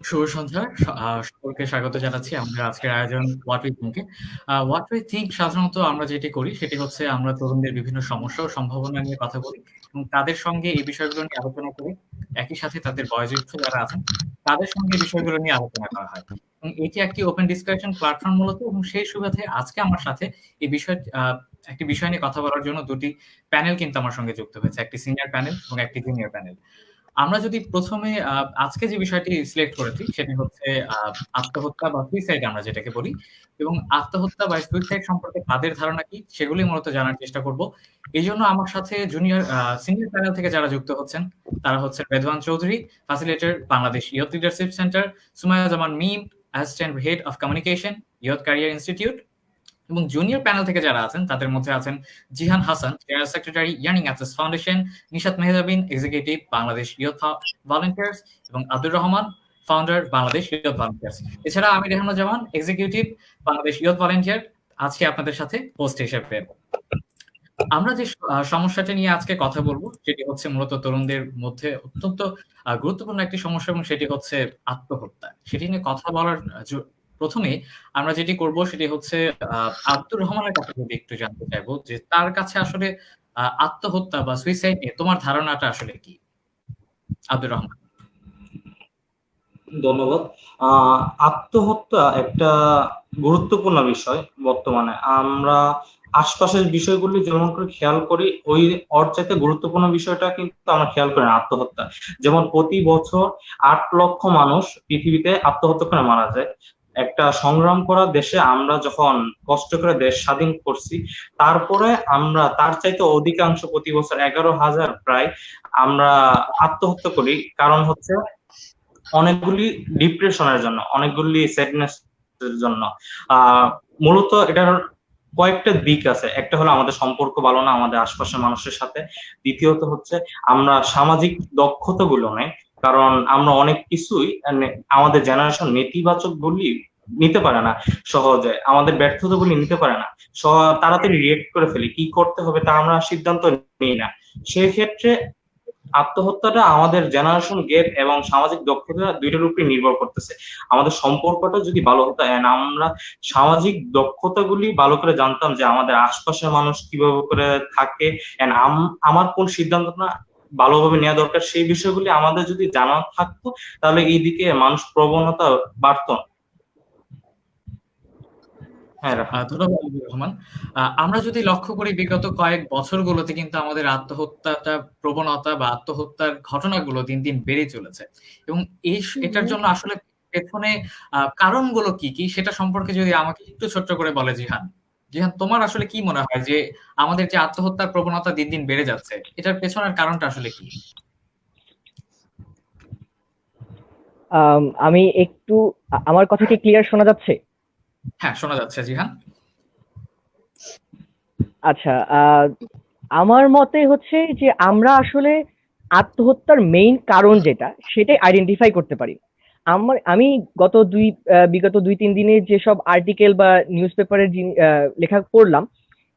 শুভ সন্ধ্যা। সকলকে স্বাগত জানাচ্ছি আমাদের আজকের আয়োজন হোয়াট উই থিংকে। হোয়াট উই থিংক সাধারণত আমরা যেটি করি সেটি হচ্ছে আমরা তরুণদের বিভিন্ন সমস্যা ও সম্ভাবনা নিয়ে কথা বলি এবং তাদের সঙ্গে এই বিষয়গুলো নিয়ে আলোচনা করি। একই সাথে তাদের বয়োজ্যেষ্ঠ যারা আছেন তাদের সঙ্গে এই বিষয়গুলো নিয়ে আলোচনা করা হয়। এবং এটি একটি ওপেন ডিসকাশন প্ল্যাটফর্ম মূলত এবং সেই সুবাদে আজকে আমার সাথে এই একটি বিষয় নিয়ে কথা বলার জন্য ২ টি প্যানেল কিন্তু আমার সঙ্গে যুক্ত হয়েছে। একটি সিনিয়র প্যানেল এবং একটি জুনিয়র প্যানেল। আমরা যদি ১ম এ আজকে যে বিষয়টি সিলেক্ট করেছি সেটি হচ্ছে আ আত্মহত্যা বা সুইসাইড আমরা যেটাকে বলি এবং আত্মহত্যা বা সুইসাইড সম্পর্কে তাদের ধারণা কি সেগুলি মূলত জানার চেষ্টা করব। এজন্য আমার সাথে সিনিয়র প্যানেল থেকে যারা যুক্ত হচ্ছেন তারা হচ্ছেন Redwan Chowdhury, facilitator Bangladesh youth leadership centre, Sumaiya Zaman Mim, assistant head of communication, youth career institute এবং জুনিয়র প্যানেল থেকে যারা আছেন তাদের মধ্যে আছেন জিহান হাসান, জেনারেল সেক্রেটারি ইয়ানিং access foundation, Nishat Mehjabin, executive Bangladesh youth volunteers এবং Abdur Rahman, founder Bangladesh youth volunteers. এছাড়া আমি Rehanuzzaman, executive Bangladesh youth volunteer আজকে আপনাদের সাথে হোস্ট হিসেবে। আমরা যে সমস্যাটা নিয়ে আজকে কথা বলব সেটি হচ্ছে মূলত তরুণদের মধ্যে অত্যন্ত গুরুত্বপূর্ণ একটি সমস্যা এবং সেটি হচ্ছে আত্মহত্যা। সেটি নিয়ে কথা বলার ১ম এ আমরা যেটি করব সেটি হচ্ছে আব্দুর রহমানের কাছে যদি একটু জানতে চাইবো যে তার কাছে আসলে আত্মহত্যা বা সুইসাইড নিয়ে তোমার ধারণাটা আসলে কি? আব্দুর রহমান। ধন্যবাদ। আত্মহত্যা একটা গুরুত্বপূর্ণ বিষয় বর্তমানে। আমরা আশপাশের বিষয়গুলি যেমন করে খেয়াল করি, ওর চাইতে গুরুত্বপূর্ণ বিষয়টা কিন্তু আমরা খেয়াল করি না, আত্মহত্যা। যেমন প্রতি বছর ৮ লক্ষ মানুষ পৃথিবীতে আত্মহত্যা করে মারা যায়। একটা সংগ্রাম করা দেশে আমরা যখন কষ্ট করে দেশ স্বাধীন করছি, তারপরে আমরা তার চাইতে অধিকাংশ প্রতি বছর ১১,০০০ প্রায় আমরা আত্মহত্যা করি। কারণ হচ্ছে অনেকগুলি ডিপ্রেশনের জন্য, অনেকগুলি স্যাডনেস এর জন্য। মূলত এটার কয়েকটা দিক আছে। একটা হলো আমাদের সম্পর্ক ভালো না আমাদের আশপাশের মানুষের সাথে। দ্বিতীয়ত হচ্ছে আমরা সামাজিক দক্ষতাগুলো নেই, কারণ আমরা অনেক কিছুই আমাদের জেনারেশন নেতিবাচক গুলি নিতে পারে না সহজে, আমাদের ব্যর্থতাগুলি নিতে পারে না, তাড়াতাড়ি রিয়েক্ট করে ফেলি, কি করতে হবে তা আমরা সিদ্ধান্ত নিই না। সেই ক্ষেত্রে আত্মহত্যাটা আমাদের জেনারেশন গ্যাপ এবং সামাজিক দক্ষতা দুইটার উপরে নির্ভর করতেছে। আমাদের সম্পর্কটা যদি ভালো হতো, আমরা সামাজিক দক্ষতাগুলি ভালো করে জানতাম যে আমাদের আশপাশের মানুষ কিভাবে করে থাকে, আমার কোন সিদ্ধান্তটা ভালোভাবে নেওয়া দরকার, সেই বিষয়গুলি আমাদের যদি জানা থাকতো তাহলে এই দিকে মানুষ প্রবণতা বাড়তো। ধন্যবাদ আব্দুর রহমান। আমরা যদি লক্ষ্য করি বিগত কয়েক বছরগুলোতে কিন্তু আমাদের আত্মহত্যাটা প্রবণতা বা আত্মহত্যার ঘটনাগুলো দিন, দিন বেড়েই চলেছে। এবং এটার জন্য আসলে পেছনে কারণগুলো কি, কি সেটা সম্পর্কে যদি আমাকে একটু ছোট্ট করে বলে জিহান। জিহান, তোমার আসলে কি মনে হয় যে আমাদের যে আত্মহত্যার প্রবণতা দিন, দিন বেড়ে যাচ্ছে, এটার পেছনের কারণটা আসলে কি? আমি একটু আমার কথা কি ক্লিয়ার শোনা যাচ্ছে? হ্যাঁ, শোনা যাচ্ছে জিহান। আচ্ছা, আমার মতে হচ্ছে যে আমরা আসলে আত্মহত্যার মেইন কারণ যেটা সেটাই আইডেন্টিফাই করতে পারি। আমি বিগত ২-৩ দিনে যেসব আর্টিকেল বা নিউজ পেপারের লেখা পড়লাম,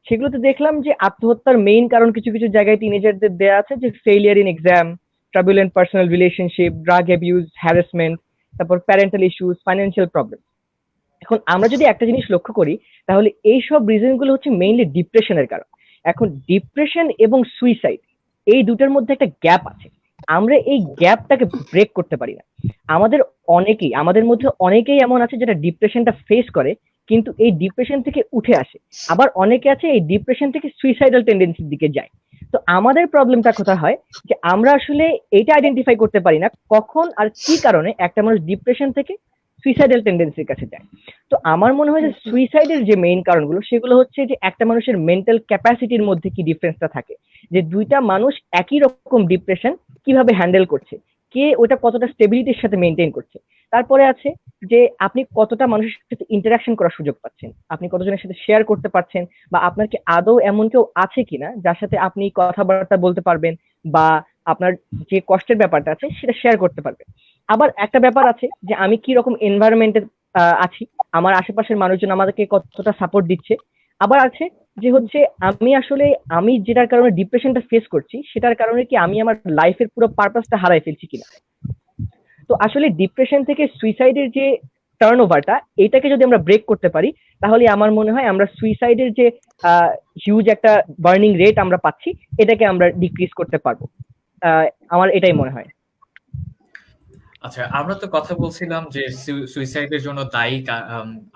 সেগুলোতে দেখলাম যে আত্মহত্যার মেইন কারণ কিছু কিছু জায়গায় টিনেজারদের দেয়া আছে যে failure in exam, turbulent personal relationship, drug abuse, harassment, তারপর প্যারেন্টাল ইস্যুস, ফাইন্যান্সিয়াল প্রবলেম। এখন আমরা যদি একটা জিনিস লক্ষ্য করি তাহলে এইসব রিজন গুলো হচ্ছে মেইনলি ডিপ্রেশনের কারণ। এখন ডিপ্রেশন এবং সুইসাইড এই দুটার মধ্যে একটা গ্যাপ আছে, আমরা এই গ্যাপটাকে ব্রেক করতে পারি না। আমাদের মধ্যে অনেকেই এমন আছে যেটা ডিপ্রেশনটা ফেস করে কিন্তু এই ডিপ্রেশন থেকে উঠে আসে, আবার অনেকে আছে এই ডিপ্রেশন থেকে সুইসাইডাল টেন্ডেন্সির দিকে যায়। তো আমাদের প্রবলেমটা কোথায় হয় যে আমরা আসলে এইটা আইডেন্টিফাই করতে পারি না কখন আর কি কারণে একটা মানুষ ডিপ্রেশন থেকে সুইসাইডাল টেন্ডেন্সির কাছে যায়। তো আমার মনে হয় যে সুইসাইডের যে মেইন কারণগুলো সেগুলো হচ্ছে যে একটা মানুষের মেন্টাল ক্যাপাসিটির মধ্যে কি ডিফারেন্সটা থাকে, যে দুইটা মানুষ একই রকম ডিপ্রেশন কিভাবে হ্যান্ডেল করছে, কে ওটা কতটা স্টেবিলিটির সাথে মেনটেন করছে। তারপরে আছে যে আপনি কতটা মানুষের সাথে ইন্টারাকশন করার সুযোগ পাচ্ছেন, আপনি কতজনের সাথে শেয়ার করতে পারছেন, বা আপনার কি আদৌ এমন কেউ আছে কিনা যার সাথে আপনি কথাবার্তা বলতে পারবেন বা আপনার যে কষ্টের ব্যাপারটা আছে সেটা শেয়ার করতে পারবেন। আবার একটা ব্যাপার আছে যে আমি কি রকম এনভায়রনমেন্টে আছি, আমার আশেপাশের মানুষজন আমাদেরকে কতটা সাপোর্ট দিচ্ছে। আবার আছে যে হচ্ছে আমি যেটার কারণে ডিপ্রেশনটা ফেস করছি সেটার কারণে কি আমি আমার লাইফের পুরো পারপাসটা হারাই ফেলছি কিনা। তো তো আসলে ডিপ্রেশন থেকে সুইসাইডের যে টার্ন ওভারটা, এটাকে যদি আমরা ব্রেক করতে পারি, তাহলে আমার মনে হয় আমরা সুইসাইডের যে হিউজ একটা বার্নিং রেট আমরা পাচ্ছি, এটাকে আমরা ডিক্রিজ করতে পারবো। আমার এটাই মনে হয়। আচ্ছা, আমরা তো কথা বলছিলাম যে সুইসাইডের জন্য দায়ী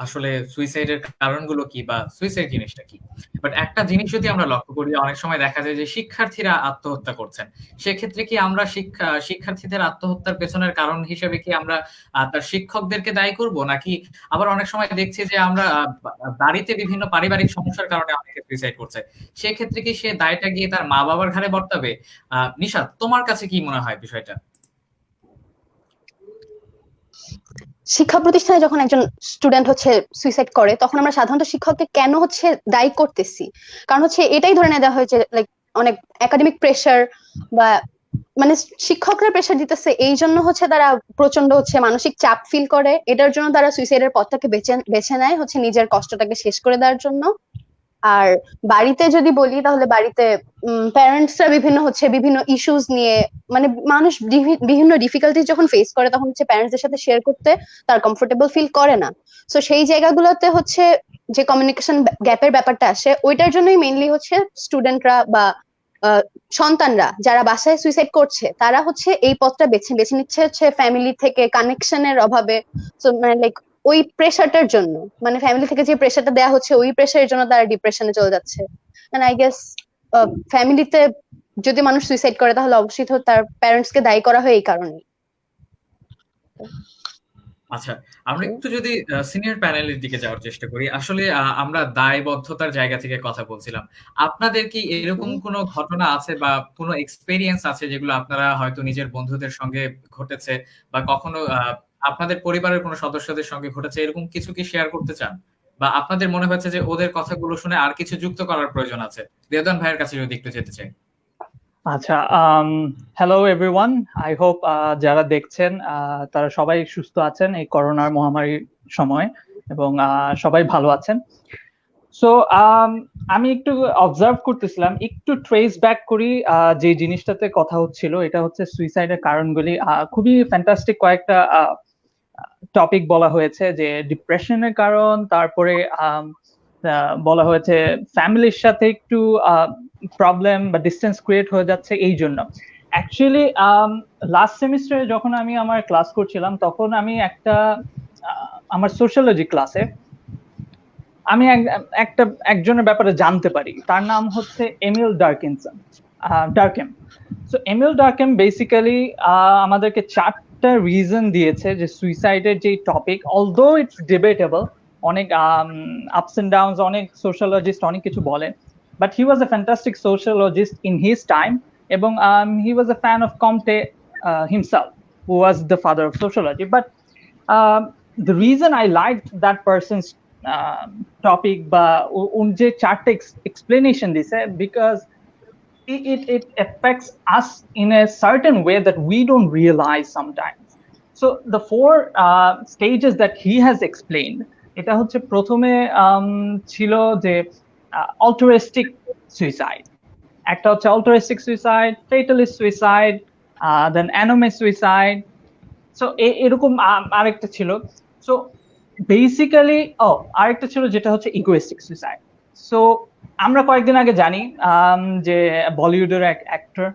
আসলে সুইসাইডের কারণগুলো কি বা সুইসাইড জিনিসটা কি। বাট একটা জিনিস যদি আমরা লক্ষ্য করি, অনেক সময় দেখা যায় যে শিক্ষার্থীরা আত্মহত্যা করছেন। সেক্ষেত্রে কি আমরা শিক্ষার্থীদের আত্মহত্যার পেছনের কারণ হিসেবে কি আমরা তার শিক্ষকদেরকে দায়ী করব, নাকি আবার অনেক সময় দেখছি যে আমরা বাড়িতে বিভিন্ন পারিবারিক সমস্যার কারণে অনেকে সুইসাইড করছে, সেক্ষেত্রে কি সে দায়টা গিয়ে তার মা বাবার ঘাড়ে বর্তাবে? নিশাত, তোমার কাছে কি মনে হয় বিষয়টা? শিক্ষা প্রতিষ্ঠানে যখন একজন স্টুডেন্ট হচ্ছে সুইসাইড করে, তখন আমরা সাধারণত শিক্ষককে কেন হচ্ছে দায়ী করতেছি, কারণ হচ্ছে এটাই ধরে নেওয়া হয়েছে লাইক অনেক একাডেমিক প্রেশার বা মানে শিক্ষকরা প্রেশার দিতেছে, এই জন্য হচ্ছে তারা প্রচন্ড হচ্ছে মানসিক চাপ ফিল করে, এটার জন্য তারা সুইসাইডের পথটাকে বেছে নেয় হচ্ছে নিজের কষ্টটাকে শেষ করে দেওয়ার জন্য। আর বাড়িতে যদি বলি, তাহলে বাড়িতে প্যারেন্টসরা বিভিন্ন ইস্যুস নিয়ে, মানে মানুষ বিভিন্ন ডিফিকাল্টিজ যখন ফেস করে, তখন হচ্ছে প্যারেন্টসদের সাথে শেয়ার করতে তার কমফোর্টেবল ফিল করে না। সো সেই জায়গাগুলোতে হচ্ছে যে কমিউনিকেশন গ্যাপের ব্যাপারটা আসে, ওইটার জন্যই মেইনলি হচ্ছে স্টুডেন্টরা বা সন্তানরা যারা বাসায় সুইসাইড করছে, তারা হচ্ছে এই পথটা বেছে নিচ্ছে হচ্ছে ফ্যামিলি থেকে কানেকশনের অভাবে। সো মানে লাইক ওই প্রেশারটার জন্য, মানে ফ্যামিলি থেকে যে প্রেশারটা দেওয়া হচ্ছে, ওই প্রেশারের জন্য তারা ডিপ্রেশনে চলে যাচ্ছে। এন্ড আই গেস ফ্যামিলিতে যদি মানুষ সুইসাইড করে, তাহলে অবশ্যই তো তার প্যারেন্টস কে দায়ী করা হয় এই কারণে। আচ্ছা, আমরা একটু যদি সিনিয়র প্যানেলের দিকে যাওয়ার চেষ্টা করি। আসলে আমরা দায়বদ্ধতার জায়গা থেকে কথা বলছিলাম। আপনাদের কি এরকম কোনো ঘটনা আছে বা কোনো এক্সপেরিয়েন্স আছে যেগুলো আপনারা হয়তো নিজের বন্ধুদের সঙ্গে ঘটেছে বা কখনো আপনাদের পরিবারের কোনো সদস্যদের সঙ্গে ঘটেছে, এরকম কিছু কি শেয়ার করতে চান? বা আপনাদের মনে হয়েছে যে ওদের কথাগুলো শুনে আর কিছু যুক্ত করার প্রয়োজন আছে? রিয়াদান ভাইয়ের কাছে যদি একটু যেতে চাই। আচ্ছা, হ্যালো এভরিওয়ান, আই হোপ যারা দেখছেন তারা সবাই সুস্থ আছেন এই করোনার মহামারীর সময়, এবং সবাই ভালো আছেন। সো আমি একটু অবজার্ভ করতেছিলাম, একটু ট্রেস ব্যাক করি যে জিনিসটাতে কথা হচ্ছিল, এটা হচ্ছে সুইসাইডের কারণগুলি। খুবই ফ্যান্টাস্টিক কয়েকটা টপিক বলা হয়েছে, যে ডিপ্রেশনের কারণ, তারপরে বলা হয়েছে ফ্যামিলির সাথে একটু প্রবলেম বা ডিস্টেন্স ক্রিয়েট হয়ে যাচ্ছে এই জন্য। অ্যাকচুয়ালি লাস্ট সেমিস্টারে যখন আমি আমার ক্লাস করছিলাম, তখন আমি আমার সোশ্যোলজি ক্লাসে আমি একজনের ব্যাপারে জানতে পারি, তার নাম হচ্ছে এমিল ডারকেম। সো এমিল ডারকেম বেসিক্যালি আমাদেরকে 4টা রিজন দিয়েছে যে সুইসাইডের যে টপিক, অলদো ইটস ডিবেটেবল, অনেক আপস এন্ড ডাউনস, অনেক সোশ্যোলজিস্ট অনেক কিছু বলেন, but he was a fantastic sociologist in his time, এবং he was a fan of Comte himself, who was the father of sociology. But the reason I liked that person's topic বা যে 4টা explanation দিছে, because it affects us in a certain way that we don't realize sometimes. So the 4 stages that he has explained, এটা হচ্ছে প্রথমে ছিল যে altruistic suicide, একটা হচ্ছে altruistic suicide, fatalist suicide, then anonymous suicide. So এরকম আরেকটা ছিল। So বেসিক্যালি আরেকটা ছিল যেটা হচ্ছে ইগোইস্টিক সুইসাইড। সো আমরা কয়েকদিন আগে জানি যে বলিউডের এক অ্যাক্টর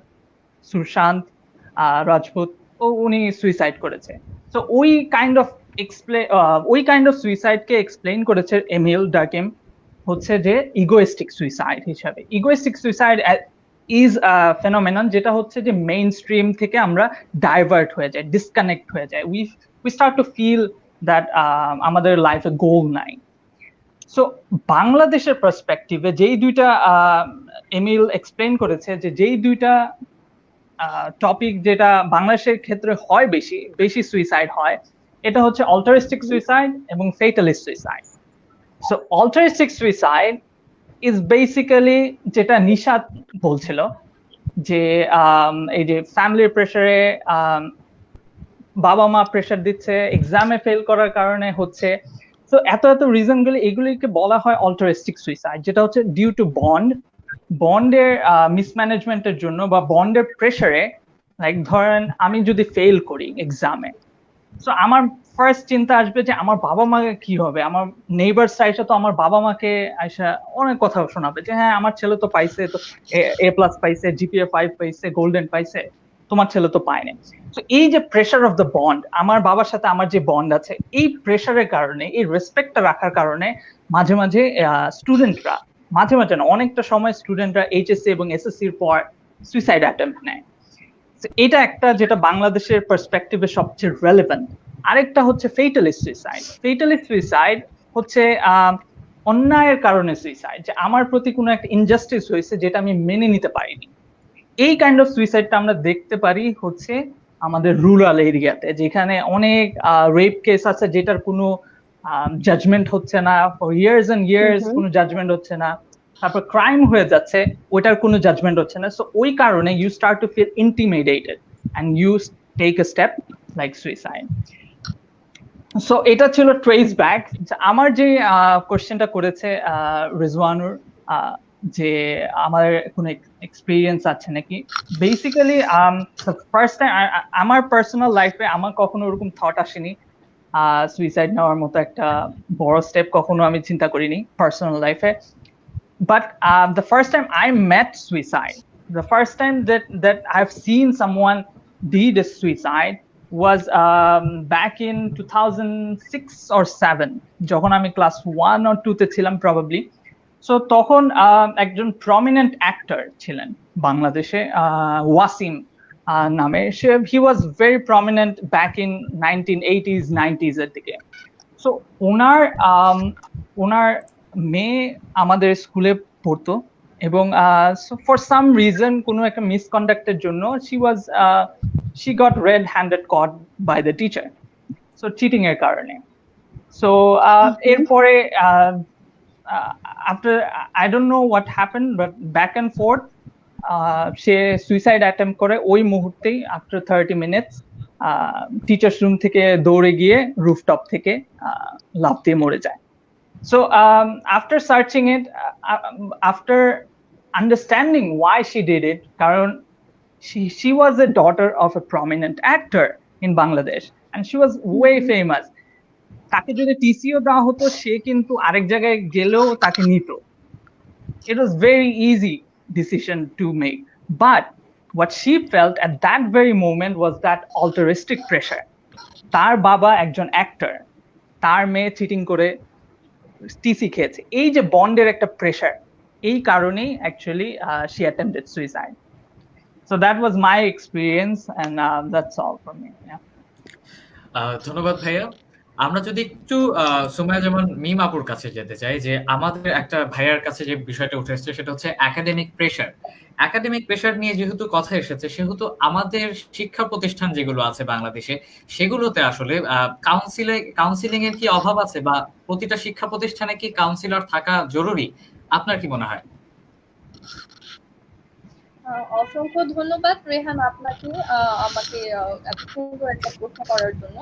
সুশান্ত রাজপুত, উনি সুইসাইড করেছে। সো ওই কাইন্ড অফ সুইসাইডকে এক্সপ্লেইন করেছে এমিল ডারকেম হচ্ছে যে ইগোইস্টিক সুইসাইড হিসাবে। ইগোইস্টিক সুইসাইড ইজ ফেনোমেনন যেটা হচ্ছে যে মেইন স্ট্রিম থেকে আমরা ডাইভার্ট হয়ে যাই, ডিসকানেক্ট হয়ে যাই, we start to feel that আমাদের লাইফে গোল নাই। সো বাংলাদেশের পার্সপেক্টিভে যেই দুইটা এমিল এক্সপ্লেন করেছে, যে যেই দুইটা টপিক যেটা বাংলাদেশের ক্ষেত্রে হয় বেশি সুইসাইড হয়, এটা হচ্ছে অল্টারিস্টিক সুইসাইড এবং fatalist suicide. So altruistic suicide is basically যেটা নিশাত বলছিল, যে এই যে ফ্যামিলির প্রেসারে, বাবা মা প্রেসার দিচ্ছে, এক্সামে ফেল করার কারণে হচ্ছে। তো এত রিজনগুলি, এগুলিকে বলা হয় অল্টারিস্টিক সুইসাইড, যেটা হচ্ছে ডিউ টু বন্ডের মিসম্যানেজমেন্টের জন্য বা বন্ডের প্রেসারে। লাইক ধরেন আমি যদি ফেল করি এক্সামে, সো আমার ফার্স্ট চিন্তা আসবে যে আমার বাবা মাকে কি হবে, আমার নেইবার্স আইসা তো আমার বাবা মাকে আইসা অনেক কথা শোনাবে যে হ্যাঁ আমার ছেলে তো পাইছে, তো A+ পাইছে, GPA 5 পাইছে, গোল্ডেন পাইছে, তোমার ছেলে তো পায়নি। তো এই যে প্রেশার অফ দ্য বন্ড, আমার বাবার সাথে আমার যে বন্ড আছে, এই প্রেশারের কারণে, এই রেসপেক্টটা রাখার কারণে মাঝে মাঝে স্টুডেন্টরা, মাঝে মাঝে না অনেকটা সময় স্টুডেন্টরা HSC এবং SSC এর পর সুইসাইড অ্যাটেম্প্ট নেয়। এটা একটা যেটা বাংলাদেশের পার্সপেক্টিভে সবচেয়ে রেলেভেন্ট। আরেকটা হচ্ছে ফেটালিস্ট সুইসাইড। ফেটালিস্ট সুইসাইড হচ্ছে অন্যায়ের কারণে সুইসাইড, যে আমার প্রতি কোনো একটা ইনজাস্টিস হয়েছে যেটা আমি মেনে নিতে পারিনি। এই কাইন্ড অফ সুইসাইডটা আমরা দেখতে পারি হচ্ছে আমাদের রুরাল এরিয়াতে, যেখানে অনেক রেপ কেস আছে যেটার কোনো জাজমেন্ট হচ্ছে না, ফর ইয়ার্স এন্ড ইয়ার্স কোনো জাজমেন্ট হচ্ছে না, তারপর ক্রাইম হয়ে যাচ্ছে, ওইটার কোনো জাজমেন্ট হচ্ছে না। সো ওই কারণে you start to feel intimidated and you take a step like suicide. So এটা ছিল ট্রেস ব্যাক। আমার যে কোশ্চেনটা করেছে রিজওয়ানুর, যে আমার কোনো এক্সপিরিয়েন্স আছে নাকি, বেসিক্যালি ফার্স্ট টাইম আমার পার্সোনাল লাইফে আমার কখনো ওরকম থট আসেনি, সুইসাইড নেওয়ার মতো একটা বড় স্টেপ কখনো আমি চিন্তা করিনি পার্সোনাল লাইফে। But the first time I met suicide, the first time that I've seen someone did a suicide was back in 2006 or 7, যখন আমি ক্লাস 1 or 2 তে ছিলাম probably. So তখন একজন প্রমিনেন্ট অ্যাক্টর ছিলেন বাংলাদেশে, ওয়াসিম নামে। he was very prominent back in 1980s 90s এর দিকে। সো ওনার মেয়ে আমাদের স্কুলে পড়তো, এবং ফর সাম রিজন কোনো একটা মিসকন্ডাক্টের জন্য she got red handed caught by the teacher, so cheating এর কারণে। সো এরপরে after I don't know what happened, but back and forth say suicide attempt করে ওই মুহূর্তেই, আফটার 30 minutes টিচার্স রুম থেকে দৌড়ে গিয়ে রুফটপ থেকে লাফ দিয়ে মরে যায়। So after searching it, after understanding why she did it, karon she was a daughter of a prominent actor in Bangladesh and she was way famous. তাকে যদি টিসিও দেওয়া হতো সে কিন্তু আরেক জায়গায় গেলেও তাকে নিত। It was very easy decision to make, but what she felt at that very moment was that altruistic pressure. তার বাবা একজন অ্যাক্টর, তার মেয়ে চিটিং করে টিসি খেয়েছে, এই যে বন্ডের একটা প্রেশার, এই কারণেই actually she attempted suicide. So that was my experience and that's all from me. Yeah. ধন্যবাদ ভাইয়া। আমরা যদি একটু সুমাইয়া জামান মিম আপুর কাছে যেতে চাই, যে আমাদের একটা ভাইয়ার কাছে যে বিষয়টা উঠে এসেছে সেটা হচ্ছে একাডেমিক প্রেশার। একাডেমিক প্রেশার নিয়ে যেহেতু কথা এসেছে, সেহেতু আমাদের শিক্ষা প্রতিষ্ঠান যেগুলো আছে বাংলাদেশে, সেগুলোতে আসলে কাউন্সিলিং এর কি অভাব আছে, বা প্রতিটা শিক্ষা প্রতিষ্ঠানে কি কাউন্সিলর থাকা জরুরি? আপনার কি মনে হয়? অসংখ্য ধন্যবাদ রেহান আপনাকে আমাকে এত সুন্দর একটা প্রশ্ন করার জন্য।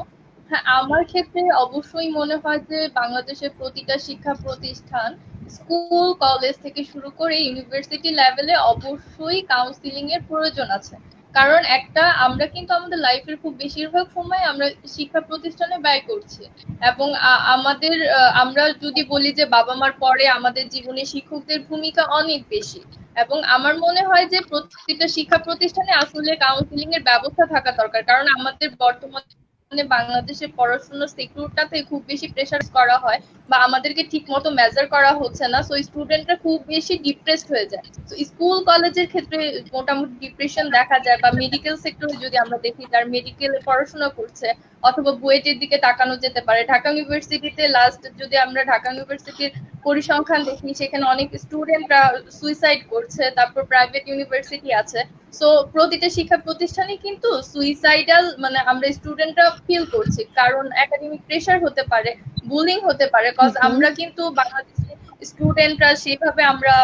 হ্যাঁ, আমার ক্ষেত্রে অবশ্যই মনে হয় যে বাংলাদেশের প্রতিটা শিক্ষা প্রতিষ্ঠান, স্কুল কলেজ থেকে শুরু করে ইউনিভার্সিটি লেভেলে অবশ্যই কাউন্সিলিং এর প্রয়োজন আছে। কারণ আমরা কিন্তু আমাদের লাইফের খুব বেশিরভাগ সময় আমরা শিক্ষা প্রতিষ্ঠানে ব্যয় করছি, এবং আমরা যদি বলি যে বাবা মার পরে আমাদের জীবনে শিক্ষকদের ভূমিকা অনেক বেশি, এবং আমার মনে হয় যে প্রতিটা শিক্ষা প্রতিষ্ঠানে আসলে কাউন্সিলিং এর ব্যবস্থা থাকা দরকার। কারণ আমাদের বর্তমানে বাংলাদেশের পড়াশোনার সেক্টরটাতে খুব বেশি প্রেসার করা হয়, বা আমাদেরকে ঠিক মতো মেজার করা হচ্ছে না, সো স্টুডেন্টরা খুব বেশি ডিপ্রেসড হয়ে যায়। তো স্কুল কলেজের ক্ষেত্রে মোটামুটি ডিপ্রেশন দেখা যায়, বা মেডিকেল সেক্টরে যদি আমরা দেখি যারা মেডিকেলে পড়াশোনা করছে, অথবা বুয়েটের দিকে তাকানো যেতে পারে। ঢাকা ইউনিভার্সিটিতে লাস্ট যদি আমরা ঢাকা ইউনিভার্সিটির পরিসংখ্যান দেখি, সেখানে অনেক স্টুডেন্টরা সুইসাইড করছে। তারপর প্রাইভেট ইউনিভার্সিটি আছে। সো প্রতিটা শিক্ষা প্রতিষ্ঠানে কিন্তু সুইসাইডাল আমরা স্টুডেন্টরা ফিল করছি, কারণ একাডেমিক প্রেশার হতে পারে, বুলিং হতে পারে। কজ আমরা কিন্তু বাংলাদেশে স্টুডেন্টরা সেভাবে আমরা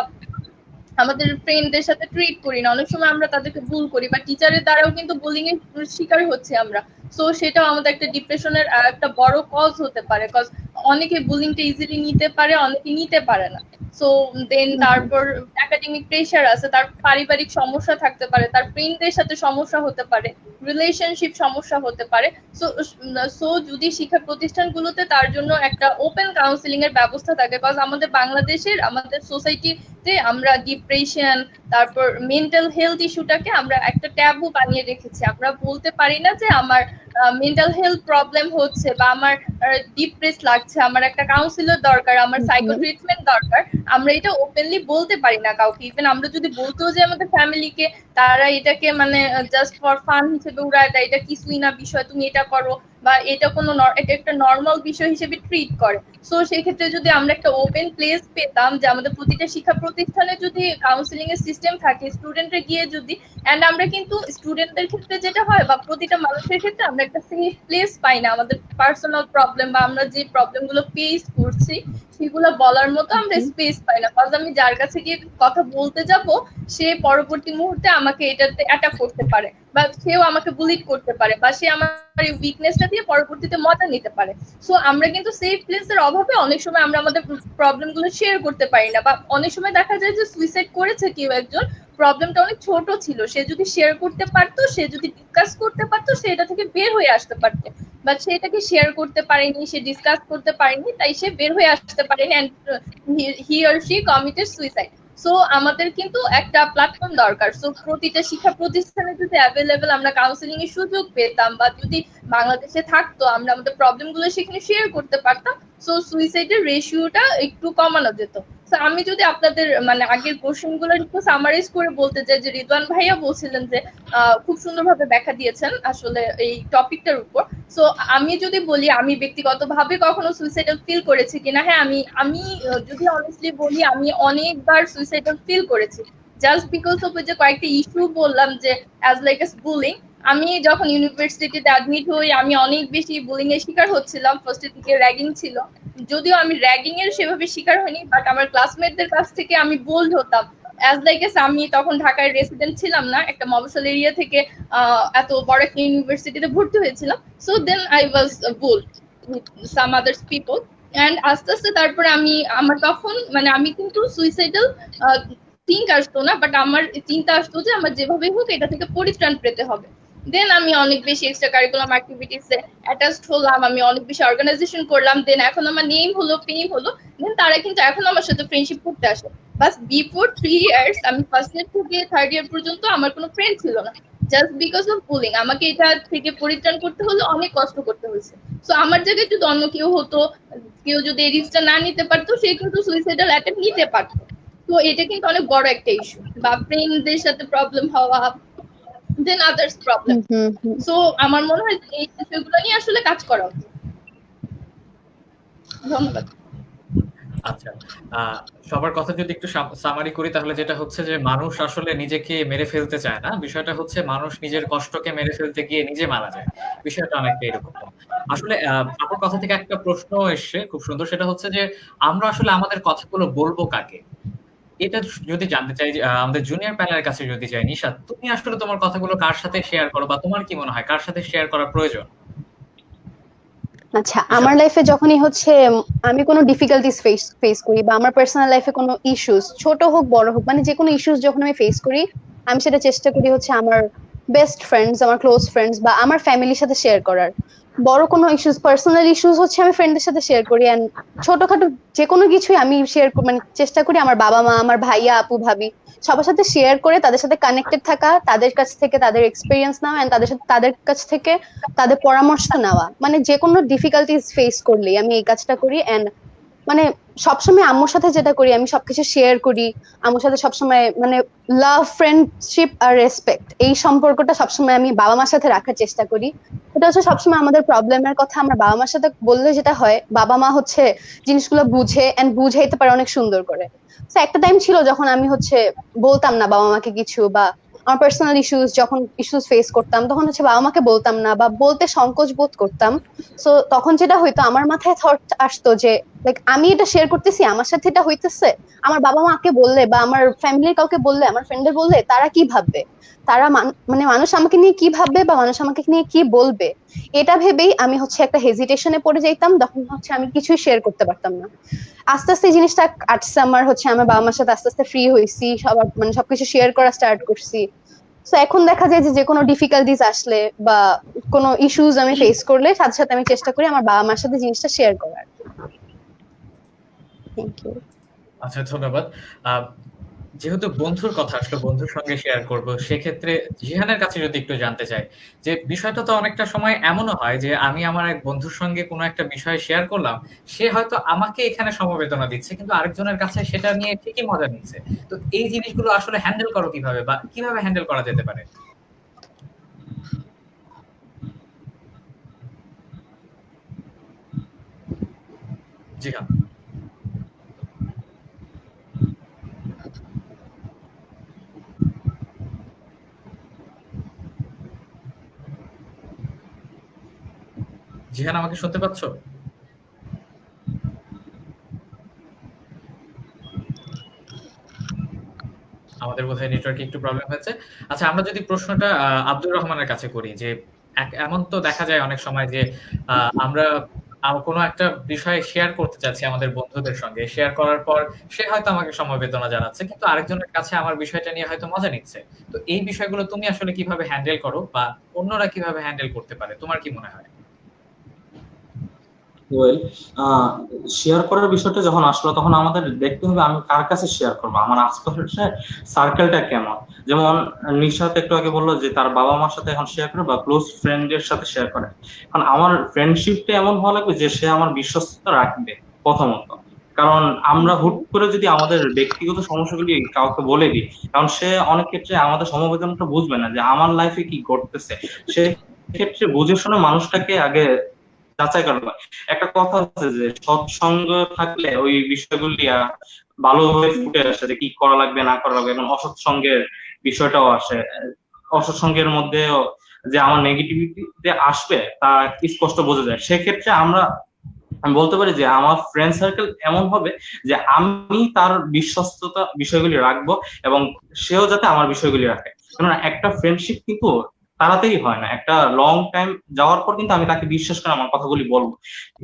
আমাদের ফ্রেন্ডদের সাথে ট্রিট করি না, অনেক সময় আমরা তাদেরকে ভুল করি, বা টিচারের দ্বারাও কিন্তু বুলিং এর শিকার হচ্ছে আমরা। সো সেটাও আমাদের একটা ডিপ্রেশনের একটা বড় কজ হতে পারে, কজ অনেকে বুলিংটা ইজিলি নিতে পারে, অনেকে নিতে পারে না। সো দেন তারপর একাডেমিক একাডেমিক প্রেশার আছে, তার পারিবারিক সমস্যা থাকতে পারে, তার ফ্রেন্ডদের সাথে সমস্যা হতে পারে, রিলেশনশিপ সমস্যা হতে পারে। সো যদি শিক্ষা প্রতিষ্ঠানগুলোতে তার জন্য একটা ওপেন কাউন্সিলিং এর ব্যবস্থা থাকে, বিকজ আমাদের বাংলাদেশের আমাদের সোসাইটিতে আমরা ডিপ্রেশন, তারপর মেন্টাল হেলথ ইস্যুটাকে আমরা একটা ট্যাবু বানিয়ে রেখেছি। আমরা বলতে পারি না যে আমার মেন্টাল হেলথ প্রবলেম হচ্ছে বা আমার ডিপ্রেস লাগছে, আমার একটা কাউন্সিলর দরকার, আমার সাইকো ট্রিটমেন্ট দরকার। আমরা এটা ওপেনলি বলতে পারি না কাউকে। ইভেন আমরা যদি বলতেও যে আমাদের ফ্যামিলিকে, তারা এটাকে মানে জাস্ট ফর ফান হিসেবে উড়ায় দেয়, এটা কিছুই না বিষয়, তুমি এটা করো, বা এটা কোনো এটা একটা নর্মাল বিষয় হিসেবে ট্রিট করে। সো সেই ক্ষেত্রে যদি আমরা একটা ওপেন প্লেস পেতাম, যে আমাদের প্রতিটা শিক্ষা প্রতিষ্ঠানে যদি কাউন্সিলিং এর সিস্টেম থাকে, স্টুডেন্টরা গিয়ে যদি, এন্ড আমরা কিন্তু স্টুডেন্টদের ক্ষেত্রে যেটা হয় বা প্রতিটা মানুষের ক্ষেত্রে আমরা একটা সেফ প্লেস পাই না আমাদের পার্সোনাল প্রবলেম বা আমরা যে প্রবলেম গুলো ফেস করছি সেগুলো বলার মতো আমরা স্পেস পাই না। কারণ আমি যার কাছে গিয়ে কথা বলতে যাব, সে পরবর্তী মুহূর্তে আমাকে এটাতে অ্যাটাক করতে পারে, বা সেও আমাকে বুলিট করতে পারে, বা সে আমার এই উইকনেসটা দিয়ে পরবর্তীতে মজা নিতে পারে। সো আমরা কিন্তু সেফ প্লেসের অভাবে অনেক সময় আমরা আমাদের প্রবলেম গুলো শেয়ার করতে পারি না, বা অনেক সময় দেখা যায় যে সুইসাইড করেছে কেউ একজন, প্রবলেমটা অনেক ছোট ছিল, সে যদি শেয়ার করতে পারতো, সে যদি ডিসকাস করতে পারতো, সে এটা থেকে বের হয়ে আসতে পারতো, বাট সে এটাকে শেয়ার করতে পারেনি, সে ডিসকাস করতে পারেনি, তাই সে বের হয়ে আসতে পারেনি, and he or she committed suicide. So আমাদের কিন্তু একটা প্ল্যাটফর্ম দরকার। সো প্রতিটা শিক্ষা প্রতিষ্ঠানে যদি অ্যাভেলেবেল আমরা কাউন্সিলিং এর সুযোগ পেতাম, বা যদি বাংলাদেশে থাকতো, আমরা আমাদের প্রবলেম গুলো সেখানে শেয়ার করতে পারতাম, সো সুইসাইডের রেশিওটা একটু কমানো যেত। আমি যদি আপনাদের মানে আগের কোশ্চেন গুলো একটু সামারাইজ করে বলতে চাই, যে রিদওয়ান ভাইয়া বলছিলেন যে খুব সুন্দরভাবে ব্যাখ্যা দিয়েছেন আসলে এই টপিকটার উপর। সো আমি যদি বলি আমি ব্যক্তিগতভাবে কখনো সুইসাইডাল ফিল করেছি কিনা, হ্যাঁ আমি যদি অনেস্টলি বলি, আমি অনেকবার সুইসাইডাল ফিল করেছি, জাস্ট বিকজ অফ যে কয়েকটা ইস্যু বললাম যে অ্যাজ লাইক এস বুলিং। আমি যখন ইউনিভার্সিটিতে অ্যাডমিট হই, আমি অনেক বেশি বুলিং এর শিকার হচ্ছিলাম। ফার্স্টের দিকে র্যাগিং ছিল, যদিও আমি র্যাগিং এর সেভাবে শিকার হইনি, বাট আমার ক্লাসমেটদের কাছ থেকে আমি বোল্ড হতাম। অ্যাজ লাইক এস আমি তখন ঢাকায় রেসিডেন্ট ছিলাম না, একটা মফস্বল এরিয়া থেকে এত বড় একটা ইউনিভার্সিটিতে ভর্তি হয়েছিলাম। So then I was bold with some others people, and আস্তে আস্তে তারপরে আমার তখন মানে আমি কিন্তু সুইসাইডাল থিঙ্ক আসতো না, বাট আমার চিন্তা আসতো যে আমার যেভাবে হোক এটা থেকে পরিত্রাণ পেতে হবে। দেন আমি অনেক বেশি এক্সট্রা কারিকুলাম অ্যাক্টিভিটিসে অ্যাটাচড হলাম, আমি অনেক বেশি অর্গানাইজেশন করলাম, দেন এখন আমার নেম হলো, ফেম হলো, দেন তারা কিন্তু এখন আমার সাথে ফ্রেন্ডশিপ করতে আসে। বাস বিফোর 3 ইয়ার্স, আমি ফার্স্ট ইয়ার থেকে থার্ড ইয়ার পর্যন্ত আমার কোনো ফ্রেন্ড ছিল না, জাস্ট বিকজ অফ বুলিং। আমাকে এটা থেকে পরিত্রাণ করতে হলে অনেক কষ্ট করতে হয়েছে। সো আমার জায়গায় যদি অন্য কেউ হতো, কেউ যদি এই রিস্কটা না নিতে পারতো, সে কিন্তু সুইসাইডাল অ্যাটেম্প নিতে পারতো। তো এটা কিন্তু অনেক বড় একটা ইস্যু, বা ফ্রেন্ডদের সাথে প্রবলেম হওয়া, দেন আদার্স প্রবলেম। সো আমার মনে হয় এই বিষয়গুলো নিয়ে আসলে কাজ করা উচিত। ধন্যবাদ। আচ্ছা, সবার কথা যদি একটু সামারি করি, তাহলে যেটা হচ্ছে যে মানুষ আসলে নিজেকে মেরে ফেলতে চায় না। বিষয়টা হচ্ছে মানুষ নিজের কষ্টকে মেরে ফেলতে গিয়ে নিজে মারা যায়। বিষয়টা অনেকটা এরকম। আসলে আপনার কথা থেকে একটা প্রশ্ন এসছে খুব সুন্দর, সেটা হচ্ছে যে আমরা আসলে আমাদের কথাগুলো বলবো কাকে? এটা যদি জানতে চাই, যে আমাদের জুনিয়র প্যানেলের কাছে যদি যাই, নিশাত, তুমি আসলে তোমার কথাগুলো কার সাথে শেয়ার করো, বা তোমার কি মনে হয় কার সাথে শেয়ার করা প্রয়োজন? আচ্ছা, আমার লাইফে যখনই হচ্ছে আমি কোনো ডিফিকাল্টিস ফেস করি, বা আমার পার্সোনাল লাইফে কোনো ইস্যুস, ছোট হোক বড় হোক, মানে যে কোনো ইস্যুস যখন আমি ফেস করি, আমি সেটা চেষ্টা করি হচ্ছে আমার বেস্ট ফ্রেন্ডস, আমার ক্লোজ ফ্রেন্ডস বা আমার ফ্যামিলির সাথে শেয়ার করার। বড় কোনো ইস্যুস, পার্সোনাল ইস্যুস হচ্ছে আমি ফ্রেন্ডদের সাথে শেয়ার করি, এন্ড ছোটখাটো যে কোনো কিছুই আমি শেয়ার মানে চেষ্টা করি আমার বাবা মা, আমার ভাইয়া, আপু, ভাবি সবার সাথে শেয়ার করে তাদের সাথে কানেক্টেড থাকা, তাদের কাছ থেকে তাদের এক্সপিরিয়েন্স নেওয়া, এন্ড তাদের কাছ থেকে তাদের পরামর্শ নেওয়া। মানে যে কোনো ডিফিকাল্টিস ফেস করলেই আমি এই কাজটা করি। এন্ড মানে সবসময় আম্মুর সাথে যেটা করি, আমি সবকিছু শেয়ার করি আম্মুর সাথে সবসময়। মানে লাভ, ফ্রেন্ডশিপ আর রেসপেক্ট, এই সম্পর্কটা সবসময় আমি বাবা মার সাথে রাখার চেষ্টা করি। এটা হচ্ছে সবসময় আমাদের প্রবলেমের কথা আমরা বাবা মার সাথে বললে যেটা হয়, বাবা মা হচ্ছে জিনিসগুলো বুঝে এন্ড বুঝাইতে পারে অনেক সুন্দর করে। তো একটা টাইম ছিল যখন আমি হচ্ছে বলতাম না বাবা মাকে কিছু, বা আমার পার্সোনাল যখন ইস্যুস ফেস করতাম, তখন হচ্ছে বাবা মাকে বলতাম না বা বলতে সংকোচ বোধ করতাম। সো তখন যেটা হইতো, আমার মাথায় থট আসতো যে লাইক আমি এটা শেয়ার করতেছি, আমার সাথে এটা হইতেছে, আমার বাবা মাকে বললে বা আমার ফ্যামিলির কাউকে বললে, আমার ফ্রেন্ডদের বললে তারা কি ভাববে, তারা মানে মানুষ আমাকে নিয়ে কি ভাববে বা মানুষ আমাকে নিয়ে কি বলবে, এটা ভেবেই আমি হচ্ছে একটা হেজিটেশনে পড়ে যাইতাম। তখন হচ্ছে আমি কিছুই শেয়ার করতে পারতাম না। আস্তে আস্তে এই জিনিসটা কাটছে আমার, হচ্ছে আমার বাবা মার সাথে আস্তে আস্তে ফ্রি হয়েছি, সবার মানে সবকিছু শেয়ার করা স্টার্ট করছি। তো এখন দেখা যায় যে কোনো ডিফিকাল্টিজ আসলে বা কোনো ইস্যুস আমি ফেস করলে সাথে সাথে আমি চেষ্টা করি আমার বাবা মার সাথে জিনিসটা শেয়ার করার। Thank you. আচ্ছা, ধন্যবাদ। যেহেতু বন্ধুর কথা আসলে বন্ধুর সঙ্গে শেয়ার করব, সেক্ষেত্রে জিহানের কাছে যদি একটু জানতে চাই যে বিষয়টা তো অনেকটা সময় এমনও হয় যে আমি আমার এক বন্ধুর সঙ্গে কোনো একটা বিষয় শেয়ার করলাম, সে হয়তো আমাকে এখানে সমবেদনা দিচ্ছে কিন্তু আরেকজনের কাছে সেটা নিয়ে ঠিকই মজা নিচ্ছে। তো এই জিনিসগুলো আসলে হ্যান্ডেল করো কিভাবে বা কিভাবে হ্যান্ডেল করা যেতে পারে? জিহান। জিহান, আমাকে শুনতে পাচ্ছ? আমাদের বোধহয় নেটওয়ার্কে একটু প্রবলেম হয়েছে। আচ্ছা, আমরা যদি প্রশ্নটা আব্দুর রহমানের কাছে করি যে এমন তো দেখা যায় অনেক সময় যে আমরা কোনো একটা বিষয় শেয়ার করতে চাচ্ছি আমাদের বন্ধুদের সঙ্গে। শেয়ার করার পর সে হয়তো আমাকে সমবেদনা জানাচ্ছে কিন্তু আরেকজনের কাছে আমার বিষয়টা নিয়ে হয়তো মজা নিচ্ছে। তো এই বিষয়গুলো তুমি আসলে কিভাবে হ্যান্ডেল করো বা অন্যরা কিভাবে হ্যান্ডেল করতে পারে? তোমার কি মনে হয়? ওয়েল, শেয়ার করার বিষয়টা যখন আসলো তখন আমাদের দেখতে হবে আমি কার কাছে শেয়ার করবো, আমার আশপাশের সার্কেলটা কেমন। যেমন নিশাত একটু আগে বললো যে তার বাবা মার সাথে এখন শেয়ার করে বা ক্লোজ ফ্রেন্ডের সাথে শেয়ার করে। কারণ আমার ফ্রেন্ডশিপটা এমন হওয়া লাগবে যে সে আমার বিশ্বস্ততা রাখবে প্রথমত। কারণ আমরা হুট করে যদি আমাদের ব্যক্তিগত সমস্যাগুলি কাউকে বলে দিই, কারণ সে অনেক ক্ষেত্রে আমাদের সমবেদনাটা বুঝবে না যে আমার লাইফে কি ঘটতেছে। সে ক্ষেত্রে বুঝে শুনে মানুষটাকে আগে যাচাই করা হয়। একটা কথা আছে যে সৎসঙ্গ থাকলে ওই বিষয়গুলি ভালোভাবে ফুটে আসে যে কি করা লাগবে না করা লাগবে, এবং অসৎ সঙ্গের বিষয়টাও আসে। অসৎ সঙ্গের মধ্যে যে আমার নেগেটিভিটি আসবে তা স্পষ্ট বোঝা যায়। সেক্ষেত্রে আমি বলতে পারি যে আমার ফ্রেন্ড সার্কেল এমন হবে যে আমি তার বিশ্বস্ততা বিষয়গুলি রাখবো এবং সেও যাতে আমার বিষয়গুলি রাখে। কেননা একটা ফ্রেন্ডশিপ কিন্তু তাড়াতাড়ি হয় না, একটা লং টাইম যাওয়ার পর কিন্তু আমি তাকে বিশ্বাস করে আমার কথাগুলি বলবো।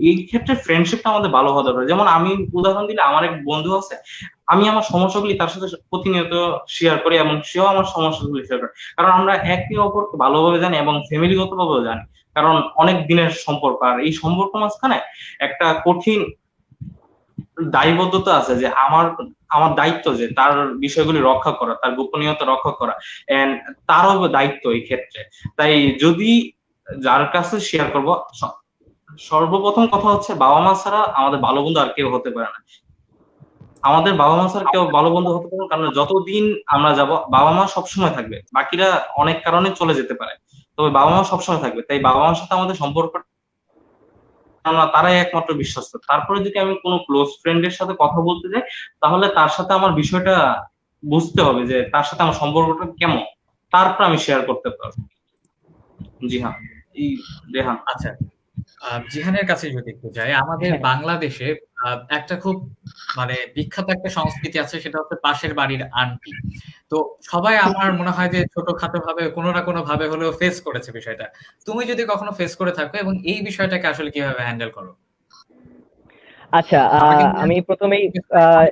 এই ক্ষেত্রে ফ্রেন্ডশিপটা আমাদের ভালো হতে পারে। যেমন আমি উদাহরণ দিলে আমার এক বন্ধু আছে, আমি আমার সমস্যাগুলি তার সাথে প্রতিনিয়ত শেয়ার করি এবং সেও আমার সমস্যাগুলি শেয়ার করে। কারণ আমরা একে অপরকে ভালোভাবে জানি এবং ফ্যামিলিগত ভাবেও জানি, কারণ অনেক দিনের সম্পর্ক। আর এই সম্পর্ক মাঝখানে একটা কঠিন দায়বদ্ধতা আছে যে আমার আমার দায়িত্ব যে তার বিষয়গুলি রক্ষা করা, তার গোপনীয়তা রক্ষা করা, এন্ড তারও দায়িত্ব এই ক্ষেত্রে। তাই যদি যার কাছে শেয়ার করব, সর্বপ্রথম কথা হচ্ছে বাবা মা ছাড়া আমাদের ভালো বন্ধু আর কেউ হতে পারে না। আমাদের বাবা মা ছাড়া কেউ ভালো বন্ধু হতে পারে না, কারণ যতদিন আমরা যাব বাবা মা সবসময় থাকবে, বাকিরা অনেক কারণে চলে যেতে পারে, তবে বাবা মা সবসময় থাকবে। তাই বাবা মার সাথে আমাদের সম্পর্ক তারাই একমাত্র বিশ্বস্ত। তারপরে যদি আমি কোনো ক্লোজ ফ্রেন্ডের সাথে কথা বলতে যাই, তাহলে তার সাথে আমার বিষয়টা বুঝতে হবে যে তার সাথে আমার সম্পর্কটা কেমন, তারপর আমি শেয়ার করতে পারবো। জি হ্যাঁ, এই রেহান। আচ্ছা, জিহানের কাছে যদি একটু যাই, আমাদের হ্যাঁ। বাংলাদেশে একটা খুব মানে বিখ্যাত একটা সংস্কৃতি আছে, সেটা হচ্ছে পাশের বাড়ির আন্টি। তো সবাই আমার মনে হয় যে ছোটখাটো ভাবে কোনো না কোনো ভাবে হলেও ফেস করেছে বিষয়টা। তুমি যদি কখনো ফেস করে থাকো এবং এই বিষয়টাকে আসলে কিভাবে হ্যান্ডেল করো? আচ্ছা, আমরা কিন্তু আমি প্রথমেই অনেক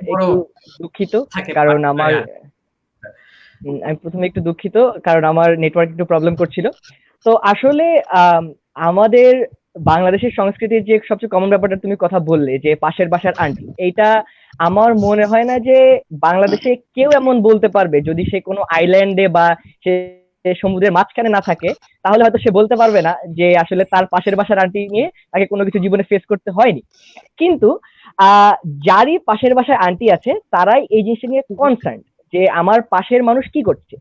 বড় একটু দুঃখিত থাকে কারণ আমার হ্যাঁ। আমি প্রথমে একটু দুঃখিত কারণ আমার নেটওয়ার্ক একটু প্রবলেম করছিল। তো আসলে আমাদের বাংলাদেশের সংস্কৃতির যে সবচেয়ে কমন ব্যাপারটা তুমি কথা বললে যে পাশের বাসার আন্টি, এইটা আমার মনে হয় না যে বাংলাদেশে কেউ এমন বলতে পারবে, যদি সে কোনো আইল্যান্ডে বা সে সমুদ্রের মাঝখানে না থাকে, তাহলে হয়তো সে বলতে পারবে না যে আসলে তার পাশের বাসার আন্টি নিয়ে তাকে কোনো কিছু জীবনে ফেস করতে হয়নি। কিন্তু আহ যারই পাশের বাসায় আন্টি আছে তারাই এই জিনিসটা নিয়ে কনসার্ন যে আমার পাশের মানুষ কি করছে।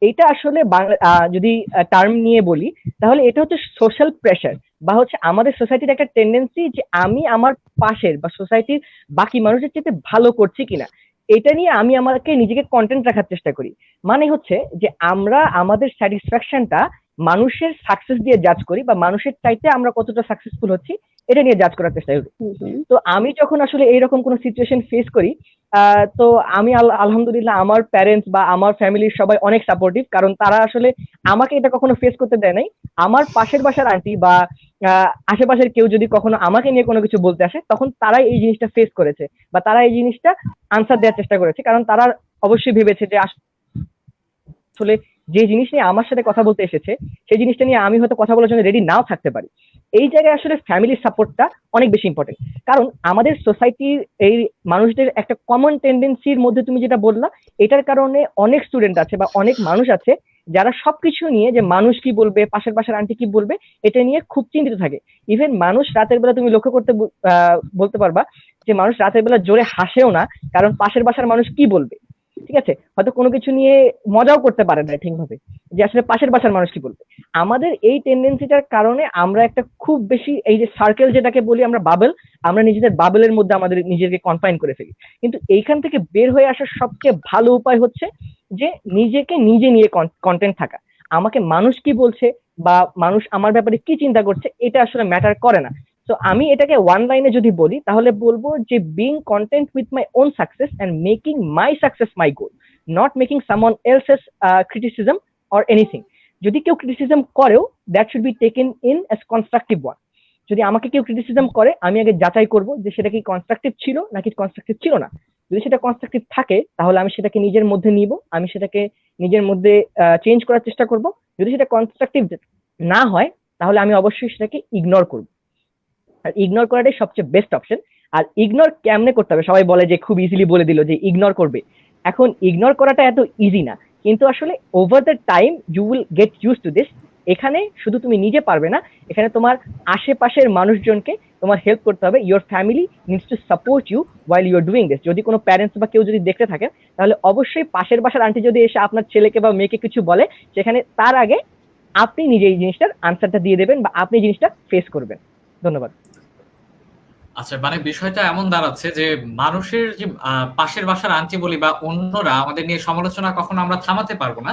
এইটা আসলে বাংলা যদি টার্ম নিয়ে বলি তাহলে এটা হচ্ছে সোশ্যাল প্রেশার, বা হচ্ছে আমাদের সোসাইটির একটা টেন্ডেন্সি যে আমি আমার পাশের বা সোসাইটির বাকি মানুষের চেয়ে ভালো করছি কিনা, এটা নিয়ে আমি আমাকে নিজেকে কন্টেন্ট রাখার চেষ্টা করি। মানে হচ্ছে যে আমরা আমাদের স্যাটিসফ্যাকশনটা মানুষের সাকসেস দিয়ে জাজ করি বা মানুষের চাইতে আমরা কতটা সাকসেসফুল হচ্ছি এটা নিয়ে জাজ করার চেষ্টা করি। তো আমি যখন আসলে এইরকম কোনো সিচুয়েশন ফেস করি, তো আমি আলহামদুলিল্লাহ আমার প্যারেন্টস বা আমার ফ্যামিলির সবাই অনেক সাপোর্টিভ, কারণ তারা আসলে আমাকে এটা কখনো ফেস করতে দেয় নাই। আমার পাশের বাসার আন্টি বা আশেপাশের কেউ যদি কখনো আমাকে নিয়ে কোনো কিছু বলতে আসে, তখন তারাই এই জিনিসটা ফেস করেছে বা তারা এই জিনিসটা আনসার দেওয়ার চেষ্টা করেছে, কারণ তারা অবশ্যই ভেবেছে যে আসলে যে জিনিস নিয়ে আমার সাথে কথা বলতে এসেছে সেই জিনিসটা নিয়ে আমি হয়তো কথা বলার জন্য রেডি নাও থাকতে পারি। এই জায়গায় আসলে ফ্যামিলির সাপোর্টটা অনেক বেশি ইম্পর্টেন্ট, কারণ আমাদের সোসাইটির এই মানুষদের একটা কমন টেন্ডেন্সির মধ্যে তুমি যেটা বললা, এটার কারণে অনেক স্টুডেন্ট আছে বা অনেক মানুষ আছে যারা সবকিছু নিয়ে, যে মানুষ কি বলবে, পাশের বাসার আন্টি কি বলবে, এটা নিয়ে খুব চিন্তিত থাকে। ইভেন মানুষ রাতের বেলা তুমি লক্ষ্য করতে বলতে পারবা যে মানুষ রাতের বেলা জোরে হাসেও না, কারণ পাশের বাসার মানুষ কি বলবে। ঠিক আছে, হয়তো কোনো কিছু নিয়ে মজাও করতে পারে না ঠিকভাবে, যে আসলে পাশের বাসার মানুষ কি বলবে। আমাদের এই টেন্ডেন্সিটার কারণে আমরা একটা খুব বেশি এই যে সার্কেল যেটাকে বলি আমরা বাবেল, আমরা নিজেদের বাবেলের মধ্যে আমাদের নিজেকে কনফাইন করে ফেলি। কিন্তু এইখান থেকে বের হয়ে আসার সবচেয়ে ভালো উপায় হচ্ছে যে নিজেকে নিজে নিয়ে কন্টেন্ট থাকা। আমাকে মানুষ কি বলছে বা মানুষ আমার ব্যাপারে কি চিন্তা করছে এটা আসলে ম্যাটার করে না। তো আমি এটাকে ওয়ান লাইনে যদি বলি তাহলে বলবো যে being content with my own success and making my success my goal, not making someone else's criticism or anything. যদি কেউ ক্রিটিসিজম করেও, that should be taken in as constructive one. যদি আমাকে কেউ ক্রিটিসিজম করে আমি আগে যাচাই করব যে সেটা কি কনস্ট্রাকটিভ ছিল নাকি কনস্ট্রাকটিভ ছিল না। যদি সেটা কনস্ট্রাকটিভ থাকে তাহলে আমি সেটাকে নিজের মধ্যে নিব, আমি সেটাকে নিজের মধ্যে চেঞ্জ করার চেষ্টা করব। যদি সেটা কনস্ট্রাকটিভ না হয় তাহলে আমি অবশ্যই সেটাকে ইগনোর করব। আর ইগনোর করাটাই সবচেয়ে বেস্ট অপশন। আর ইগনোর কেমনে করতে হবে, সবাই বলে যে খুব ইজিলি বলে দিল যে ইগনোর করবে। এখন ইগনোর করাটা এত ইজি না, কিন্তু আসলে over the time you will get use to this. এখানে শুধু তুমি নিজে পারবে না, এখানে তোমার আশেপাশের মানুষজনকে তোমার হেল্প করতে হবে। Your family needs to support you while you are doing this. যদি কোনো প্যারেন্টস বা কেউ যদি দেখতে থাকে তাহলে অবশ্যই পাশের বাসার আন্টি যদি এসে আপনার ছেলেকে বা মেয়েকে কিছু বলে, সেখানে তার আগে আপনি নিজে এই জিনিসটার আনসারটা দিয়ে দেবেন বা আপনি জিনিসটা ফেস করবেন। ধন্যবাদ। আচ্ছা, মানে বিষয়টা এমন দাঁড়াচ্ছে যে মানুষের যে পাশের বাসার আন্টি বলি বা অন্যরা আমাদের নিয়ে সমালোচনা কখনো আমরা থামাতে পারবো না,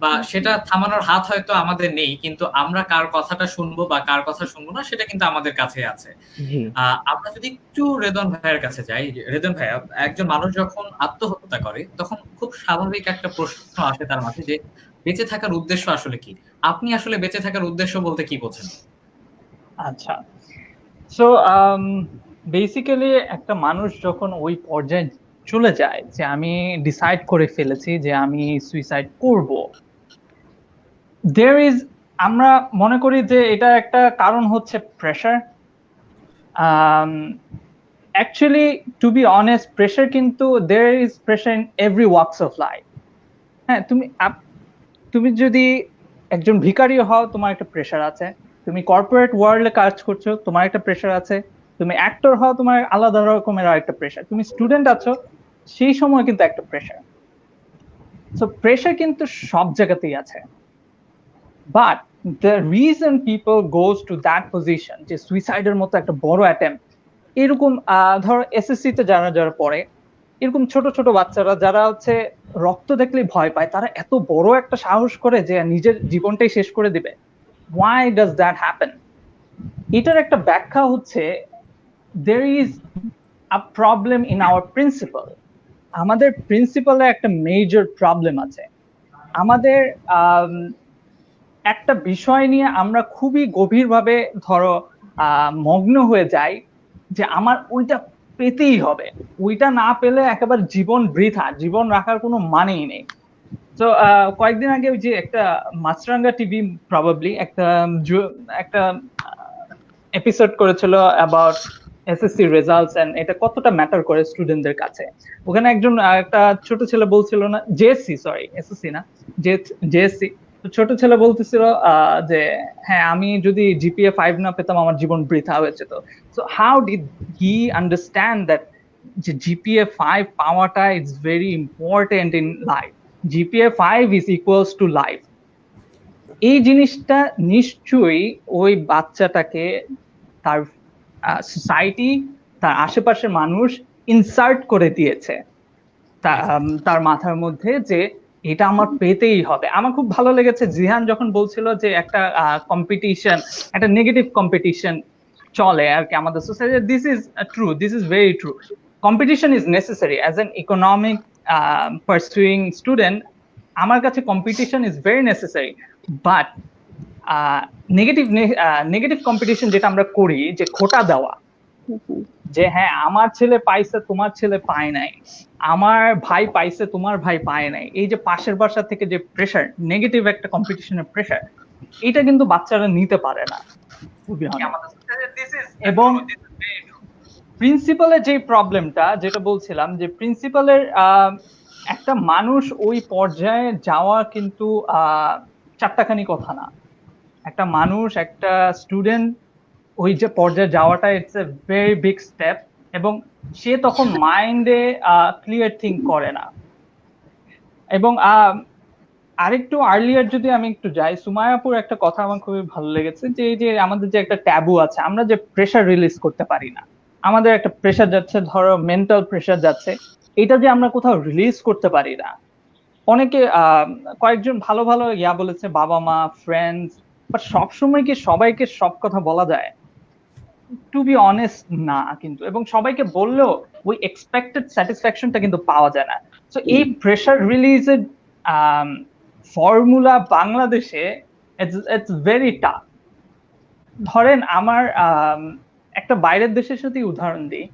বা সেটা থামানোর হাত হয়তো আমাদের নেই, কিন্তু আমরা কার কথাটা শুনবো বা কার কথা শুনবো না সেটা কিন্তু আমাদের কাছে আছে। আমরা যদি একটু রেদন ভাইয়ের কাছে যাই, রেদন ভাইয়া, একজন মানুষ যখন আত্মহত্যা করে তখন খুব স্বাভাবিক একটা প্রশ্ন আসে তার মাঝে যে বেঁচে থাকার উদ্দেশ্য আসলে কি। আপনি আসলে বেঁচে থাকার উদ্দেশ্য বলতে কি বোঝেন? আচ্ছা, সো বেসিক্যালি একটা মানুষ যখন ওই পর্যায়ে চলে যায় যে আমি ডিসাইড করে ফেলেছি যে আমি সুইসাইড করব, দেয়ার ইজ, আমরা মনে করি যে এটা একটা কারণ হচ্ছে pressure. Actually to be honest, pressure কিন্তু there is pressure in every walks of life. হ্যাঁ, তুমি যদি একজন ভিখারি হও তোমার একটা প্রেশার আছে, তুমি কর্পোরেট ওয়ার্ল্ডে কাজ করছো তোমার একটা প্রেশার আছে, তুমি অ্যাক্টর হও তোমার আলাদা রকমের একটা প্রেশার, তুমি স্টুডেন্ট আছো সেই সময় কিন্তু একটা প্রেশার। সো প্রেশার কিন্তু সব জায়গাতেই আছে। But the reason people goes to that position যে সুইসাইডের মতো একটা বড় অ্যাটেম্প, এরকম ধরো এসএসসি তে যারা যারা পড়ে, এরকম ছোট ছোট বাচ্চারা যারা হচ্ছে রক্ত দেখলেই ভয় পায়, তারা এত বড় একটা সাহস করে যে নিজের জীবনটাই শেষ করে দিবে। Why does that happen? এটার একটা ব্যাখ্যা হচ্ছে there is a problem in our principle. আমাদের প্রিন্সিপালে একটা মেজর প্রবলেম আছে। আমাদের একটা বিষয় নিয়ে আমরা খুবই গভীরভাবে ধরো মগ্ন হয়ে যাই যে আমার ওইটা পেতেই হবে, ওইটা না পেলে একেবারে জীবন বৃথা, জীবন রাখার কোনো মানেই নেই। তো কয়েকদিন আগে ওই যে একটা মাছরাঙ্গা টিভি প্রবাবলি একটা এপিসোড করেছিল অ্যাবাউট এসএসসি রেজাল্টস এন্ড এটা কতটা ম্যাটার করে স্টুডেন্টদের কাছে। ওখানে একজন একটা ছোট ছেলে বলছিল না, জেএসসি, সরি এসএসসি না, জেএসসি, ছোট ছেলে বলতেছিল যে হ্যাঁ আমি যদি জিপিএ 5 না পেতাম আমার জীবন বৃথা হয়ে যেত। So how did he understand that যে জিপিএ 5 পাওয়াটা is very important in life, GPA 5 is equals to life. এই জিনিসটা নিশ্চয়ই ওই বাচ্চাটাকে তার সোসাইটি, তার আশেপাশের মানুষ ইনসার্ট করে দিয়েছে তার মাথার মধ্যে যে এটা আমার পেতেই হবে। আমার খুব ভালো লেগেছে জিহান যখন বলছিল যে একটা কম্পিটিশন, একটা নেগেটিভ কম্পিটিশন চলে আর কি আমাদের society. This is true, this is very true. Competition is necessary as an economic pursuing student. আমার কাছে competition is very necessary, but negative competition যেটা আমরা করি, যে খোটা দেওয়া, যে হ্যাঁ আমার ছেলে পাইছে তোমার ছেলে পায় নাই, আমার ভাই পাইছে তোমার ভাই পায় নাই, এই যে পাশের বাসা থেকে যে প্রেশার, নেগেটিভ একটা কম্পিটিশনের প্রেশার, এটা কিন্তু বাচ্চারা নিতে পারে না এবং প্রিন্সিপালের যে প্রবলেমটা যেটা বলছিলাম, যে প্রিন্সিপালের একটা মানুষ ওই পর্যায়ে যাওয়া কিন্তু চারটাখানি কথা না। একটা মানুষ, একটা স্টুডেন্ট ওই যে পর্যায়ে যাওয়াটা it's a very big step, এবং সে তখন মাইন্ডে ক্লিয়ার থিঙ্ক করে না। এবং আরেকটু আর্লিয়ার যদি আমি একটু যাই, সুমায়াপুর একটা কথা আমার খুবই ভালো লেগেছে, যে এই যে আমাদের যে একটা ট্যাবু আছে, আমরা যে প্রেশার রিলিজ করতে পারি না, আমাদের একটা প্রেশার যাচ্ছে, ধরো মেন্টাল প্রেশার যাচ্ছে, এটা যে আমরা কোথাও রিলিজ করতে পারি না। অনেকে কয়েকজন ভালো ভালো ইয়া বলেছে, বাবা মা, ফ্রেন্ডস, বাট সবসময় কি সবাইকে সব কথা বলা যায়? টু বি অনেস্ট না কিন্তু, এবং সবাইকে বললেও ওই এক্সপেক্টেড স্যাটিসফ্যাকশনটা কিন্তু পাওয়া যায় না। সো এই প্রেশার রিলিজের ফর্মুলা বাংলাদেশে ইটস ভেরি টাফ। ধরেন আমার একটা বাইরের দেশের সাথে উদাহরণ দিই।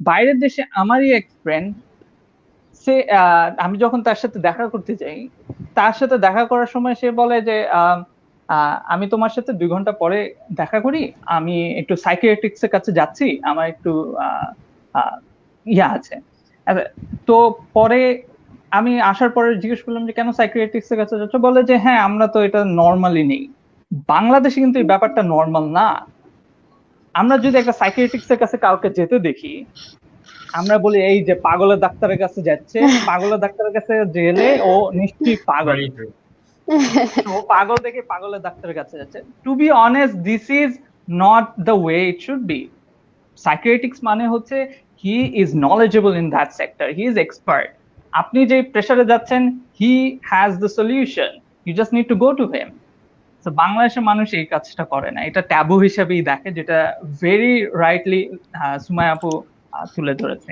বাইরের দেশে আমারই এক ফ্রেন্ড, সে আমি যখন তার সাথে দেখা করতে যাই, তার সাথে দেখা করার সময় সে বলে যে আমি তোমার সাথে 2 ঘন্টা পরে দেখা করি, আমি একটু সাইকিয়াট্রিস্ট এর কাছে যাচ্ছি, আমার একটু ইয়া আছে। তো পরে আমি আসার পরে জিজ্ঞেস করলাম যে কেন সাইকিয়াট্রিস্ট এর কাছে যাচ্ছ? বলে যে হ্যাঁ আমরা তো এটা নর্মালি নেই। বাংলাদেশে কিন্তু এই ব্যাপারটা নর্মাল না। আমরা যদি একটা সাইকিয়াট্রিস্ট এর কাছে কাউকে যেতে দেখি, আমরা বলি এই যে পাগলের ডাক্তারের কাছে যাচ্ছে, পাগলের ডাক্তারের কাছে গেলে ও নিশ্চয়ই পাগল, ও পাগল দেখে পাগলের ডাক্তারের কাছে যাচ্ছে। To be honest, this is not the way it should be. Psychiatrics মানে হচ্ছে he is knowledgeable in that sector, he is expert. আপনি যে প্রেসারে যাচ্ছেন, he has the solution, you just need to go to him. তো বাংলাদেশের মানুষ এই কাজটা করে না, এটা ট্যাবু হিসেবেই দেখে, যেটা ভেরি রাইটলি সুমায়া আপু তুলে ধরেছে।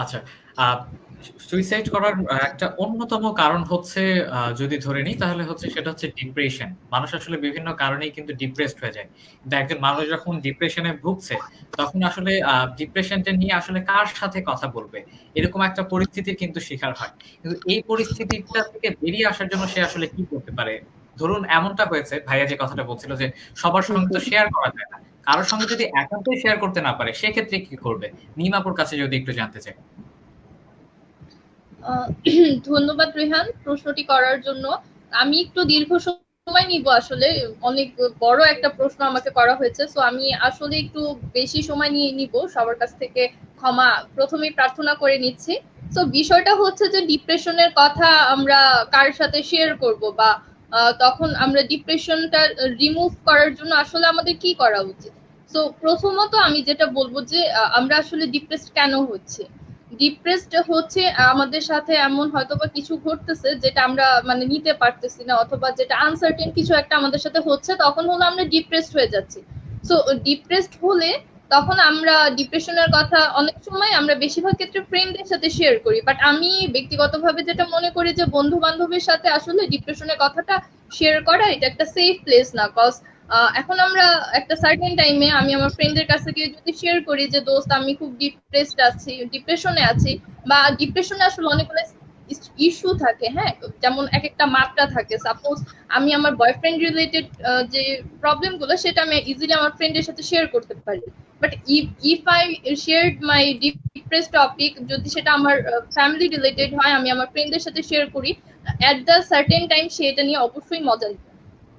আচ্ছা, সুইসাইড করার একটা অন্যতম কারণ হচ্ছে, যদি ধরে নিই তাহলে হচ্ছে সেটা হচ্ছে ডিপ্রেশন। মানুষ আসলে বিভিন্ন কারণেই কিন্তু ডিপ্রেসড হয়ে যায়। কিন্তু একজন মানুষ যখন ডিপ্রেশনে ভুগছে, তখন আসলে ডিপ্রেশনটা নিয়ে আসলে কার সাথে কথা বলবে, এরকম একটা পরিস্থিতির কিন্তু শিকার হয়। কিন্তু এই পরিস্থিতিটা থেকে বেরিয়ে আসার জন্য সে আসলে কি করতে পারে? ধরুন এমনটা হয়েছে, ভাইয়া যে কথাটা বলছিল যে সবার সঙ্গে তো শেয়ার করা যায় না। কারোর সঙ্গে যদি একান্তই শেয়ার করতে না পারে, সেক্ষেত্রে কি করবে? নিমাপুর কাছে যদি একটু জানতে চাই। ধন্যবাদ রেহান প্রশ্নটি করার জন্য। আমি একটু দীর্ঘ সময় নিব, আসলে অনেক বড় একটা প্রশ্ন আমাকে করা হয়েছে, সো আমি আসলে একটু বেশি সময় নিয়ে নিব, সবার কাছ থেকে ক্ষমা প্রথমেই প্রার্থনা করে নিচ্ছি। সো বিষয়টা হচ্ছে যে ডিপ্রেশনের কথা আমরা কার সাথে শেয়ার করব, বা তখন আমরা ডিপ্রেশনটা রিমুভ করার জন্য আসলে আমাদের কি করা উচিত। সো প্রথমত আমি যেটা বলবো যে আমরা আসলে ডিপ্রেসড কেন হচ্ছে। ডিপ্রেসড হচ্ছে আমাদের সাথে এমন হয়তোবা কিছু ঘটতেছে যেটা আমরা মানে নিতে পারতেছি না, অথবা যেটা আনসার্টেন কিছু একটা আমাদের সাথে হচ্ছে, তখন হলো আমরা ডিপ্রেসড হয়ে যাচ্ছি। সো ডিপ্রেসড হলে তখন আমরা ডিপ্রেশনের কথা অনেক সময় আমরা বেশিরভাগ ক্ষেত্রে ফ্রেন্ডদের সাথে শেয়ার করি, বাট আমি ব্যক্তিগতভাবে যেটা মনে করি যে বন্ধু বান্ধবের সাথে আসলে ডিপ্রেশনের কথাটা শেয়ার করা এটা একটা সেফ প্লেস না। কজ এখন আমরা একটা সার্টেন টাইমে আমি আমার ফ্রেন্ডের কাছে গিয়ে যদি শেয়ার করি যে দোস্ত আমি খুব ডিপ্রেসড আছি, ডিপ্রেশনে আছি, বা ডিপ্রেশনে আসলে অনেকগুলো ইস্যু থাকে, হ্যাঁ, যেমন এক একটা মাত্রা থাকে। সাপোজ আমি আমার বয়ফ্রেন্ড রিলেটেড যে প্রবলেম গুলো সেটা আমি ইজিলি আমার ফ্রেন্ডের সাথে শেয়ার করতে পারি, but if I shared my depress topic, যদি সেটা আমার ফ্যামিলি রিলেটেড হয়, আমি আমার ফ্রেন্ডদের সাথে শেয়ার করি, এট দ্য সার্টেন টাইম সে এটা নিয়ে অবশ্যই মজা নিবে।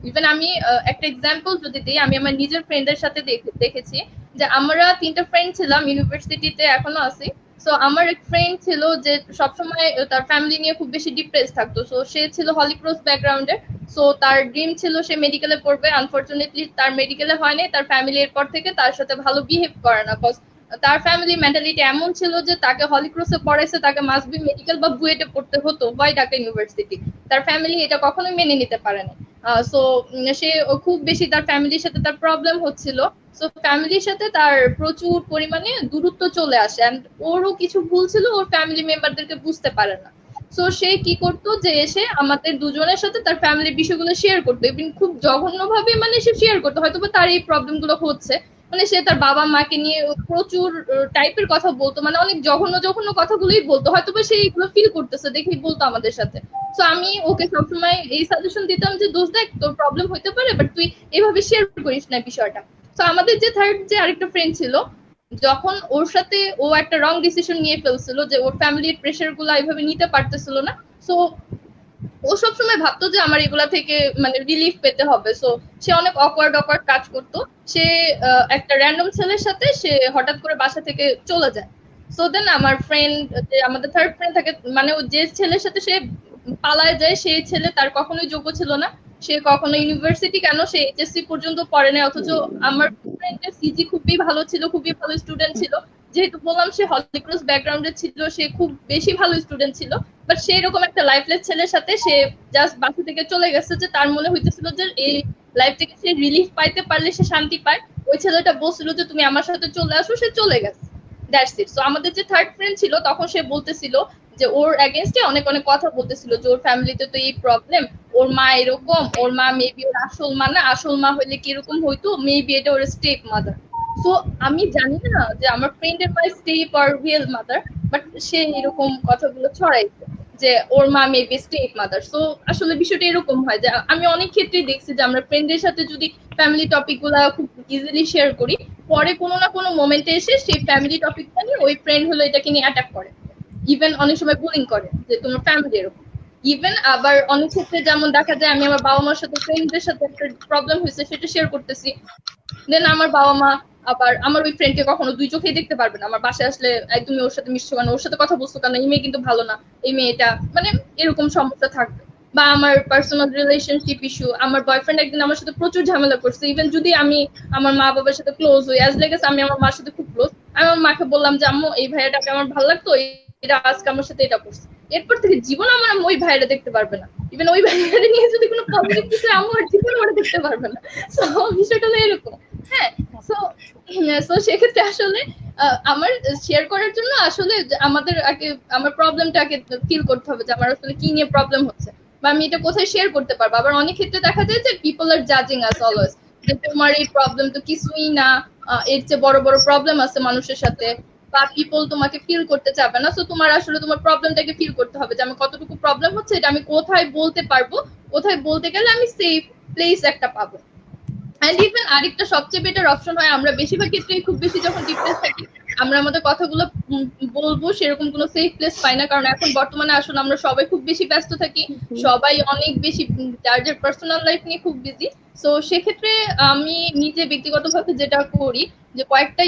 ইভেন আমি একটা এক্সাম্পল যদি দিই, আমি আমার নিজের ফ্রেন্ডদের সাথে দেখেছি যে আমরা 3টা ফ্রেন্ড ছিলাম, ইউনিভার্সিটিতে এখনো আছি। সো আমার এক ফ্রেন্ড ছিল যে সবসময় তার ফ্যামিলি নিয়ে খুব বেশি ডিপ্রেস থাকতো। সো সে ছিল হলিক্রস ব্যাকগ্রাউন্ডের, সো তার ড্রিম ছিল সে মেডিকেলে পড়বে। আনফরচুনেটলি তার মেডিকেলে হয়নি, তার ফ্যামিলি এরপর থেকে তার সাথে ভালো বিহেভ করে না, কজ তার ফ্যামিলি মেন্টালিটি এমন ছিল যে তাকে হলিক্রসে পড়াইছে, তাকে মাস্ট বি মেডিকেল বা বুয়েটে পড়তে হতো বাই ঢাকা ইউনিভার্সিটি। তার ফ্যামিলি এটা কখনোই মেনে নিতে পারে না। সো সে খুব বেশি তার ফ্যামিলির সাথে তার প্রবলেম হচ্ছিল। সো ফ্যামিলির সাথে তার প্রচুর পরিমাণে দূরত্ব চলে আসে, এন্ড ওরও কিছু ভুল ছিল, ওর ফ্যামিলি মেম্বারদেরকে বুঝতে পারে না। সো সে কি করতো যে এসে আমাদের দুজনের সাথে তার ফ্যামিলির বিষয়গুলো শেয়ার করতো, এবং খুব জঘন্য ভাবে মানে সে শেয়ার করতো, হয়তো তার এই প্রবলেম গুলো হচ্ছে, মানে সে তার বাবা মাকে নিয়ে প্রচুর টাইপের কথা বলতো, মানে অনেক জঘন্য জঘন্য কথাগুলোই বলতো, হয়তো সে এইগুলো ফিল করতেছে দেখেই বলতো আমাদের সাথে। তো আমি ওকে সবসময় এই সাজেশন দিতাম যে দোস্ত দেখ তোর প্রবলেম হইতে পারে, বাট তুই এভাবে শেয়ার করিস না বিষয়টা। তো আমাদের যে থার্ড যে আরেকটা ফ্রেন্ড ছিল, যখন ওর সাথে ও একটা রং ডিসিশন নিয়ে ফেলছিল যে ওর ফ্যামিলির প্রেশার গুলো এইভাবে নিতে পারতেছিল না, সো ও সবসময় ভাবতো যে আমার এগুলা থেকে মানে রিলিফ পেতে হবে। সো সে অনেক অকওয়ার্ড অকওয়ার্ড কাজ করতো। সে একটা র্যান্ডম ছেলের সাথে সে হঠাৎ করে বাসা থেকে চলে যায়। সো দেন আমার ফ্রেন্ড, যে আমাদের থার্ড ফ্রেন্ড থাকে, মানে ও যে ছেলের সাথে সে পালায় যায় সেই ছেলে তার কখনোই যোগ্য ছিল না, সে কখনো ইউনিভার্সিটি কেন সে এইচএসসি পর্যন্ত পড়ে নাই, অথচ আমার ফ্রেন্ডের সিজি খুবই ভালো ছিল, খুবই ভালো স্টুডেন্ট ছিল। যেহেতু বললাম সে হলিক্রস ব্যাকগ্রাউন্ডে ছিল, সে খুব বেশি ভালো স্টুডেন্ট ছিল, বাট সেই রকম একটা লাইফলেস ছেলের সাথে সে জাস্ট বাসা থেকে চলে গেছে, যে তার মনে হইতেছিল যে এই লাইফ থেকে সে রিলিফ পাইতে পারলে সে শান্তি পায়। ওই ছেলেটা বলছিল যে তুমি আমার সাথে চলে আসো, সে চলে গেছে, দ্যাটস ইট। সো আমাদের যে থার্ড ফ্রেন্ড ছিল তখন সে বলতেছিল যে ওর এগেইনস্টে অনেক অনেক কথা বলতেছিল, যে ওর ফ্যামিলিতে তো এই প্রবলেম, ওর মা এরকম, ওর মা মেবি ওর আসল মা না, আসল মা হইলে কিরকম হইতো, মেবি এটা ওর স্টেপ মাদার। সো আমি জানি না যে আমার ফ্রেন্ডের মা স্টেপ আর রিয়েল মাদার, বাট সে এরকম কথাগুলো ছড়াইছে যে ওর মা মেবি স্টেপ মাদার। সো আসলে বিষয়টা এরকম হয় যে আমি অনেক ক্ষেত্রেই দেখছি যে আমরা ফ্রেন্ডের সাথে যদি ফ্যামিলি টপিক গুলা খুব ইজিলি শেয়ার করি, পরে কোনো না কোনো মোমেন্টে এসে সেই ফ্যামিলি টপিকটা নিয়ে ওই ফ্রেন্ড হলো এটাকে নিয়ে অ্যাটাক করে, ইভেন অনেক সময় বুলিং করে যে তোমার ফ্যামিলি এরকম। ইভেন আবার অনেক ক্ষেত্রে যেমন দেখা যায় আমি আমার বাবা মার সাথে ফ্রেন্ডদের সাথে একটা প্রবলেম হয়েছে সেটা শেয়ার করতেছি, দেন আমার বাবা মা আবার আমার ওই ফ্রেন্ডকে কখনো দুই চোখেই দেখতে পারবে না, আমার বাসায় আসলে তুমি ওর সাথে মিশছো কেন, ওর সাথে কথা বলছো কেন, এই মেয়ে কিন্তু ভালো না, এই মেয়েটা মানে এরকম সমস্যা থাকবে। বা আমার পার্সোনাল রিলেশনশিপ ইস্যু, আমার বয়ফ্রেন্ড একদিন আমার সাথে প্রচুর ঝামেলা করছে, ইভেন যদি আমি আমার মা বাবার সাথে ক্লোজ হই, অ্যাজ লাইক আমি আমার মার সাথে খুব ক্লোজ, আমি আমার মাকে বললাম যে আম্মু এই ভাইয়াটাকে আমার ভালো লাগতো, এটা আজকে আমার সাথে এটা করছে, এরপর থেকে জীবন আমার ওই ভাইয়াটা দেখতে পারবে না, ইভেন ওই ভাইয়াটা নিয়ে যদি কোনো পজিটিভ কিছু আম্মু আর জীবন ওরা দেখতে পারবে না। সো বিষয়টা হলো এরকম। হ্যাঁ, সো সো সেক্ষেত্রে আসলে আমার শেয়ার করার জন্য আসলে আমাদের আগে আমার প্রবলেমটাকে ফিল করতে হবে যে আমার আসলে কি নিয়ে প্রবলেম হচ্ছে, বা আমি এটা কোথায় শেয়ার করতে পারবো। আবার অনেক ক্ষেত্রে দেখা যায় যে পিপল আর জাজিং আস অলওয়েজ, যে তোমার এই প্রবলেম তো কিছুই না, এর চেয়ে বড় বড় প্রবলেম আছে মানুষের সাথে, বা পিপল তোমাকে ফিল করতে চাবে না। সো তোমার আসলে তোমার প্রবলেমটাকে ফিল করতে হবে যে আমার কতটুকু প্রবলেম হচ্ছে, এটা আমি কোথায় বলতে পারবো, কোথায় বলতে গেলে আমি সেফ প্লেস একটা পাবো। এন্ড ইভেন আরেকটা সবচেয়ে বেটার অপশন হয়, আমরা বেশিরভাগ ক্ষেত্রেই খুব বেশি যখন ডিপ্রেস থাকি আমরা আমাদের কথাগুলো বলবো সেরকম কোনো সেফ প্লেস পাই না, কারণ এখন বর্তমানে আসলে আমরা সবাই খুব বেশি ব্যস্ত থাকি, সবাই অনেক বেশি যার যার পার্সোনাল লাইফ নিয়ে খুব বিজি। সো সেক্ষেত্রে আমি নিজে ব্যক্তিগতভাবে যেটা করি যে কয়েকটা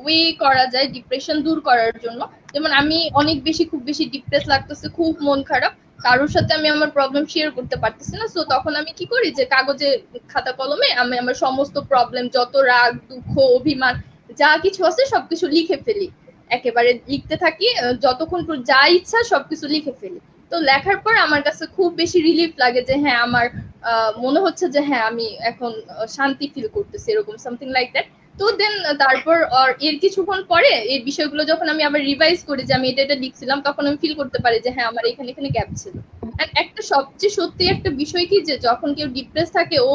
ওয়ে করা যায় ডিপ্রেশন দূর করার জন্য। যেমন আমি অনেক বেশি খুব বেশি ডিপ্রেস লাগতেছে, খুব মন খারাপ, কারোর সাথে আমি আমার প্রবলেম শেয়ার করতে পারতেছি না, সো তখন আমি কি করি যে কাগজে খাতা কলমে আমি আমার সমস্ত প্রবলেম, যত রাগ দুঃখ অভিমান যা কিছু আছে সবকিছু লিখে ফেলি, একেবারে লিখতে থাকি যতক্ষণ যা ইচ্ছা সবকিছু লিখে ফেলি। তো লেখার পর আমার কাছে খুব বেশি রিলিফ লাগে যে হ্যাঁ আমার মনে হচ্ছে যে হ্যাঁ আমি এখন শান্তি ফিল করতেছি, এরকম সামথিং লাইক দ্যাট। তো দেন তারপর এর কিছুক্ষণ পরে এই বিষয়গুলো যখন আমি আবার রিভাইজ করি যে আমি এটা এটা লিখছিলাম, তখন আমি ফিল করতে পারি যে হ্যাঁ আমার এখানে এখানে গ্যাপ ছিল। এন্ড একটা সবচেয়ে সত্যি একটা বিষয় কি, যে যখন কেউ ডিপ্রেস থাকে ও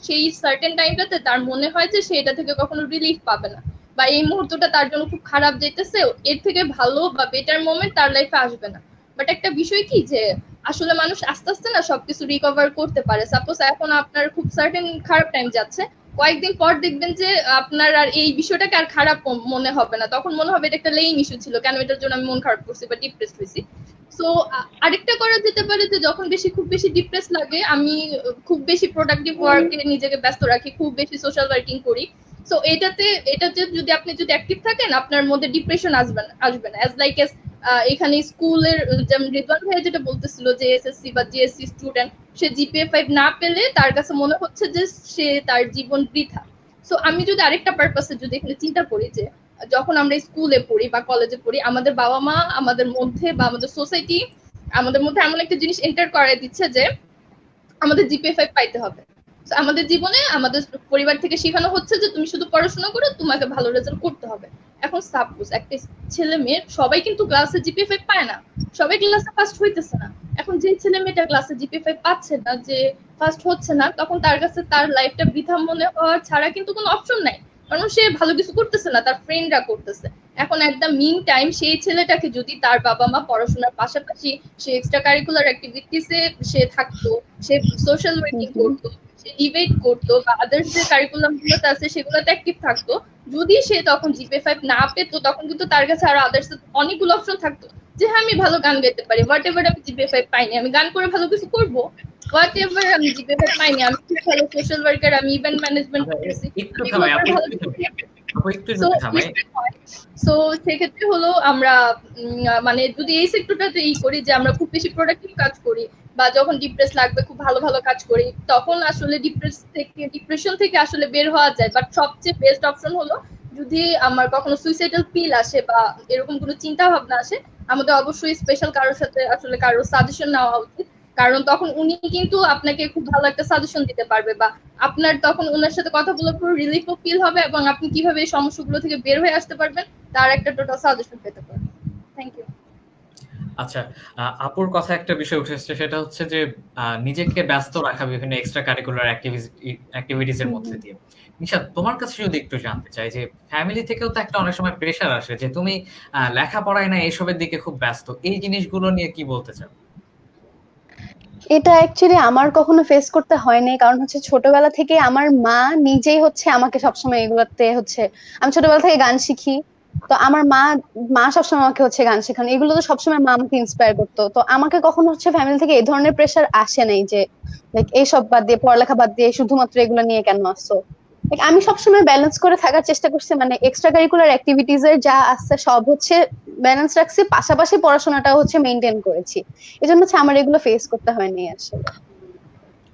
সেই সার্টেন টাইমটাতে তার মনে হয় যে সে এটা থেকে কখনো রিলিফ পাবে না, বা এই মুহূর্তটা তার জন্য খুব খারাপ যেতেছে, এর থেকে ভালো বা বেটার মোমেন্ট তার লাইফে আসবে না। বাট একটা বিষয় কি যে আসলে মানুষ আস্তে আস্তে না সবকিছু রিকভার করতে পারে। সাপোজ এখন আপনার খুব সার্টেন খারাপ টাইম যাচ্ছে, কয়েকদিন পর দেখবেন যে আপনার আর এই বিষয়টাকে আর খারাপ মনে হবে না, তখন মনে হবে এটা একটা লেইম ইস্যু ছিল, কেন এটার জন্য আমি মন খারাপ করছি বা ডিপ্রেস হয়েছি। সো আরেকটা করা যেতে পারে যে যখন খুব বেশি ডিপ্রেস লাগে আমি খুব বেশি প্রোডাক্টিভ ওয়ার্কে নিজেকে ব্যস্ত রাখি, খুব বেশি সোশ্যাল ওয়ার্কিং করি। সো এটাতে যদি আপনি যদি অ্যাক্টিভ থাকেন আপনার মধ্যে ডিপ্রেশন আসবে না। অ্যাজ লাইক এস এখানে স্কুলের যেমন রিদওয়ান ভাই যেটা বলতেছিল যে এসএসসি বা জিএসসি স্টুডেন্ট, সে জিপিএ 5 না পেলে তার কাছে মনে হচ্ছে যে সে তার জীবন বৃথা। সো আমি যদি আরেকটা পারপাসে যদি এখানে চিন্তা করি যে যখন আমরা স্কুলে পড়ি বা কলেজে পড়ি, আমাদের বাবা মা আমাদের মধ্যে বা আমাদের সোসাইটি আমাদের মধ্যে এমন একটা জিনিস এন্টার করে দিচ্ছে যে আমাদের জিপিএ 5 পাইতে হবে। আমাদের জীবনে আমাদের পরিবার থেকে শেখানো হচ্ছে যে তুমি শুধু পড়াশোনা করো, তোমাকে ভালো রেজাল্ট করতে হবে। এখন সাপোজ একটা ছেলে মেয়ে সবাই কিন্তু ক্লাসে জিপিএ 5 পায় না, সবাই ক্লাসে ফার্স্ট হইতেছে না। এখন যে ছেলে মেয়েটা ক্লাসে জিপিএ 5 পাচ্ছে না, যে ফার্স্ট হচ্ছে না, তখন তার কাছে তার লাইফটা বৃথা মনে হওয়া ছাড়া কিন্তু কোনো অপশন নাই, কারণ সে ভালো কিছু করতেছে না, তার ফ্রেন্ডরা করতেছে। এখন একদম মিন টাইম সেই ছেলেটাকে যদি তার বাবা মা পড়াশোনার পাশাপাশি সে এক্সট্রা কারিকুলার অ্যাক্টিভিটিসে সে থাকতো, সে সোশ্যাল ওয়ার্কিং করতো, সে ডিবেট করতো বা আদার্স যে কারিকুলাম গুলোতে আছে সেগুলোতে অ্যাক্টিভ থাকতো, যদি সে তখন জিপিএ 5 না পেতো, তখন কিন্তু তার কাছে আরো আদার্স অনেকগুলো অপশন থাকতো যে হ্যাঁ আমি ভালো গান গাইতে পারি, হোয়াট এভার আমি জিপিএ 5 পাইনি, আমি গান করে ভালো কিছু করবো, হোয়াট এভার আমি জিপিএ 5 পাইনি, আমি খুব ভালো সোশ্যাল ওয়ার্কার, আমি ইভেন্ট ম্যানেজমেন্ট করতেছি, একটু থামাই আপু, একটু থামাই। সো সেক্ষেত্রে হলো আমরা মানে যদি এই সেক্টরটাতে করি যে আমরা খুব বেশি প্রোডাক্টিভ কাজ করি বা যখন ডিপ্রেস লাগবে খুব ভালো ভালো কাজ করি, তখন আসলে ডিপ্রেশন থেকে আসলে বের হওয়া যায়। বাট সবচেয়ে বেস্ট অপশন হলো যদি আমার কখনো সুইসাইডাল ফিল আসে বা এরকম কোনো চিন্তা ভাবনা আসে, আমাদের অবশ্যই স্পেশাল কারোর সাথে আসলে কারোর সাজেশন নেওয়া উচিত, কারণ তখন উনি কিন্তু আপনাকে খুব ভালো একটা সাজেশন দিতে পারবে বা আপনার তখন ওনার সাথে কথা বলার পর রিলিফও ফিল হবে এবং আপনি কিভাবে এই সমস্যাগুলো থেকে বের হয়ে আসতে পারবেন তার একটা টোটাল সাজেশন পেতে পারবেন। Thank you. আচ্ছা, আপুর কথা একটা বিষয় উঠে এসেছে, সেটা হচ্ছে যে নিজেকে ব্যস্ত রাখা বিভিন্ন এক্সট্রা কারিকুলার অ্যাক্টিভিটিস এর মধ্যে দিয়ে। নিশাত, তোমার কাছে যদি একটু জানতে চাই যে ফ্যামিলি থেকেও তো একটা অনেক সময় প্রেশার আসে যে তুমি লেখাপড়ায় না এসবের দিকে খুব ব্যস্ত, এই জিনিসগুলো নিয়ে কি বলতে চাও? এটা অ্যাকচুয়ালি আমার কখনো ফেস করতে হয়নি, কারণ হচ্ছে ছোটবেলা থেকে আমার মা নিজেই হচ্ছে আমাকে সবসময় এগুলোতে হচ্ছে, আমি ছোটবেলা থেকে গান শিখি, তো আমার মা মা সবসময় আমাকে হচ্ছে গান শেখানো, এগুলো তো সবসময় মা আমাকে ইন্সপায়ার করতো। তো আমাকে কখনো হচ্ছে ফ্যামিলি থেকে এই ধরনের প্রেশার আসে নাই যে লাইক এইসব বাদ দিয়ে, পড়ালেখা বাদ দিয়ে শুধুমাত্র এগুলো নিয়ে কেন আসছো। আমি সবসময় ব্যালেন্স করে থাকার চেষ্টা করছি, মানে এক্সট্রা কারিকুলার অ্যাক্টিভিটিস এর যা আছে সব হচ্ছে ব্যালেন্স রাখছি, পাশাপাশি পড়াশোনাটা হচ্ছে মেনটেন করেছি। এই জন্য হচ্ছে আমার এগুলো ফেস করতে হয়নি আসলে,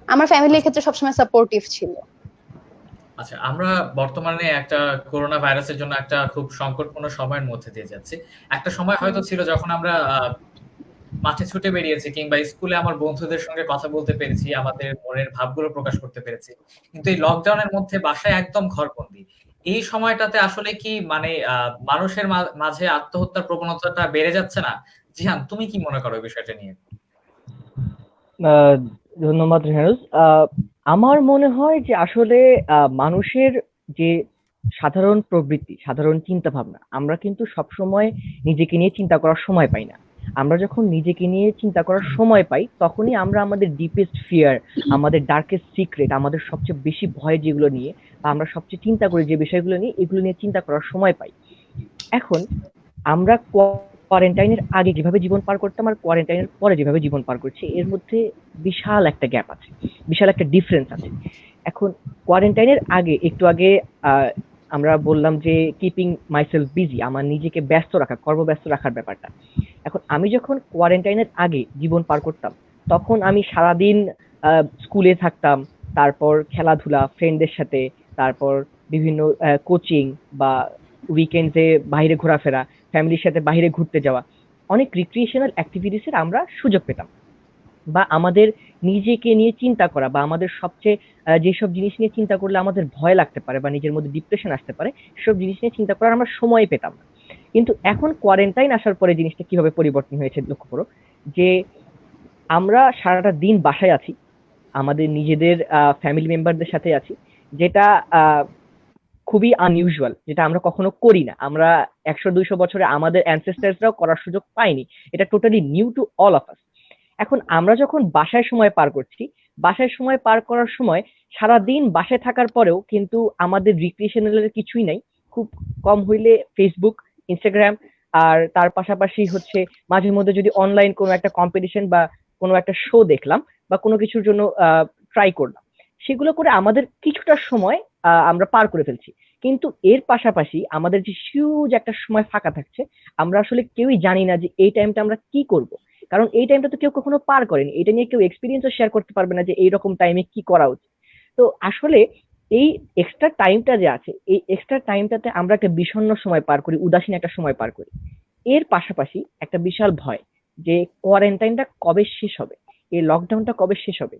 আমার ফ্যামিলির ক্ষেত্রে সবসময় সাপোর্টিভ ছিল। আচ্ছা, আমরা বর্তমানে একটা করোনা ভাইরাসের জন্য একটা খুব সংকটপূর্ণ সময়ের মধ্যে দিয়ে যাচ্ছি। একটা সময় হয়তো ছিল যখন আমরা মাঠে ছুটে বেরিয়েছি কিংবা স্কুলে আমার বন্ধুদের সঙ্গে কথা বলতে পেরেছি, আমাদের মনের ভাবগুলো প্রকাশ করতে পেরেছি। কিন্তু এই লকডাউনের মধ্যে বাসায় একদম ঘরবন্দি। এই সময়টাতে আসলে কি মানে মানুষের মাঝে আত্মহত্যার প্রবণতাটা বেড়ে যাচ্ছে না? জিহান, তুমি কি মনে করো এই বিষয়টা নিয়ে? ধন্যবাদ রেহানুজ। আমার মনে হয় যে আসলে মানুষের যে সাধারণ প্রবৃত্তি, সাধারণ চিন্তা ভাবনা, আমরা কিন্তু সবসময় নিজেকে নিয়ে চিন্তা করার সময় পাই না। আমরা যখন নিজেকে নিয়ে চিন্তা করার সময় পাই, তখনই আমরা আমাদের ডিপেস্ট ফিয়ার, আমাদের ডার্কেস্ট সিক্রেট, আমাদের সবচেয়ে বেশি ভয় যেগুলো নিয়ে বা আমরা সবচেয়ে চিন্তা করি যে বিষয়গুলো নিয়ে, এগুলো নিয়ে চিন্তা করার সময় পাই। এখন আমরা কোয়ারেন্টাইনের আগে যেভাবে জীবন পার করতাম আর কোয়ারেন্টাইনের পরে যেভাবে জীবন পার করছি, এর মধ্যে বিশাল একটা গ্যাপ আছে, বিশাল একটা ডিফারেন্স আছে। এখন কোয়ারেন্টাইনের আগে, একটু আগে আমরা বললাম যে কিপিং মাইসেলফ বিজি, আমার নিজেকে ব্যস্ত রাখা, কর্মব্যস্ত রাখার ব্যাপারটা। এখন আমি যখন কোয়ারেন্টাইনের আগে জীবন পার করতাম, তখন আমি সারাদিন স্কুলে থাকতাম, তারপর খেলাধুলা ফ্রেন্ডদের সাথে, তারপর বিভিন্ন কোচিং বা উইকেন্ডে বাইরে ঘোরাফেরা, ফ্যামিলির সাথে বাইরে ঘুরতে যাওয়া, অনেক রিক্রিয়েশনাল অ্যাক্টিভিটিসের আমরা সুযোগ পেতাম। বা আমাদের নিজেকে নিয়ে চিন্তা করা বা আমাদের সবচেয়ে যেসব জিনিস নিয়ে চিন্তা করলে আমাদের ভয় লাগতে পারে বা নিজের মধ্যে ডিপ্রেশন আসতে পারে, সেসব জিনিস নিয়ে চিন্তা করার আমরা সময় পেতাম না। কিন্তু এখন কোয়ারেন্টাইন আসার পরে জিনিসটা কিভাবে পরিবর্তন হয়েছে লক্ষ্য করো, যে আমরা সারাটা দিন বাসায় আছি, আমাদের নিজেদের ফ্যামিলি মেম্বারদের সাথে আছি, যেটা খুবই আনইউজুয়াল, যেটা আমরা কখনো করি না। আমরা 100-200 বছরে আমাদের অ্যানসেস্টার্সরাও করার সুযোগ পাইনি। এটা totally new to all of us. এখন আমরা যখন বাসায় সময় পার করছি, বাসায় সময় পার করার সময় সারাদিন বাসায় থাকার পরেও কিন্তু আমাদের রিক্রিয়েশনাল কিছুই নাই। খুব কম হইলে ফেসবুক, ইনস্টাগ্রাম, আর তার পাশাপাশি হচ্ছে মাঝে মধ্যে যদি অনলাইন কোনো একটা কম্পিটিশন বা কোনো একটা শো দেখলাম বা কোনো কিছুর জন্য ট্রাই করলাম, সেগুলো করে আমাদের কিছুটা সময় আমরা পার করে ফেলছি। কিন্তু এর পাশাপাশি আমাদের যে হিউজ একটা সময় ফাঁকা থাকছে, আমরা আসলে কেউই জানি না যে এই টাইমটা আমরা কি করব। কারণ এই টাইমটা তো কেউ কখনো পার করেনি, এটা নিয়ে কেউ এক্সপিরিয়েন্সও শেয়ার করতে পারবে না যে এইরকম টাইমে কি করা উচিত। তো আসলে এই এক্সট্রা টাইমটা যে আছে, এই এক্সট্রা টাইমটাতে আমরা একটা বিষণ্ণ সময় পার করি, উদাসীন একটা সময় পার করি। এর পাশাপাশি একটা বিশাল ভয় যে কোয়ারেন্টাইনটা কবে শেষ হবে, এই লকডাউনটা কবে শেষ হবে,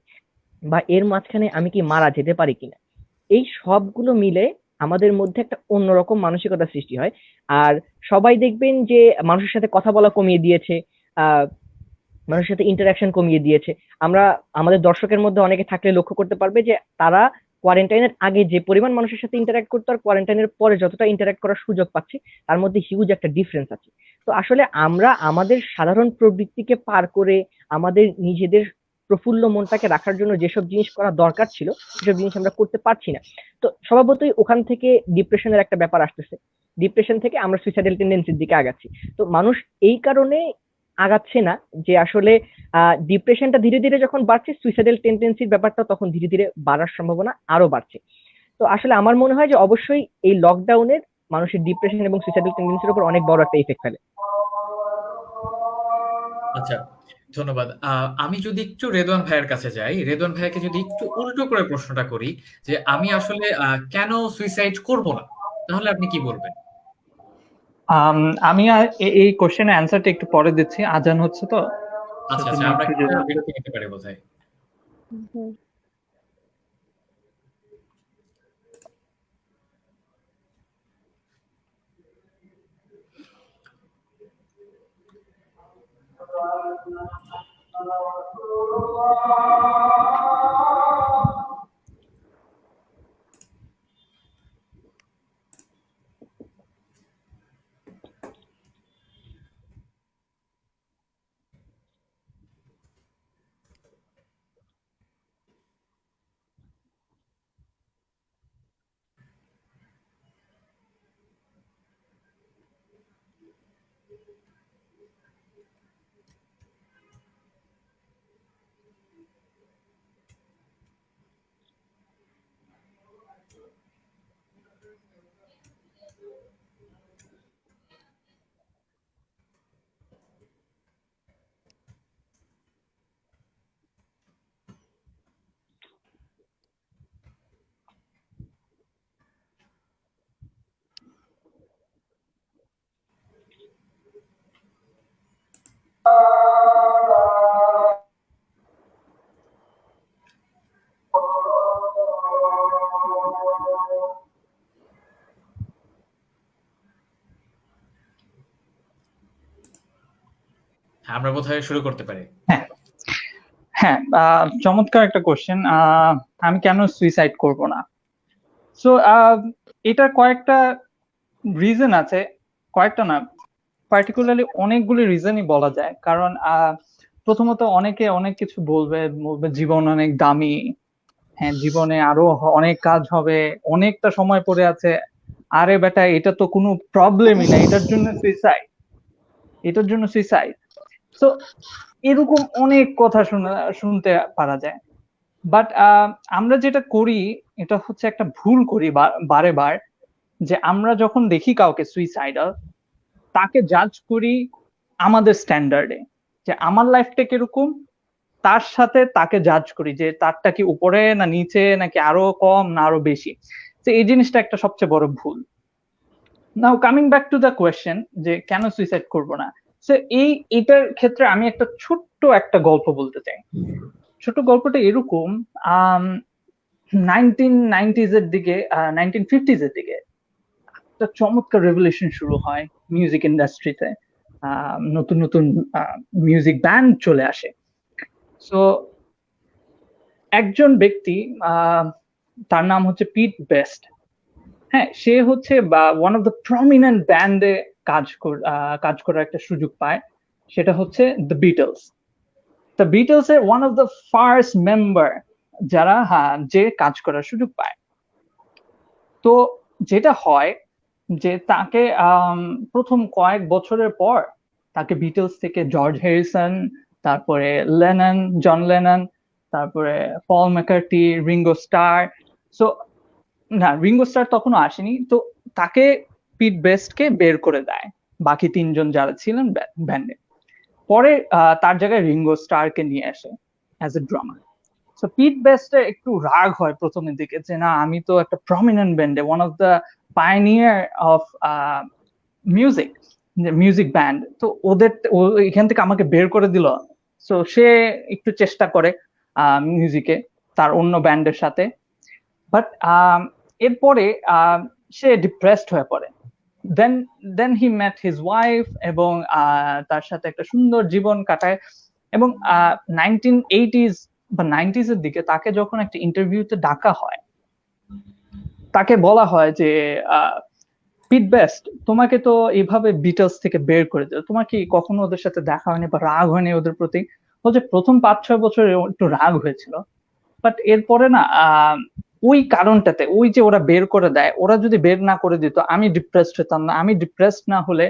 বা এর মাঝখানে আমি কি মারা যেতে পারি কিনা। এই সবগুলো মিলে আমাদের মধ্যে একটা অন্যরকম মানসিকতা সৃষ্টি হয়। আর সবাই দেখবেন যে মানুষের সাথে কথা বলা কমিয়ে দিয়েছে, আহ মানুষের সাথে ইন্টারাকশন কমিয়ে দিয়েছে। আমরা আমাদের দর্শকের মধ্যে অনেকে থাকলে লক্ষ্য করতে পারবে যে তারা কোয়ারেন্টাইনের আগে যে পরিমাণ মানুষের সাথে ইন্টারাক্ট করতো আর কোয়ারেন্টাইনের পরে যতটা ইন্টারাক্ট করার সুযোগ পাচ্ছে, তার মধ্যে হিউজ একটা ডিফারেন্স আছে। তো আসলে আমরা আমাদের সাধারণ প্রবৃত্তিকে পার করে আমাদের নিজেদের প্রফুল্ল মনটাকে রাখার জন্য যেসব জিনিস করা দরকার ছিল, সেসব জিনিস আমরা করতে পারছি না। তো স্বভাবতই ওখান থেকে ডিপ্রেশনের একটা ব্যাপার আসতেছে। ডিপ্রেশন থেকে আমরা সুইসাইডাল টেন্ডেন্সির দিকে আগাচ্ছি। তো মানুষ এই কারণে আগাচ্ছে না যে আসলে ডিপ্রেশনটা ধীরে ধীরে যখন বাড়ছে, সুইসাইডাল টেন্ডেন্সির ব্যাপারটা তখন ধীরে ধীরে বাড়ার সম্ভাবনা আরো বাড়ছে। তো আসলে আমার মনে হয় যে অবশ্যই এই লকডাউনের মানুষের ডিপ্রেশন এবং সুইসাইডাল টেন্ডেন্সির উপর অনেক বড় একটা ইফেক্ট ফেলে। আচ্ছা, ধন্যবাদ। আমি যদি একটু রেদওয়ান ভাইয়ের কাছে যাই, রেদওয়ান ভাইয়াকে যদি একটু উল্টো করে প্রশ্নটা করি যে আমি আসলে কেন সুইসাইড করব না, তাহলে আপনি কি বলবেন? আমি এই কোশ্চেনের অ্যান্সারটা একটু পরে দিচ্ছি, আজান হচ্ছে তো। আচ্ছা আচ্ছা, আমরা একটা বিরতি নিতে পারি বোধহয়। আমরা বোধহয় শুরু করতে পারি। হ্যাঁ হ্যাঁ, চমৎকার একটা কোশ্চেন। আমি কেন সুইসাইড করব না? সো এটা কয়েকটা রিজন আছে, কয়েকটা না, পার্টিকুলারলি অনেকগুলি রিজনই বলা যায়। কারণ প্রথমত অনেকে অনেক কিছু বলবে, জীবন অনেক দামি, হ্যাঁ জীবনে আরো অনেক কাজ হবে, অনেকটা সময় পড়ে আছে, আরে বেটা এটা তো কোনো প্রবলেমই না, এটার জন্য সুইসাইড। তো এরকম অনেক কথা শুনতে পারা যায়। বাট আমরা যেটা করি এটা হচ্ছে একটা ভুল করি বারে বার, যে আমরা যখন দেখি কাউকে সুইসাইডাল, তাকে জাজ করি আমাদের স্ট্যান্ডার্ডে, যে আমার লাইফটা কিরকম, তার সাথে তাকে জাজ করি যে তারটা কি উপরে না নিচে, নাকি আরো কম না আরো বেশি। তো এই জিনিসটা একটা সবচেয়ে বড় ভুল। নাও coming back to the question যে কেন সুইসাইড করব না, সো এটার ক্ষেত্রে আমি একটা ছোট্ট একটা গল্প বলতে চাই। ছোট গল্পটা এরকম, 1990s এর দিকে, 1950s এর দিকে একটা চমৎকার রেভলিউশন শুরু হয় মিউজিক ইন্ডাস্ট্রিতে। নতুন নতুন মিউজিক ব্যান্ড চলে আসে। সো একজন ব্যক্তি, তার নাম হচ্ছে পিট বেস্ট। হ্যাঁ, সে হচ্ছে ওয়ান অফ দ্য প্রমিনেন্ট ব্যান্ডে কাজ করার একটা সুযোগ পায়, সেটা হচ্ছে দ্য বিটলস। দ্য বিটলস এর one of the first member যারা যে কাজ করার সুযোগ পায়। তো যেটা হয় যে তাকে প্রথম কয়েক বছরের পর তাকে বিটলস থেকে জর্জ হ্যারিসন, তারপরে জন লেনন, তারপরে পল ম্যাকার্টি, রিঙ্গো স্টার, সো না রিঙ্গো স্টার তখনও আসেনি, তো তাকে পিট বেস্টকে বের করে দেয় বাকি তিনজন যারা ছিলেন ব্যান্ডে। পরে তার জায়গায় রিঙ্গো স্টারকে নিয়ে আসে অ্যাজ এ ড্রামার। সো পিট বেস্টের একটু রাগ হয় প্রথমের দিকে যে না আমি তো একটা প্রমিনেন্ট ব্যান্ডে, one of the pioneer of music band, তো ওদের এখান থেকে আমাকে বের করে দিল। সো সে একটু চেষ্টা করে মিউজিকে তার অন্য ব্যান্ডের সাথে, বাট এরপরে সে ডিপ্রেসড হয়ে পড়ে। দেন হি মেট হিজ ওয়াইফ এবং তার সাথে একটা সুন্দর জীবন কাটায়। এবং 1980s বা 90s এর দিকে তাকে যখন একটা ইন্টারভিউতে ডাকা হয়, তাকে বলা হয় যে পিট বেস্ট, তোমাকে তো এইভাবে বিটলস থেকে বের করে দিল, তোমার কি কখনো ওদের সাথে দেখা হয়নি বা রাগ হয়নি ওদের প্রতি? বলছে প্রথম 5-6 বছর একটু রাগ হয়েছিল, বাট এরপরে না ওই কারণটাতে, ওই যে ওরা বের করে দেয়, ওরা যদি বের না করে দিত আমি ডিপ্রেসড হতাম না। আমি ডিপ্রেসড না হলে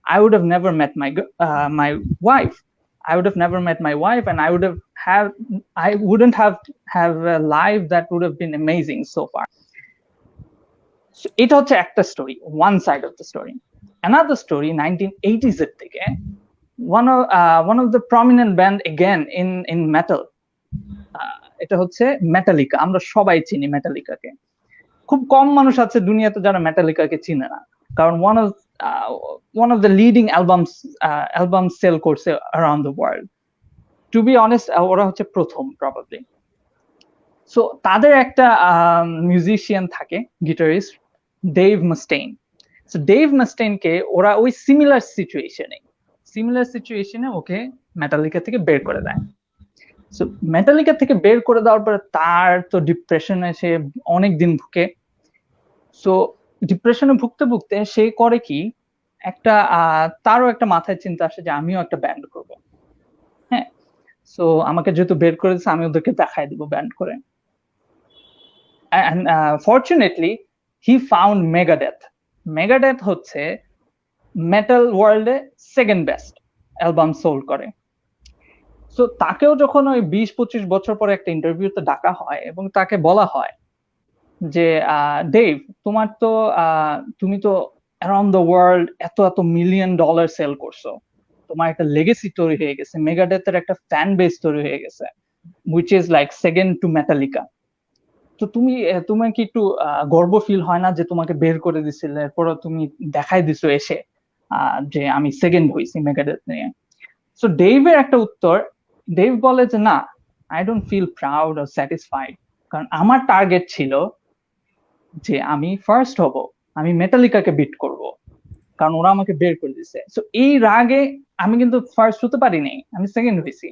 I would have never met my wife. I would have never met my wife, and I wouldn't have a life that would have been amazing so far. So এটা হচ্ছে একটা story, one side of the story. Another story, 1980s এর থেকে, one of the prominent band again in metal, এটা হচ্ছে Metallica. আমরা সবাই চিনি মেটালিকাকে, খুব কম মানুষ আছে দুনিয়াতে যারা মেটালিকাকে চিনে না, কারণ one of the leading albums sell করছে around the world. To be honest, ওরা হচ্ছে প্রথম probably. সো তাদের একটা মিউজিশিয়ান থাকে, গিটারিস্ট, ডেভ মাস্টেইন। সো ডেভ মাস্টেইনকে ওরা ওই সিমিলার সিচুয়েশনে ওকে মেটালিকা থেকে বের করে দেয়। সো মেটালিকা থেকে বের করে দেওয়ার পরে তার তো ডিপ্রেশনে সে অনেক দিন ভুগে। সো ডিপ্রেশনে ভুগতে ভুগতে সে করে কি, একটা তারও একটা মাথায় চিন্তা আসে যে আমিও একটা ব্যান্ড করব। হ্যাঁ, সো আমাকে যেহেতু বের করে দিচ্ছে আমি ওদেরকে দেখাই দিব ব্যান্ড করে। And fortunately he found Megadeth হচ্ছে মেটাল ওয়ার্ল্ডে সেকেন্ড বেস্ট অ্যালবাম সোল্ড করে। সো তাকেও যখন ওই 20-25 বছর পরে একটা ইন্টারভিউতে ডাকা হয় এবং তাকে বলা হয় যে ডেভ, তুমি তো অ্যারাউন্ড দ্য ওয়ার্ল্ড এত $1 মিলিয়ন সেল করছো, তোমার একটা লেগেসি তৈরি হয়ে গেছে, মেগাডেথের একটা ফ্যান বেস তৈরি হয়ে গেছে, which is like second to Metallica. তো তোমার কি একটু গর্ব ফিল হয় না যে তোমাকে বের করে দিছিল, এরপর তুমি দেখাই দিছো এসে যে আমি সেকেন্ড হইছি মেগাডেথ নিয়ে? সো ডেভের একটা উত্তর, ডেভ বলে যে না, I don't feel proud or satisfied, কারণ আমার টার্গেট ছিল যে আমি ফার্স্ট হব, আমি মেটালিকাকে বিট করব, কারণ ওরা আমাকে বের করে দিছে। সো এই রাগে আমি কিন্তু ফার্স্ট হতে পারিনি, আমি সেকেন্ড হয়েছি।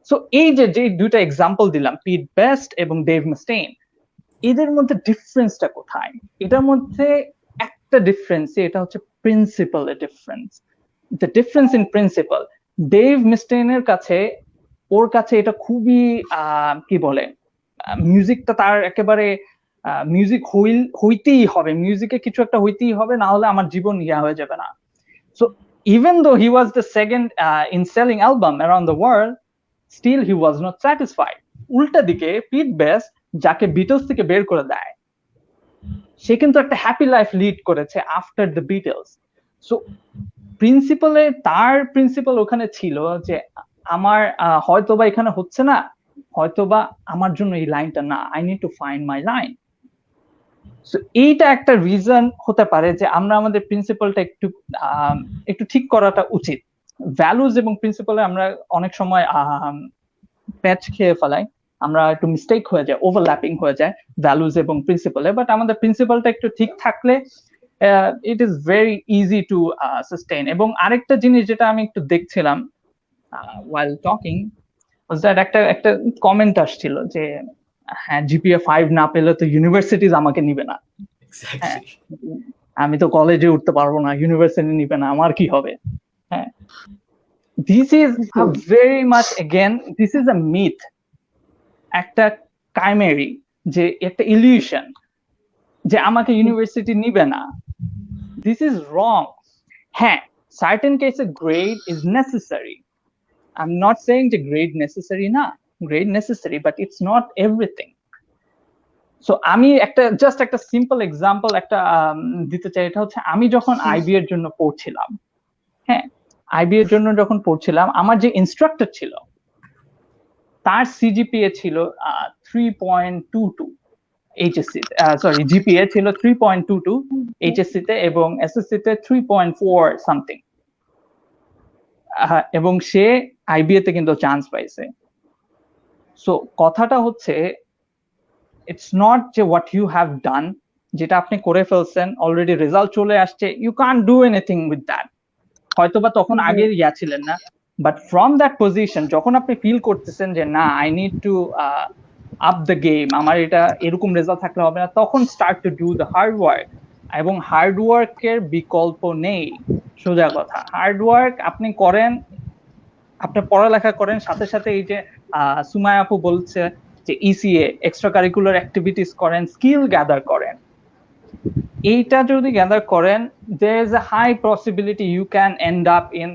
সো এই যে দুইটা এক্সাম্পল দিলাম, পিট বেস্ট এবং ডেভ মাস্টেইন, এদের মধ্যে ডিফারেন্সটা কোথায়? এটার মধ্যে একটা ডিফারেন্স, এটা হচ্ছে প্রিন্সিপালের difference. The difference in principle, Dave মাস্টেইনের কাছে, ওর কাছে এটা খুবই কি বলে, মিউজিকটা তার একেবারে মিউজিক হইতেই হবে, মিউজিকে কিছু একটা হইতেই হবে, না হলে আমার জীবন ইয়া হয়ে যাবে না। So even though he was the second in selling album around the world, still he was not satisfied. উল্টা দিকে পিট বেস্ট, যাকে বিটলস থেকে বের করে দেয়, সে কিন্তু একটা হ্যাপি লাইফ লিড করেছে আফটার দ্য বিটলস। সো তার প্রিন্সিপাল ওখানে ছিল যে আমার হয়তোবা এখানে হচ্ছে না, হয়তোবা আমার জন্য এই লাইনটা না, I need to find my line. So এইটা একটা রিজন হতে পারে যে আমরা আমাদের প্রিন্সিপালটা একটু ঠিক করাটা উচিত। ভ্যালুজ এবং প্রিন্সিপালে আমরা অনেক সময় প্যাচ খেয়ে ফেলাই, আমরা একটু মিস্টেক হয়ে যায়, ওভারল্যাপিং হয়ে যায় ভ্যালুজ এবং প্রিন্সিপালে, বাট আমাদের প্রিন্সিপালটা একটু ঠিক থাকলে it is very easy to sustain. এবং আরেকটা জিনিস যেটা আমি একটু দেখছিলাম while talking was that একটা কমেন্ট আসছিল যে হ্যাঁ, জিপিএ 5 না পেলে তো ইউনিভার্সিটিজ আমাকে নিবে না, আমি তো কলেজে উঠতে পারবো না, ইউনিভার্সিটি নিবে না, আমার কি হবে? হ্যাঁ, this is very much again, this is a myth, একটা কাইমেরি, যে একটা ইলিউশন যে আমাকে ইউনিভার্সিটি নিবে না। This is wrong. হ্যাঁ, সার্টেন কেসে grade is necessary, I am not saying যে গ্রেড নেসেসারি না, grade necessary, but it's not everything. So আমি জাস্ট একটা সিম্পল এক্সাম্পল দিতে চাই, এটা হচ্ছে আমি যখন আইবি এর জন্য পড়ছিলাম, হ্যাঁ, আইবি এর জন্য যখন পড়ছিলাম, আমার যে ইনস্ট্রাক্টর ছিল তার সিজিপিএ ছিল 3.22 এইচএসসি সরি জিপিএ ছিল 3.22 এইচএসসি তে এবং এসএসসি তে 3.4 সামথিং, এবং সে আইবিএ তে কিন্তু চান্স পাইছে। সো কথাটা হচ্ছে ইটস নট যে হোয়াট ইউ হ্যাভ ডান, যেটা আপনি করে ফেলছেন অলরেডি রেজাল্ট চলে আসছে, you can't do anything with that. হয়তোবা তখন আগে ছিলেন না, বাট ফ্রম দ্যাট পজিশন যখন আপনি ফিল করতেছেন যে না I need to up the game, আমার এটা এরকম রেজাল্ট থাকলে হবে না, তখন start to do the hard work. এবং হার্ড ওয়ার্কের বিকল্প নেই, সোজা কথা। হার্ড ওয়ার্ক আপনি করেন, আপনি পড়ালেখা করেন, সাথে সাথে এই যে সুমায়া আপু বলছে যে ইসিএ এক্সট্রা কারিকুলার অ্যাক্টিভিটিস করেন, স্কিল গ্যাদার করেন। এইটা যদি গ্যাদার করেন, there is a high possibility you can end up in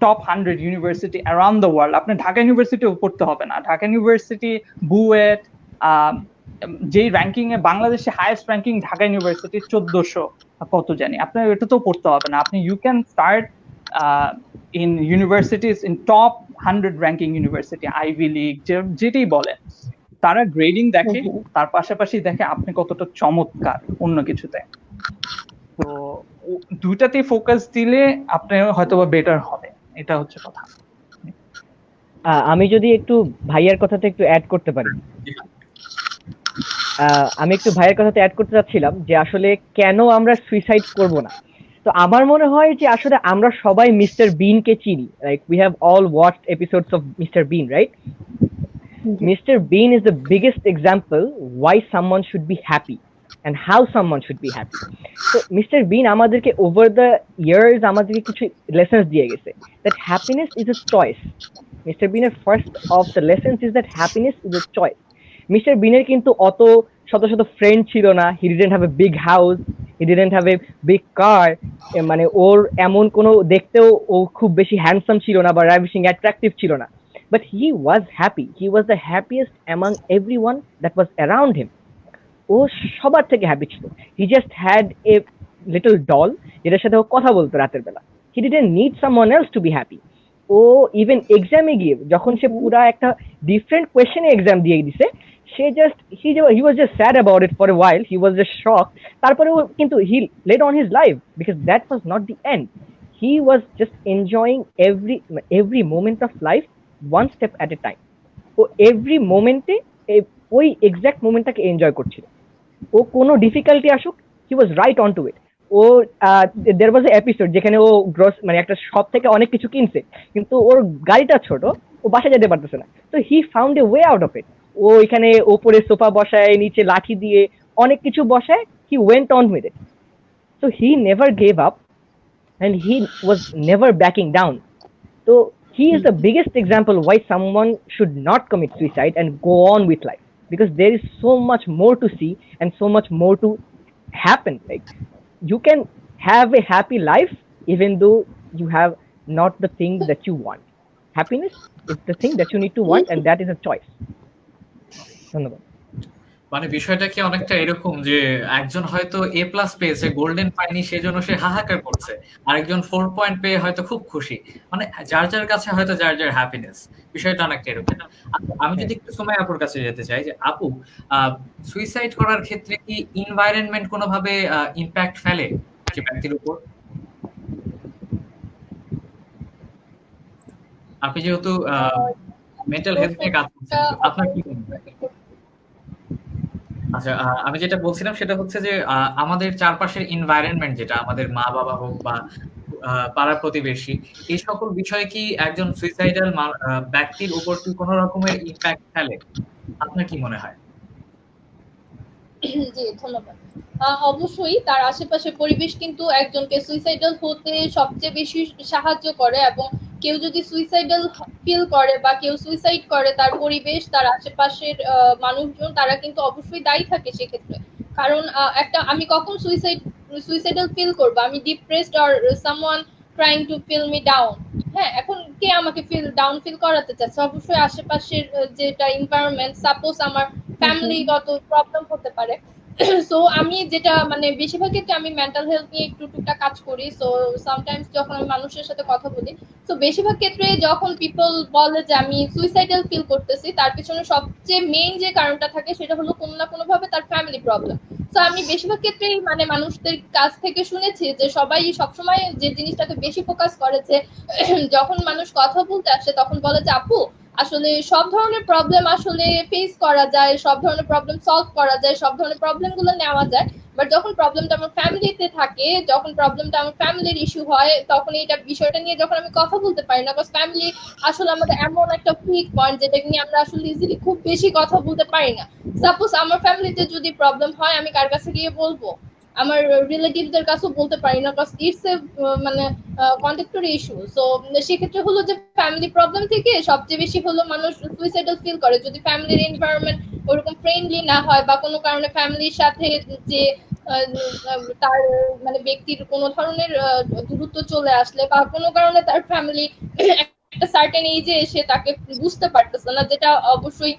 top 100 university around the world. আপনি ঢাকা ইউনিভার্সিটিও পড়তে হবে না, ঢাকা ইউনিভার্সিটি, বুয়েট, যেই র্যাঙ্কিং এ বাংলাদেশে হাইয়েস্ট র্যাঙ্কিং ঢাকা ইউনিভার্সিটি 1400 কত জানি, আপনার এটা তো পড়তে হবে না। আপনি you can start in universities, in top 100 ranking university, Ivy League যেটাই বলেন। তারা গ্রেডিং দেখে, তার পাশাপাশি দেখে আপনি কতটা চমৎকার অন্য কিছুতে। তো দুইটাতেই ফোকাস দিলে আপনি হয়তোবা বেটার হবে, এটা হচ্ছে কথা। আমি যদি একটু ভাইয়ার কথাতে একটু অ্যাড করতে পারি, আমি একটু ভাইয়ের কথাতে অ্যাড করতে চাচ্ছিলাম যে আসলে কেন আমরা সুইসাইড করব না। তো আমার মনে হয় যে আসলে আমরা সবাই মিস্টার বিনকে চিনি, like we have all watched episodes of mister Bean, right? Mr. Bean is the biggest example why someone should be happy and how someone should be happy. So Mr. Bean আমাদেরকে over the years আমাদেরকে কিছু lessons দিয়ে গেছে that happiness is a choice. Mr. Beaner first of the lessons is that happiness is a choice. Mr. Beaner কিন্তু অত শত শত friend ছিল না, he didn't have a big house, he didn't have a big car, মানে ওর এমন কোনো দেখতেও ও খুব বেশি হ্যান্ডসাম ছিল না বা ravishing attractive ছিল না, but he was happy. He was the happiest among everyone that was around him. ও সবার থেকে হ্যাপি ছিল। He just had a little doll যেটার সাথে ও কথা বলতো রাতের বেলা। He didn't need someone else to be happy. ও ইভেন এক্সামে গিয়ে যখন সে পুরা একটা ডিফারেন্ট কোয়েশ্চেনে এক্সাম দিয়ে দিছে, সে just he was just sad about it for a while. He was just shocked. তারপরে ও কিন্তু he led on his life because that was not the end. He was just enjoying every moment of life one step at a time. ও every মোমেন্টে ওই exact মোমেন্টটাকে enjoy করছিল। ও কোনো difficulty আসুক, he was right on to it. ও there was a episode যেখানে ও gross মানে একটা শপ থেকে অনেক কিছু কিনছে, কিন্তু ওর গাড়িটা ছোট, ও বাসায় যেতে পারতেছে না। তো he found a way out of it. ও এখানে ওপরে সোফা বসায়, নিচে লাঠি দিয়ে অনেক কিছু বসায়, he went on with it. So he never gave up and he was never backing down. So he is the biggest example why someone should not commit suicide and go on with life, because there is so much more to see and so much more to happen. Like you can have a happy life even though you have not the thing that you want. Happiness is the thing that you need to want, and that is a choice. ধন্যবাদ। মানে বিষয়টা কি অনেকটা এরকম যে একজন হয়তো এ plus পেয়েছে, গোল্ডেন পায়নি, সেজন্য সে হাহাকার করছে, আরেকজন 4 পয়েন্ট পেয়ে হয়তো খুব খুশি। মানে যার যার কাছে হয়তো যার যার হ্যাপিনেস, বিষয়টা অনেকটা এরকম। আমি যদি একটু সময় আপুর কাছে যেতে চাই, যে আপু সুইসাইড করার ক্ষেত্রে কি এনভায়রনমেন্ট কোনোভাবে ইম্প্যাক্ট ফেলে সে ব্যক্তির উপর? আপনি যেহেতু মেন্টাল হেলথ নিয়ে কাজ করছেন, আপনার কি মনে হয়? আচ্ছা, আমি যেটা বলছিলাম সেটা হচ্ছে যে আমাদের চারপাশের এনভায়রনমেন্ট, যেটা আমাদের মা বাবা হোক বা পাড়া প্রতিবেশী, এই সকল বিষয় কি একজন সুইসাইডাল ব্যক্তির উপর কি কোনো রকমের ইম্প্যাক্ট ফেলে? আপনার কি মনে হয়? জি, ধন্যবাদ। অবশ্যই তার আশেপাশের পরিবেশ কিন্তু একজনকে সুইসাইডাল হতে সবচেয়ে বেশি সাহায্য করে, এবং কেউ যদি সুইসাইডাল ফিল করে বা কেউ সুইসাইড করে, তার পরিবেশ, তার আশেপাশের মানুষজন, তারা কিন্তু অবশ্যই দায়ী থাকে সেক্ষেত্রে। কারণ আমি কখন সুইসাইডাল ফিল করবো? আমি depressed or someone trying to feel me down. হ্যাঁ, এখন কে আমাকে ডাউন ফিল করাতে চাচ্ছে? অবশ্যই আশেপাশের যেটা এনভায়রনমেন্ট, সাপোজ আমার ফ্যামিলিগত প্রবলেম হতে পারে, সো আমি যেটা মানে বেশিরভাগ ক্ষেত্রে আমি মেন্টাল হেলথ নিয়ে একটু টুকটাক কাজ করি। সো সামটাইমস যখন আমি মানুষের সাথে কথা বলি, তো বেশিরভাগ ক্ষেত্রে যখন পিপল বলে যে আমি সুইসাইডাল ফিল করতেছি, তার পিছনে সবচেয়ে মেইন যে কারণটা থাকে সেটা হলো কোনো না কোনো ভাবে তার ফ্যামিলি প্রবলেম। তো আমি বেশিরভাগ ক্ষেত্রেই মানে মানুষদের কাছ থেকে শুনেছি যে সবাই সবসময় যে জিনিসটাকে বেশি ফোকাস করে যে যখন মানুষ কথা বলতে আসে তখন বলে যে আপু আসলে সব ধরনের প্রবলেম আসলে ফেস করা যায়, সব ধরনের প্রবলেম সলভ করা যায়, সব ধরনের প্রবলেম গুলো নেওয়া যায়, বাট যখন প্রবলেমটা আমার ফ্যামিলিতে থাকে, যখন প্রবলেমটা আমার ফ্যামিলির ইস্যু হয়, তখন এটা বিষয়টা নিয়ে যখন আমি কথা বলতে পারি না, বিকজ ফ্যামিলি আসলে আমাদের এমন একটা উইক পয়েন্ট যেটা নিয়ে আমরা আসলে ইজিলি খুব বেশি কথা বলতে পারি না। সাপোজ আমার ফ্যামিলিতে যদি প্রবলেম হয়, আমি কার কাছে গিয়ে বলবো? আমার রিলেটিভদের কাছেও বলতে পারি না, বিকজ ইটস এ মানে কন্ট্রাক্টরি ইস্যু। সো সেক্ষেত্রে হলো যে ফ্যামিলি প্রবলেম থেকে সবচেয়ে বেশি হলো মানুষ সুইসাইডাল ফিল করে যদি ফ্যামিলির এনভায়রনমেন্ট ওরকম ফ্রেন্ডলি না হয়, বা কোনো কারণে ফ্যামিলির সাথে যে তার মানে ব্যক্তির কোনো ধরনের দূরত্ব চলে আসলে, বা কোনো কারণে তার ফ্যামিলি একটা সার্টেন এজে এসে তাকে বুঝতে পারতেছে না, যেটা অবশ্যই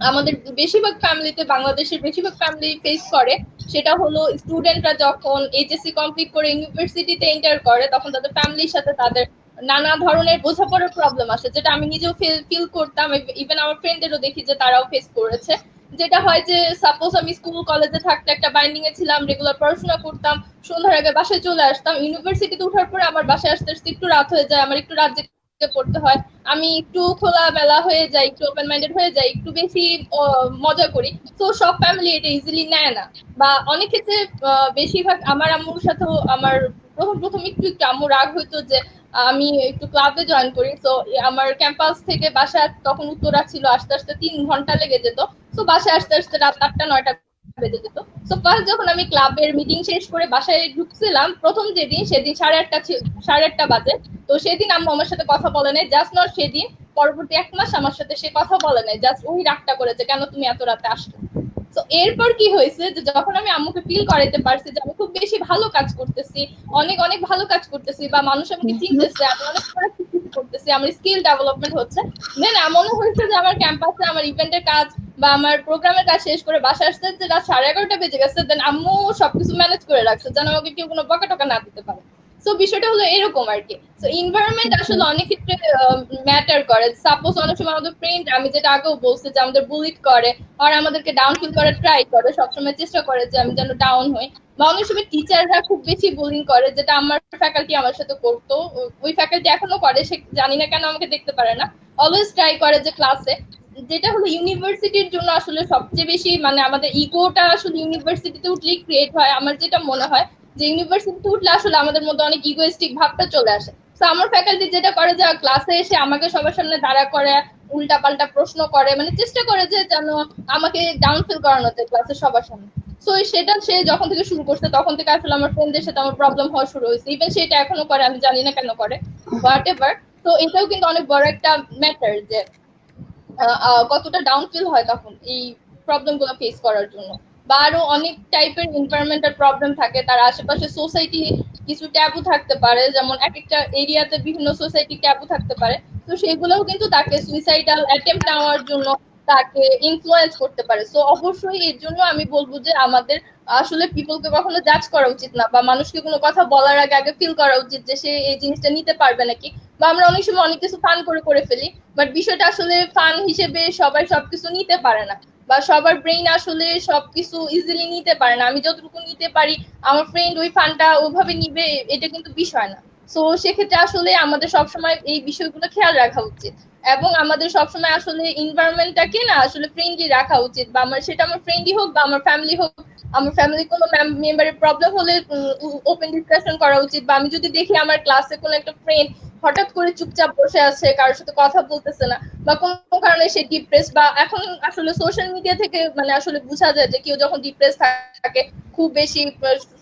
আমাদের বেশিরভাগ ফ্যামিলিতে, বাংলাদেশের বেশিরভাগ ফ্যামিলি ফেস করে। সেটা হলো স্টুডেন্টরা যখন এইচএসসি কমপ্লিট করে ইউনিভার্সিটিতে এন্টার করে, তখন তাদের ফ্যামিলির সাথে তাদের নানা ধরনের বোঝাপড়ার প্রবলেম আসে, যেটা আমি নিজেও ফিল করতাম, ইভেন আমার ফ্রেন্ডদেরও দেখি যে তারাও ফেস করেছে। যেটা হয় যে সাপোজ আমি স্কুল কলেজে থাকতে একটা বাইন্ডিং এ ছিলাম, রেগুলার পড়াশোনা করতাম, সন্ধ্যার আগে বাসায় চলে আসতাম, ইউনিভার্সিটিতে ওঠার পরে আমার বাসায় আসতে আসতে একটু রাত হয়ে যায়, আমার একটু রাত জেগে পড়তে হয়, আমি একটু খোলামেলা হয়ে যাই, একটু ওপেন মাইন্ডেড হয়ে যাই, একটু বেশি মজা করি। তো সব ফ্যামিলি এটা ইজিলি নেয় না, বা অনেক ক্ষেত্রে বেশিরভাগ আমার আম্মুর সাথেও আমার প্রথম প্রথম একটু একটু আম্মু রাগ হইতো যে আমি একটু ক্লাবে জয়েন করি। তো আমার ক্যাম্পাস থেকে বাসা তখন উত্তরা ছিল, আস্তে আস্তে 3 ঘন্টা লেগে যেত। তো বাসায় আসতে আসতে রাত 8টা 9টা বেজে যেত। তো ফার্স্ট যখন আমি ক্লাবের মিটিং শেষ করে বাসায় ঢুকছিলাম, প্রথম যেদিন সেদিন 8:30 ছিল, 8:30 বাজে। তো সেদিন আম্মু আমার সাথে কথা বলে নাই, জাস্ট নট সেদিন, পরবর্তী 1 মাস আমার সাথে সে কথা বলে নাই, জাস্ট ওই রাগটা করেছে কেন তুমি এত রাতে আসছো। তো এরপর কি হয়েছে যে যখন আমি আম্মুকে ফিল করাইতে পারছি যে আমি খুব বেশি ভালো কাজ করতেছি, অনেক অনেক ভালো কাজ করতেছি, বা মানুষ আমাকে চিনতেছে, আমি অনেক করতেছি, আমার স্কিল ডেভেলপমেন্ট হচ্ছে, দেন এমনও হয়েছে যে আমার ক্যাম্পাসে আমার ইভেন্টের কাজ বা আমার প্রোগ্রামের কাজ শেষ করে বাসায় আসতে যে রাত 11:30 বেজে গেছে, দেন আম্মু সবকিছু ম্যানেজ করে রাখছে যেন আমাকে কেউ কোনো বকা টকা না দিতে পারে। সো বিষয়টা হলো এরকম আর কি। সো এনভায়রনমেন্ট আসলে অনেক ক্ষেত্রে ম্যাটার করে। সাপোজ অনেক সময় আমাদের ফ্রেন্ড, আমি যেটা আগেও বলছি, যে আমাদের বুলিট করে আর আমাদেরকে ডাউন ফিল করার ট্রাই করে, সবসময় চেষ্টা করে যে আমি যেন ডাউন হই, বা অনেক সময় টিচাররা খুব বেশি বুলিং করে, যেটা আমার ফ্যাকাল্টি আমার সাথে করতো, ওই ফ্যাকাল্টি এখনো করে, সে জানি না কেন আমাকে দেখতে পারে না, অলওয়েজ ট্রাই করে যে ক্লাসে, যেটা হলো ইউনিভার্সিটির জন্য আসলে সবচেয়ে বেশি মানে আমাদের ইগোটা আসলে ইউনিভার্সিটিতে উঠলেই ক্রিয়েট হয়, আমার যেটা মনে হয় যে ইউনিভার্সিটিতে উঠলে আসলে আমাদের মধ্যে অনেক ইগোয়েস্টিক ভাবটা চলে আসে। তো আমার ফ্যাকাল্টি যেটা করে যে ক্লাসে এসে আমাকে সবার সামনে দাঁড়া করে উল্টা পাল্টা প্রশ্ন করে, মানে চেষ্টা করে যে যেন আমাকে ডাউন ফিল করানোতে ক্লাসের সবার সামনে। সো সেটা সে যখন থেকে শুরু করছে তখন থেকে আসলে আমার ফ্রেন্ডদের সাথে আমার প্রবলেম হওয়া শুরু হয়েছে, ইভেন সেটা এখনো করে, আমি জানি না কেন করে, হোয়াট এভার। তো এটাও কিন্তু অনেক বড় একটা ম্যাটার যে কতটা ডাউন ফিল হয় তখন এই প্রবলেম গুলো ফেস করার জন্য। বা আরো অনেক টাইপের এনভায়রনমেন্টাল প্রবলেম থাকে, তার আশেপাশে সোসাইটি কিছু ট্যাবু থাকতে পারে, যেমন এক একটা এরিয়াতে বিভিন্ন সোসাইটি ট্যাবু থাকতে পারে। তো সেগুলোও কিন্তু তাকে সুইসাইডাল অ্যাটেম্প্ট নেওয়ার জন্য তাকে ইনফ্লুয়েন্স করতে পারে। সো অবশ্যই এর জন্য আমি বলবো যে আমাদের আসলে পিপলকে কখনো জাজ করা উচিত না, বা মানুষকে কোনো কথা বলার আগে আগে ফিল করা উচিত যে সে এই জিনিসটা নিতে পারবে নাকি। বা আমরা অনেক সময় অনেক কিছু ফান করে ফেলি, বাট বিষয়টা আসলে ফান হিসেবে সবাই সবকিছু নিতে পারে না, বা সবার ব্রেইন আসলে সবকিছু ইজিলি নিতে পারে না। আমি যতটুকু নিতে পারি, আমার ফ্রেন্ড ওই ফানটা ওভাবে নিবে, এটা কিন্তু বিষয় না। সো সেক্ষেত্রে আসলে আমাদের সবসময় এই বিষয়গুলো খেয়াল রাখা উচিত, এবং আমাদের সবসময় আসলে এনভায়রনমেন্টটাকে না আসলে ফ্রেন্ডলি রাখা উচিত, বা আমার সেটা আমার ফ্রেন্ডই হোক বা আমার ফ্যামিলি হোক, আমার ফ্যামিলি কোনো মেম্বারের প্রবলেম হলে ওপেন ডিসকাশন করা উচিত। বা আমি যদি দেখি আমার ক্লাসে কোনো একটা ফ্রেন্ড হঠাৎ করে চুপচাপ বসে আছে, কারোর সাথে কথা বলতেছে না, বা কোনো কারণে সে ডিপ্রেস, বা এখন আসলে সোশ্যাল মিডিয়া থেকে মানে আসলে বোঝা যায় যে কেউ যখন ডিপ্রেস থাকে খুব বেশি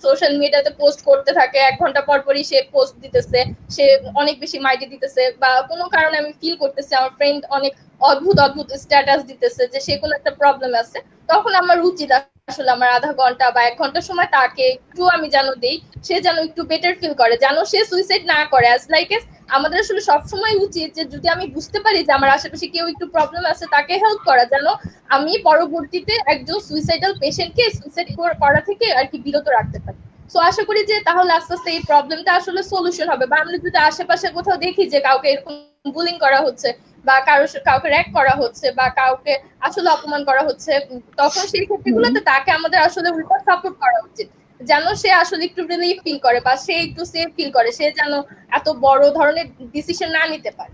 সোশ্যাল মিডিয়াতে পোস্ট করতে থাকে, 1 ঘন্টা পর পরই সে পোস্ট দিতেছে, সে অনেক বেশি মাইন্ডে দিতেছে, বা কোনো কারণে আমি ফিল করতেছি আমার ফ্রেন্ড অনেক অদ্ভুত অদ্ভুত স্ট্যাটাস দিতেছে যে সে কোনো একটা প্রবলেম আছে, তখন আমার উচিত আসলে আমার আধা ঘন্টা বা 1 ঘন্টা সময় তাকে একটু আমি যেন দেই, সে যেন একটু বেটার ফিল করে, যেন সে সুইসাইড না করে, অ্যাজ লাইক আমাদের আসলে সবসময় উচিত যে যদি আমি বুঝতে পারি যে আমার আশেপাশে কেউ একটু প্রবলেম আছে তাকে হেল্প করা, যেন আমি পরবর্তীতে একজন সুইসাইডাল পেশেন্টকে সুইসাইড করা থেকে আর কি বিরত রাখতে পারি। সো আশা করি যে তাহলে আস্তে আস্তে এই প্রবলেমটা আসলে সলিউশন হবে। বা আমরা যদি আশেপাশে কোথাও দেখি যে কাউকে এরকম বুলিং করা হচ্ছে বা কাউকে র্যাক করা হচ্ছে বা কাউকে আসলে অপমান করা হচ্ছে, তখন সেই ক্ষেত্রগুলোতে তাকে আমাদের আসলে উল্টো সাপোর্ট করা উচিত, যেন সে আসলে একটু রিলিফ ফিল করে বা সে একটু সেফ ফিল করে, সে যেন এত বড় ধরনের ডিসিশন না নিতে পারে।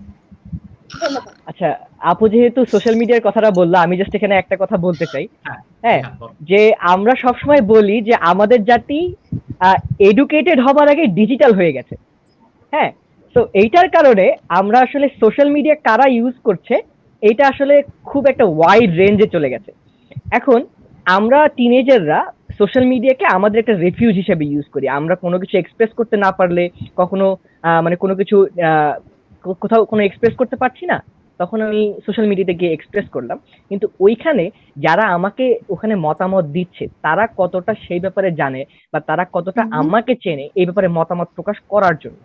ধন্যবাদ। আচ্ছা, আপু যেহেতু সোশ্যাল মিডিয়ার কথাটা বললো, আমি জাস্ট এখানে একটা কথা বলতে চাই। হ্যাঁ হ্যাঁ, হ্যাঁ, বলো। যে আমরা সবসময় বলি যে আমাদের জাতি এডুকেটেড হবার আগে ডিজিটাল হয়ে গেছে। হ্যাঁ, তো এইটার কারণে আমরা আসলে সোশ্যাল মিডিয়া কারা ইউজ করছে এইটা আসলে খুব একটা ওয়াইড রেঞ্জে চলে গেছে। এখন আমরা টিনেজাররা সোশ্যাল মিডিয়াকে আমাদের একটা রেফিউজ হিসেবে ইউজ করি। আমরা কোনো কিছু এক্সপ্রেস করতে না পারলে, কখনো মানে কোনো কিছু কোথাও কোনো এক্সপ্রেস করতে পারছি না, তখন আমি সোশ্যাল মিডিয়াতে গিয়ে এক্সপ্রেস করলাম। কিন্তু ওইখানে যারা আমাকে ওখানে মতামত দিচ্ছে তারা কতটা সেই ব্যাপারে জানে বা তারা কতটা আমাকে চেনে এই ব্যাপারে মতামত প্রকাশ করার জন্য।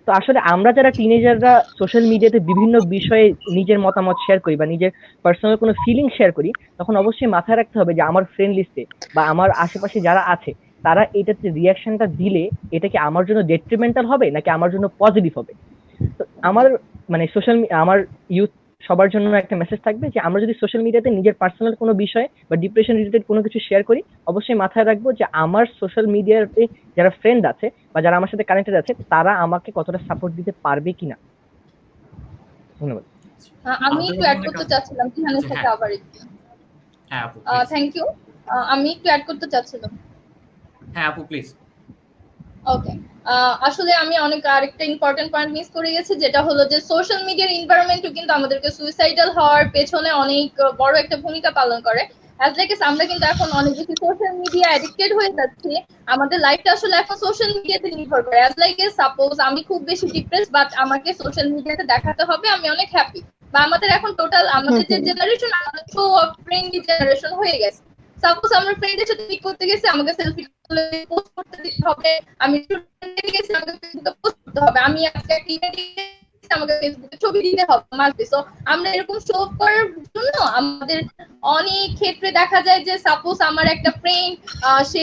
তো আসলে আমরা যারা টিনেজাররা সোশ্যাল মিডিয়াতে বিভিন্ন বিষয়ে নিজের মতামত শেয়ার করি বা নিজের পার্সোনাল কোনো ফিলিং শেয়ার করি, তখন অবশ্যই মাথায় রাখতে হবে যে আমার ফ্রেন্ড লিস্টে বা আমার আশেপাশে যারা আছে তারা এটাতে রিয়াকশনটা দিলে এটা কি আমার জন্য ডেট্রিমেন্টাল হবে নাকি আমার জন্য পজিটিভ হবে। তো আমার মানে আমার ইউথ সবার জন্য একটা মেসেজ থাকবে যে আমরা যদি সোশ্যাল মিডিয়াতে নিজের পার্সোনাল কোনো বিষয় বা ডিপ্রেশন রিলেটেড কোনো কিছু শেয়ার করি, অবশ্যই মাথায় রাখবো যে আমার সোশ্যাল মিডিয়াতে যারা ফ্রেন্ড আছে বা যারা আমার সাথে কানেক্টেড আছে তারা আমাকে কতটা সাপোর্ট দিতে পারবে কিনা। ধন্যবাদ। আমি একটু অ্যাড করতে চাচ্ছিলাম জিহানের সাথে আবার একটু। হ্যাঁ আপু, থ্যাংক ইউ। আমি একটু অ্যাড করতে চাচ্ছিলাম। হ্যাঁ আপু প্লিজ। ওকে, আসলে আমি আরেকটা ইম্পর্টেন্ট পয়েন্ট মিস করে গেছি, যেটা হলো যে সোশ্যাল মিডিয়ার এনভায়রনমেন্টও কিন্তু আমাদেরকে সুইসাইডাল হওয়ার পেছনে অনেক বড় একটা ভূমিকা পালন করে। অ্যাজ লাইক আমরা কিন্তু এখন অনেক বেশি সোশ্যাল মিডিয়া অ্যাডিক্টেড হয়ে যাচ্ছি। আমাদের লাইফটা আসলে এখন সোশ্যাল মিডিয়াতে নির্ভর করে। অ্যাজ লাইক সাপোজ আমি খুব বেশি ডিপ্রেস, বাট আমাকে সোশ্যাল মিডিয়াতে দেখাতে হবে আমি অনেক হ্যাপি। বা আমাদের এখন টোটাল আমাদের যে জেনারেশন, আমাদের শো অফ ফ্রেন্ডলি জেনারেশন হয়ে গেছে। সাপোজ আমরা ফ্রেন্ডের সাথে পিক করতে গেছি, আমাকে সেলফি তুলে পোস্ট করতে দিতে হবে। আমি স্টুডেন্টে গেছি, আমাকে ফেসবুকে পোস্ট করতে হবে। আমি আজকে একটা ইভেন্টে গেছি, আমাকে ফেসবুকে ছবি দিতে হবে মাসবে। সো আমরা এরকম শো অফ করার জন্য আমাদের অনেক ক্ষেত্রে দেখা যায় যে সাপোজ আমার একটা ফ্রেন্ড সে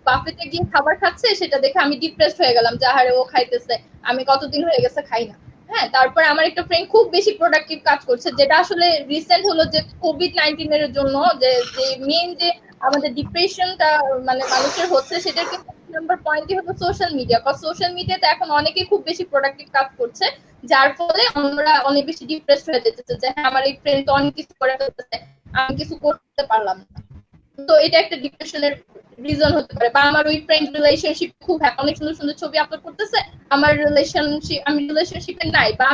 বাফেতে গিয়ে খাবার খাচ্ছে, সেটা দেখে আমি ডিপ্রেসড হয়ে গেলাম যে আরে ও খাইতেছে, আমি কতদিন হয়ে গেছে খাই না। হ্যাঁ, তারপরে আমার একটা ফ্রেন্ড খুব বেশি প্রোডাক্টিভ কাজ করছে, যেটা আসলে রিসেন্ট হলো যে কোভিড-19 এর জন্য যে মেইন যে আমাদের ডিপ্রেশনটা মানে মানুষের হচ্ছে, সেটার কিন্তু নাম্বার পয়েন্টই হলো সোশ্যাল মিডিয়া। কারণ সোশ্যাল মিডিয়াতে এখন অনেকেই খুব বেশি প্রোডাক্টিভ কাজ করছে, যার ফলে আমরা অনেক বেশি ডিপ্রেসড হয়ে যেতেছে যে হ্যাঁ আমার এই ফ্রেন্ড তো অনেক কিছু করে ফেলতেছে, আমি কিছু করতে পারলাম না। তো এটা একটা ডিপ্রেশনের রিজন হতে পারে। বা আমার ওই ফ্রেন্ড রিলেশনশিপ খুব অনেক সুন্দর সুন্দর ছবি আপলোড করতেছে, আমি রিলেশনশিপে নাই, বা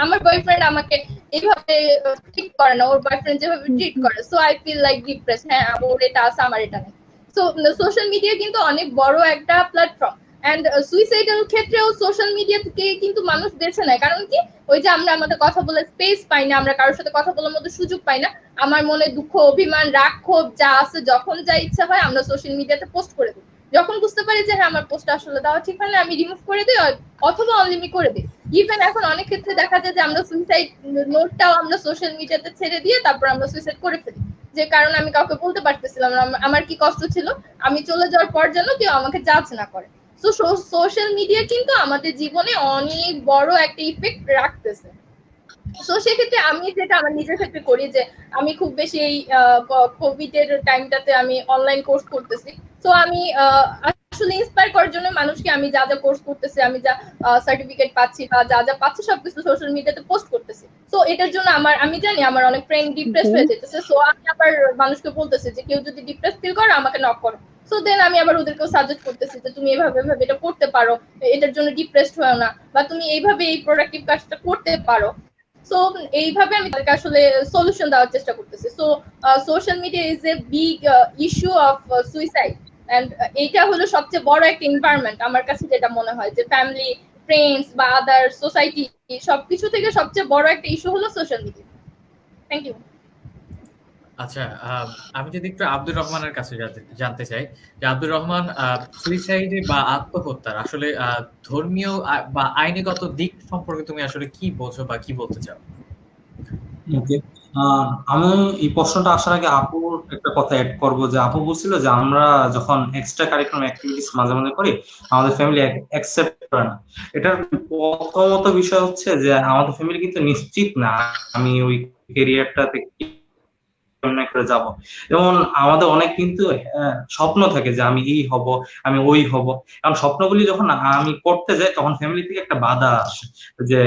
আমার বয়ফ্রেন্ড আমাকে এইভাবে ট্রিট করে না, ওর বয়ফ্রেন্ড যেভাবে ট্রিট করে, so I feel like depress. হ্যাঁ, ওর এটা আছে আমার এটা নেই। সো সোশ্যাল মিডিয়া কিন্তু অনেক বড় একটা প্ল্যাটফর্ম। এন্ড সুইসাইডাল ক্ষেত্রেও সোশ্যাল মিডিয়া থেকে কিন্তু মানুষ বেছে নেয়। কারণ কি, ওই যে আমরা আমাদের কথা বলে স্পেস পাই না, আমরা কারোর সাথে কথা বলার মতো সুযোগ পাই না। আমার মনে দুঃখ, অভিমান, রাগ, ক্ষোভ যা আছে, যখন যা ইচ্ছা হয় আমরা সোশ্যাল মিডিয়াতে পোস্ট করে দিই। যখন বুঝতে পারি যে হ্যাঁ আমার পোস্টটা আসলে দেওয়া ঠিক হয় না, আমি রিমুভ করে দিই অথবা অনলিমি করে দিই। ইভেন এখন অনেক ক্ষেত্রে দেখা যায় যে আমরা সুইসাইড নোটটাও আমরা সোশ্যাল মিডিয়াতে ছেড়ে দিয়ে তারপর আমরা সুইসাইড করে ফেলি, যে কারণ আমি কাউকে বলতে পারতেছিলাম না আমার কি কষ্ট ছিল, আমি চলে যাওয়ার পর যেন কেউ আমাকে জাজ না করে। তো সোশ্যাল মিডিয়া কিন্তু আমাদের জীবনে অনেক বড় একটা ইফেক্ট রাখতেছে। তো সেক্ষেত্রে আমি যেটা আমার নিজের ক্ষেত্রে করি যে আমি খুব বেশি এই কোভিড এর টাইমটাতে আমি অনলাইন কোর্স করতেছি। তো আমি আসলে ইন্সপায়ার করার জন্য মানুষকে আমি যা যা কোর্স করতেছি, আমি যা সার্টিফিকেট পাচ্ছি বা যা যা পাচ্ছি সবকিছু সোশ্যাল মিডিয়াতে পোস্ট করতেছি। তো এটার জন্য আমি জানি আমার অনেক ফ্রেন্ড ডিপ্রেস হয়ে যেতেছে। সো আমি আবার মানুষকে বলতেছি যে কেউ যদি ডিপ্রেস ফিল করো আমাকে নক করো। সো দেন আমি আবার ওদেরকেও সাজেস্ট করতেছি যে তুমি এভাবে এটা করতে পারো, এটার জন্য ডিপ্রেসড হও না, বা তুমি এইভাবে এই প্রোডাক্টিভ কাজটা করতে পারো। সো এইভাবে আমি তাদেরকে আসলে সলিউশন দেওয়ার চেষ্টা করতেছি। So social media is a big issue of suicide. And এইটা হলো সবচেয়ে বড় একটা এনভায়রনমেন্ট আমার কাছে, যেটা মনে হয় যে ফ্যামিলি, ফ্রেন্ডস বা আদার সোসাইটি সবকিছু থেকে সবচেয়ে বড় একটা ইস্যু হলো সোশ্যাল মিডিয়া। Thank you. আচ্ছা, আমি যদি একটু আব্দুর রহমানের কাছে জানতে চাই যে আব্দুর রহমান সুইসাইড বা আত্মহত্যার আসলে ধর্মীয় বা আইনিগত দিক সম্পর্কে তুমি আসলে কি বোঝো বা কি বলতে চাও? ওকে। আমি এই প্রশ্নটা আসার আগে আপুর একটা কথা অ্যাড করবো, যে আপু বলছিল যে আমরা যখন এক্সট্রা কারিকুলাম অ্যাক্টিভিটিস মাঝে মাঝে করি আমাদের ফ্যামিলি অ্যাকসেপ্ট করে না। এটার প্রথমত বিষয় হচ্ছে যে আমাদের ফ্যামিলি কিন্তু নিশ্চিত না আমি ওই ক্যারিয়ারটাতে কেমনে করে যাব। যেমন আমাদের অনেক কিন্তু স্বপ্ন থাকে যে আমি এই হব, আমি ওই হব। কারণ স্বপ্নগুলি যখন আমি করতে যাই তখন ফ্যামিলি থেকে একটা বাধা আসে যে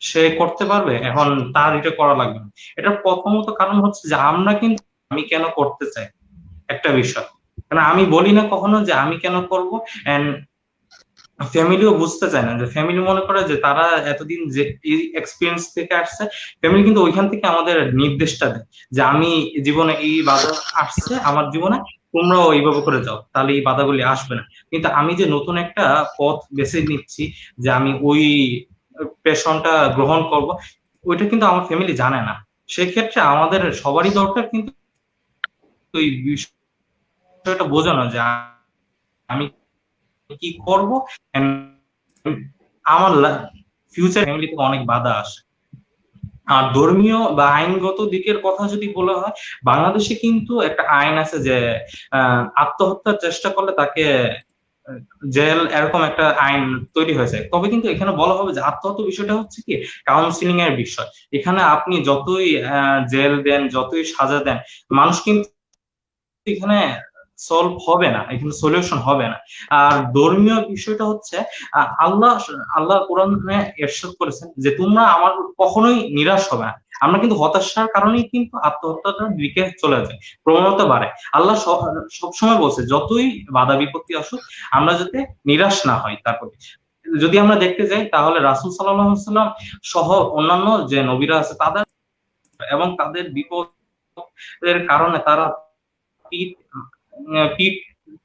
সে করতে পারবে, এখন তার এটা করা লাগবে না। এটার প্রথমত কারণ হচ্ছে যে আমরা কিন্তু আমি কেন করতে চাই একটা বিষয়, কারণ আমি বলি না কখনো যে আমি কেন করব, এন্ড ফ্যামিলিও বুঝতে চায় না, যে ফ্যামিলি মনে করে যে তারা এতদিন যে এক্সপিরিয়েন্স থেকে আসছে, ফ্যামিলি কিন্তু ওইখান থেকে আমাদের নির্দেশটা দেয় যে আমি জীবনে এই বাধা আসছে আমার জীবনে, তোমরাও এইভাবে করে যাও, তাহলে এই বাধাগুলি আসবে না। কিন্তু আমি যে নতুন একটা পথ বেছে নিচ্ছি, যে আমি ওই পেশনটা গ্রহণ করব, ওইটা কিন্তু আমার ফ্যামিলি জানে না। সেক্ষেত্রে আমাদের সবারই দরকার কিন্তু ওই বিষয়টা বোঝানো যে আমি কি করব, and আমার ফিউচার ফ্যামিলি থেকে অনেক বাধা আসে। আর ধর্মীয় বা আইনগত দিকের কথা যদি বলা হয়, বাংলাদেশে কিন্তু একটা আইন আছে যে আত্মহত্যার চেষ্টা করলে তাকে জেল, এরকম একটা আইন তৈরি হয়েছে। তবে কিন্তু এখানে বলা হবে যে আত্মহত্যা বিষয়টা হচ্ছে কি কাউন্সিলিং এর বিষয়। এখানে আপনি যতই জেল দেন, যতই সাজা দেন, মানুষ কিন্তু এখানে সলভ হবে না, এখানে সলিউশন হবে না। আর ধর্মীয় বিষয়টা হচ্ছে আল্লাহ আল্লাহ কোরআনে ইরশাদ করেছেন যে তোমরা আমার কখনোই নিরাশ হবে না। আমরা কিন্তু হতাশার কারণেই কিন্তু আত্মহত্যাটার দিকে চলে যায়, প্রবণতা বাড়ে। আল্লাহ সবসময় বলছে যতই বাধা বিপত্তি আসুক আমরা যাতে নিরাশ না হয়। তারপরে যদি আমরা দেখতে যাই তাহলে রাসূল সাল্লাল্লাহু আলাইহি ওয়াসাল্লাম সহ অন্যান্য যে নবীরা আছে তাদের এবং তাদের বিপদের কারণে তারা পিঠ পিঠ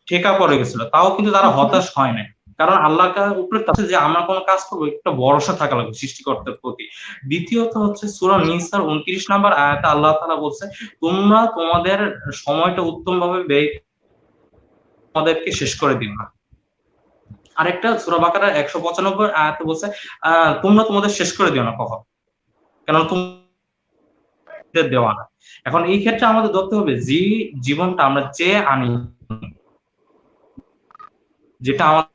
ঠেকা পড়ে গেছিল, তাও কিন্তু তারা হতাশ হয় না। কারণ আল্লাহর উপরে তাদের যে আমরা কোনো কাজ করবো একটা ভরসা থাকা লাগবে সৃষ্টিকর্তার প্রতি। দ্বিতীয়ত হচ্ছে সূরা নিসার 29 নম্বর আয়াতে আল্লাহ তাআলা বলছে তোমরা তোমাদের সময়টা উত্তম ভাবে ব্যয় তোমাদেরকে শেষ করে দিও না। আরেকটা সূরা বাকারার 195 আয়াতে বলছে তোমরা তোমাদের শেষ করে দিও না কখন, কেন তোমাদের দেওয়া না। এখন এই ক্ষেত্রে আমাদের ধরতে হবে যে জীবনটা আমরা চেয়ে আনি, যেটা আমাদের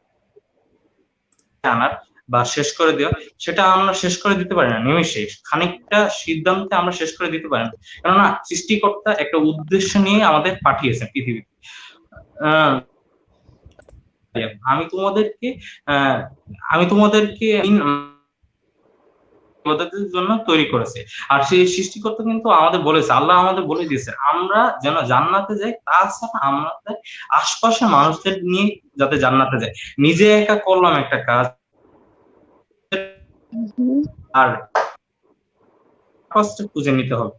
আনার বা শেষ করে দেওয়া, সেটা আমরা শেষ করে দিতে পারি না নিমেষে, খানিকটা সিদ্ধান্তে আমরা শেষ করে দিতে পারি না। কেননা সৃষ্টিকর্তা একটা উদ্দেশ্য নিয়ে আমাদের পাঠিয়েছেন পৃথিবীতে। আহ আমি তোমাদেরকে আহ আমি তোমাদেরকে আমাদের জন্য তৈরি করেছে। আর সেই সৃষ্টিকর্তা কিন্তু আমাদের বলেছে, আল্লাহ আমাদের বলে দিয়েছে আমরা যেন জান্নাতে যাই, তাছাড়া আমাদের আশপাশের মানুষদের নিয়ে যাতে জান্নাতে যায়। নিজে একা করলাম একটা কাজ আর ফার্স্ট খুঁজে নিতে হবে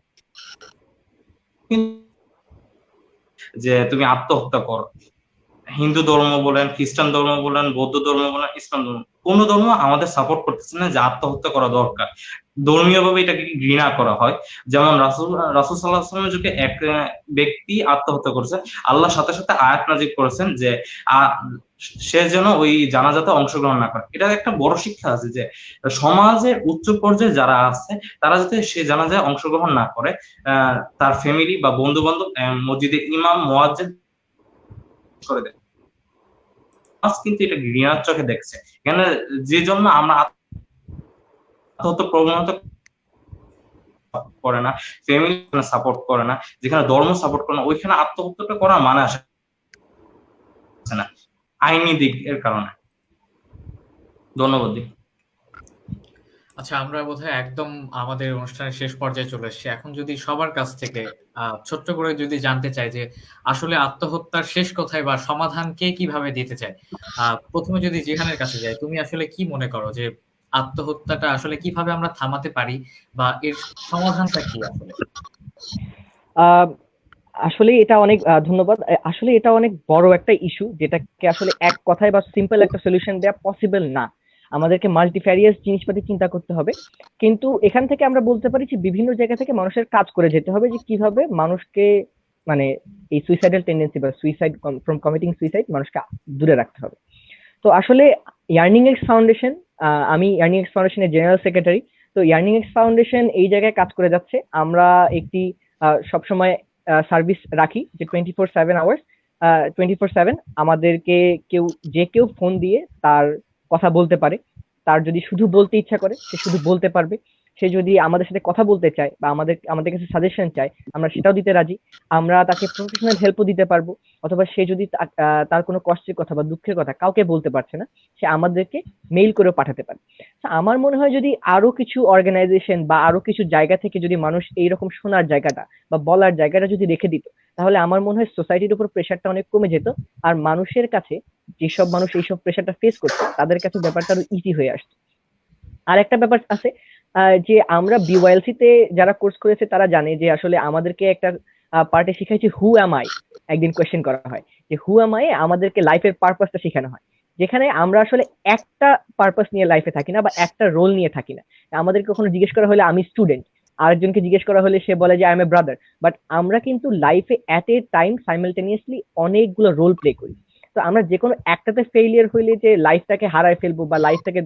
যে তুমি আত্মহত্যা করো। হিন্দু ধর্ম বলেন, খ্রিস্টান ধর্ম বলেন, বৌদ্ধ ধর্ম বলেন, ইসলাম ধর্ম, কোন ধর্ম আমাদের সাপোর্ট করতেছে না যে আত্মহত্যা করা দরকার। ধর্মীয় ভাবে এটাকে ঘৃণা করা হয়। যেমন রাসূল সাল্লাল্লাহু আলাইহি ওয়াসাল্লামের যুগে এক ব্যক্তি আত্মহত্যা করেছে, আল্লাহ সাথে সাথে আয়াত নাযিল করেছেন যে সে যেন ওই জানাজাতে অংশগ্রহণ না করে। এটা একটা বড় শিক্ষা আছে যে সমাজের উচ্চ পর্যায়ে যারা আছে তারা যাতে সে জানাজায় অংশগ্রহণ না করে, তার ফ্যামিলি বা বন্ধু বান্ধব মসজিদে ইমাম মুয়াজ্জিন করে দেয়। কিন্তু এটা ঘৃণার চোখে দেখছে, কেন যে জন্য আমরা আত্মহত্যা প্রবণতা করে না, ফ্যামিলি সাপোর্ট করে না, যেখানে ধর্ম সাপোর্ট করে না, ওইখানে আত্মহত্যাটা করার মানে আসে না আইনি দিক এর কারণে। ধন্যবাদ। আচ্ছা, আমরা বোধহয় একদম আমাদের অনুষ্ঠানের শেষ পর্যায়ে চলে এসেছি। এখন যদি সবার কাছ থেকে ছোট্ট করে যদি জানতে চাই যে আসলে আত্মহত্যার শেষ কোথায় বা সমাধান কে কিভাবে দিতে চায়, প্রথমে যদি জিহানের কাছে যাই, তুমি আসলে কি মনে করো যে আত্মহত্যাটা আসলে কিভাবে আমরা থামাতে পারি বা এর সমাধানটা কি আসলে? আহ, আসলে এটা অনেক ধন্যবাদ। আসলে এটা অনেক বড় একটা ইস্যু যেটাকে আসলে এক কথায় বা সিম্পল একটা সলিউশন দেওয়া পসিবল না। আমাদেরকে মাল্টিফ্যারিয়াস জিনিসপাতি চিন্তা করতে হবে। কিন্তু এখান থেকে আমরা বলতে পারি যে বিভিন্ন জায়গা থেকে মানুষের কাজ করে যেতে হবে যে কিভাবে মানুষকে মানে এই সুইসাইডাল টেন্ডেন্সি বা সুইসাইড ফ্রম কমিটিং সুইসাইড মানুষকে দূরে রাখতে হবে। তো আসলে ইয়ার্নিং এক্স ফাউন্ডেশন, আমি ইয়ার্নিং এক্স ফাউন্ডেশনের জেনারেল সেক্রেটারি। তো ইয়ার্নিং এক্স ফাউন্ডেশন এই জায়গায় কাজ করে যাচ্ছে। আমরা একটি সবসময় সার্ভিস রাখি যে 24/7 আওয়ার্স, 24/7 আমাদেরকে যে কেউ ফোন দিয়ে তার কথা বলতে পারে। তার যদি শুধু বলতে ইচ্ছা করে সে শুধু বলতে পারবে। সে যদি আমাদের সাথে কথা বলতে চায় বা আমাদের কাছে সাজেশন চায় আমরা সেটাও দিতে রাজি। আমরা তাকে প্রফেশনাল হেল্পও দিতে পারবো। অথবা সে যদি তার কোনো কষ্টের কথা বা দুঃখের কথা কাউকে বলতে পারছে না, সে আমাদেরকে মেইল করেও পাঠাতে পারে। আমার মনে হয় যদি আরো কিছু অর্গানাইজেশন বা আরো কিছু জায়গা থেকে যদি মানুষ এইরকম শোনার জায়গাটা বা বলার জায়গাটা যদি রেখে দিত, তাহলে আমার মনে হয় সোসাইটির উপর প্রেশারটা অনেক কমে যেত। আর মানুষের কাছে যেসব মানুষ এইসব প্রেশারটা ফেস করছে তাদের কাছে ব্যাপারটা আরো ইজি হয়ে আসতো। আর একটা ব্যাপার আছে যে আমরা বিওয়াইএলসি তে যারা কোর্স করেছে তারা জানে যে আসলে আমাদেরকে একটা পার্টে শিখাইছে হু অ্যাম আই। একদিন কোয়েশ্চেন করা হয় যে হু অ্যাম আই, আমাদেরকে লাইফের পারপাসটা শেখানো হয়, যেখানে আমরা আসলে একটা পারপাস নিয়ে লাইফে থাকি না বা একটা রোল নিয়ে থাকি না। আমাদেরকে কখনো জিজ্ঞেস করা হলে আমি স্টুডেন্ট, আরেকজনকে জিজ্ঞেস করা হলে সে বলে যে I am A brother. But আমরা কিন্তু লাইফে অ্যাট এ টাইম সাইমালটেনিয়াসলি অনেকগুলো রোল প্লে করি। তো আমরা যে কোনো একটাতে ফেইলিয়ার হইলে যে লাইফটাকে হারায় ফেলবো বা লাইফটাকে